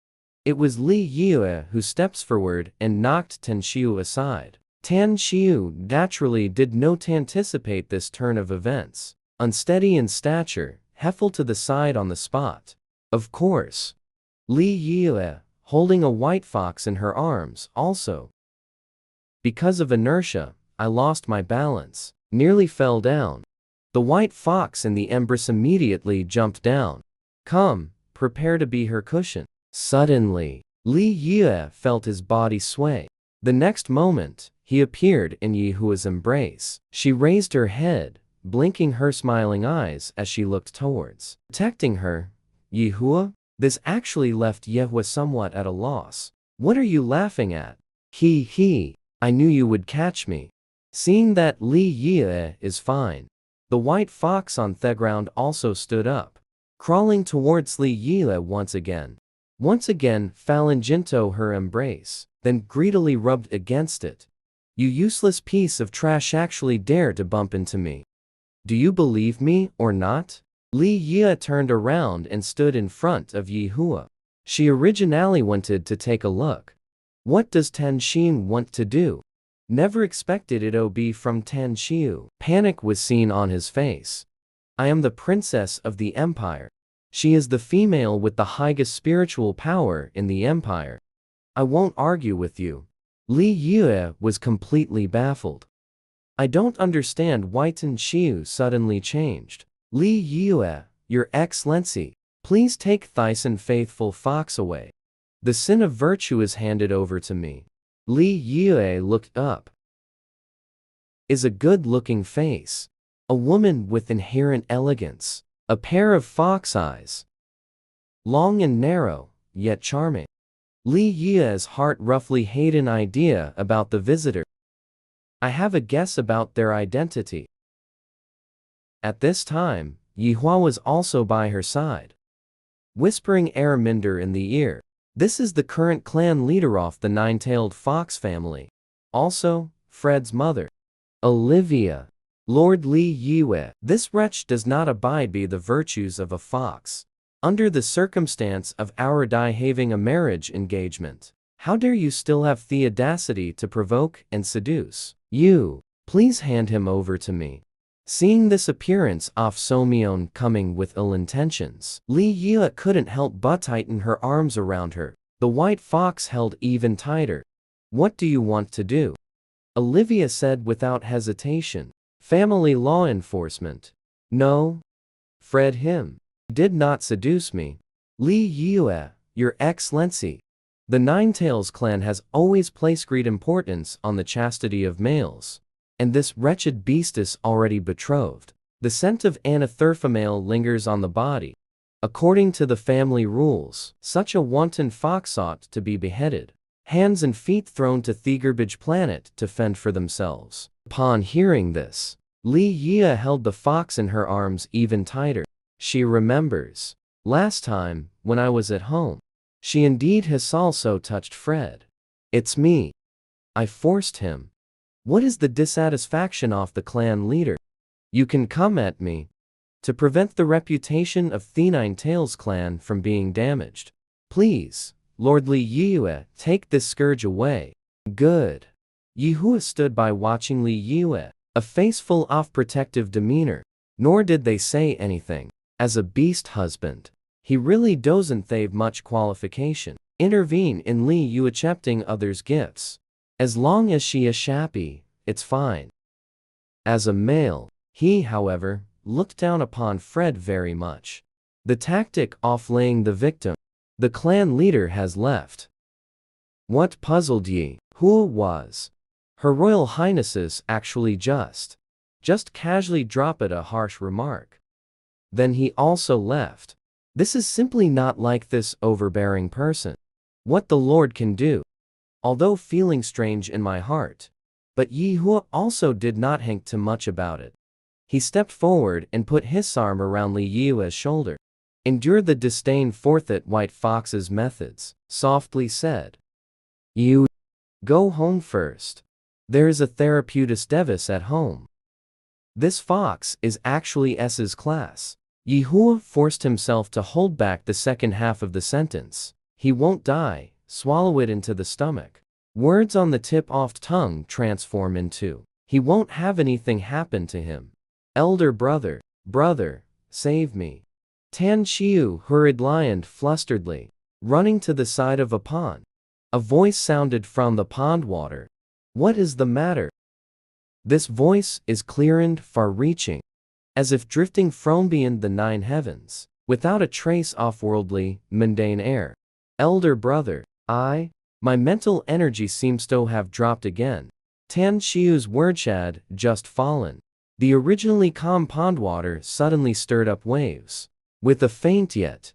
It was Li Yue who steps forward and knocked Tan Xiu aside. Tan Xiu naturally did not anticipate this turn of events. Unsteady in stature, fell to the side on the spot. Of course, Li Yue, holding a white fox in her arms, also. Because of inertia, I lost my balance, nearly fell down. The white fox in the embrace immediately jumped down. Come, prepare to be her cushion. Suddenly, Li Yue felt his body sway. The next moment, he appeared in Yi Hua's embrace. She raised her head, blinking her smiling eyes as she looked towards. Protecting her, Yi Hua? This actually left Yi Hua somewhat at a loss. What are you laughing at? He, I knew you would catch me. Seeing that Li Yue is fine, the white fox on the ground also stood up, crawling towards Li Yue once again. Once again, falling into her embrace, then greedily rubbed against it. You useless piece of trash actually dared to bump into me. Do you believe me or not? Li Yue turned around and stood in front of Yi Hua. She originally wanted to take a look. What does Tan Xiu want to do? Never expected it to be from Tan Xiu. Panic was seen on his face. I am the princess of the empire. She is the female with the highest spiritual power in the empire. I won't argue with you. Li Yue was completely baffled. I don't understand why Tan Xiu suddenly changed. Li Yue, Your Excellency, please take this unfaithful fox away. The sin of virtue is handed over to me. Li Yue looked up. Is a good-looking face. A woman with inherent elegance. A pair of fox eyes. Long and narrow, yet charming. Li Yue's heart roughly had an idea about the visitor. I have a guess about their identity. At this time, Yi Hua was also by her side, whispering Araminder in the ear. This is the current clan leader of the nine-tailed fox family. Also, Fred's mother, Olivia. Lord Li Yue. This wretch does not abide by the virtues of a fox. Under the circumstance of our having a marriage engagement, how dare you still have the audacity to provoke and seduce? You, Please hand him over to me. Seeing this appearance of Somyeon coming with ill intentions, Lee Yue couldn't help but tighten her arms around her. The white fox held even tighter. What do you want to do? Olivia said without hesitation. Family law enforcement. No. Fred him. Did not seduce me. Lee Yue, Your Excellency. The Nine-Tails clan has always placed great importance on the chastity of males. And this wretched beast is already betrothed. The scent of anatherphomale lingers on the body. According to the family rules, such a wanton fox ought to be beheaded. Hands and feet thrown to the garbage planet to fend for themselves. Upon hearing this, Lee Yue held the fox in her arms even tighter. She remembers. Last time, when I was at home, she indeed has also touched Fred. It's me. I forced him. What is the dissatisfaction of the clan leader? You can come at me. To prevent the reputation of the Nine-Tails clan from being damaged. Please, Lord Lee Yue, take this scourge away. Good. Yihua stood by watching Lee Yue, a face full of protective demeanor. Nor did they say anything. As a beast husband, he really doesn't have much qualification. Intervene in Lee Yue accepting others' gifts. As long as she is happy, it's fine. As a male, he, however, looked down upon Fred very much. The tactic of laying the victim. The clan leader has left. What puzzled Yi Hua was. Her Royal Highnesses actually just casually dropped a harsh remark. Then he also left. This is simply not like this overbearing person. What the Lord can do. Although feeling strange in my heart. But Yi Hua also did not think too much about it. He stepped forward and put his arm around Lee Yue's shoulder. Endure the disdain forfeit White Fox's methods, softly said. You go home first. There is a therapeutic device at home. This fox is actually S's class. Yi Hua forced himself to hold back the second half of the sentence. He won't die. Swallow it into the stomach. Words on the tip of tongue transform into, he won't have anything happen to him. Elder brother, save me. Tan Chiu hurried lion flusteredly, running to the side of a pond. A voice sounded from the pond water. What is the matter? This voice is clear and far-reaching, as if drifting from beyond the 9 heavens, without a trace of worldly, mundane air. Elder brother, my mental energy seems to have dropped again. Tan Chiu's words had just fallen. The originally calm pond water suddenly stirred up waves. With a faint yet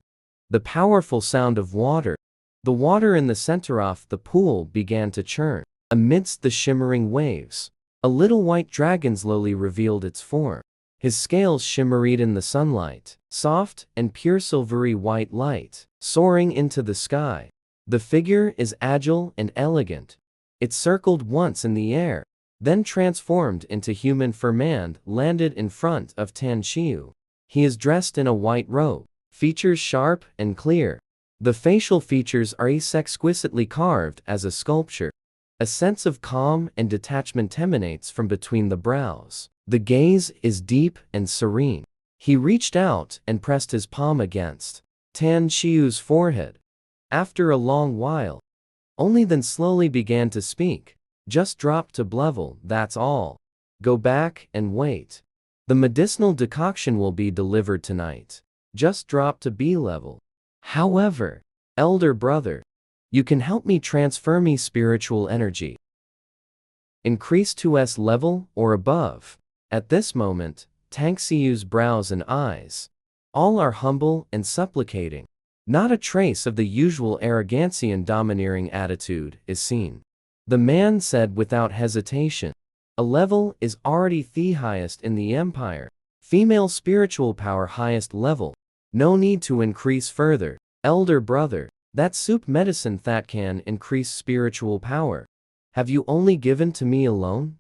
the powerful sound of water, the water in the center of the pool began to churn. Amidst the shimmering waves, a little white dragon slowly revealed its form. His scales shimmered in the sunlight, soft and pure silvery white light, soaring into the sky. The figure is agile and elegant. It circled once in the air, then transformed into human form and landed in front of Tan Chiu. He is dressed in a white robe, features sharp and clear. The facial features are exquisitely carved as a sculpture. A sense of calm and detachment emanates from between the brows. The gaze is deep and serene. He reached out and pressed his palm against Tan Chiu's forehead. After a long while, only then slowly began to speak. Just drop to level, that's all. Go back and wait. The medicinal decoction will be delivered tonight. Just drop to B level. However, elder brother, you can help me transfer me spiritual energy. Increase to S level or above. At this moment, Tang Xiu's brows and eyes, all are humble and supplicating. Not a trace of the usual arrogancy and domineering attitude is seen. The man said without hesitation, a level is already the highest in the empire. Female spiritual power highest level. No need to increase further. Elder brother, that soup medicine that can increase spiritual power. Have you only given to me alone?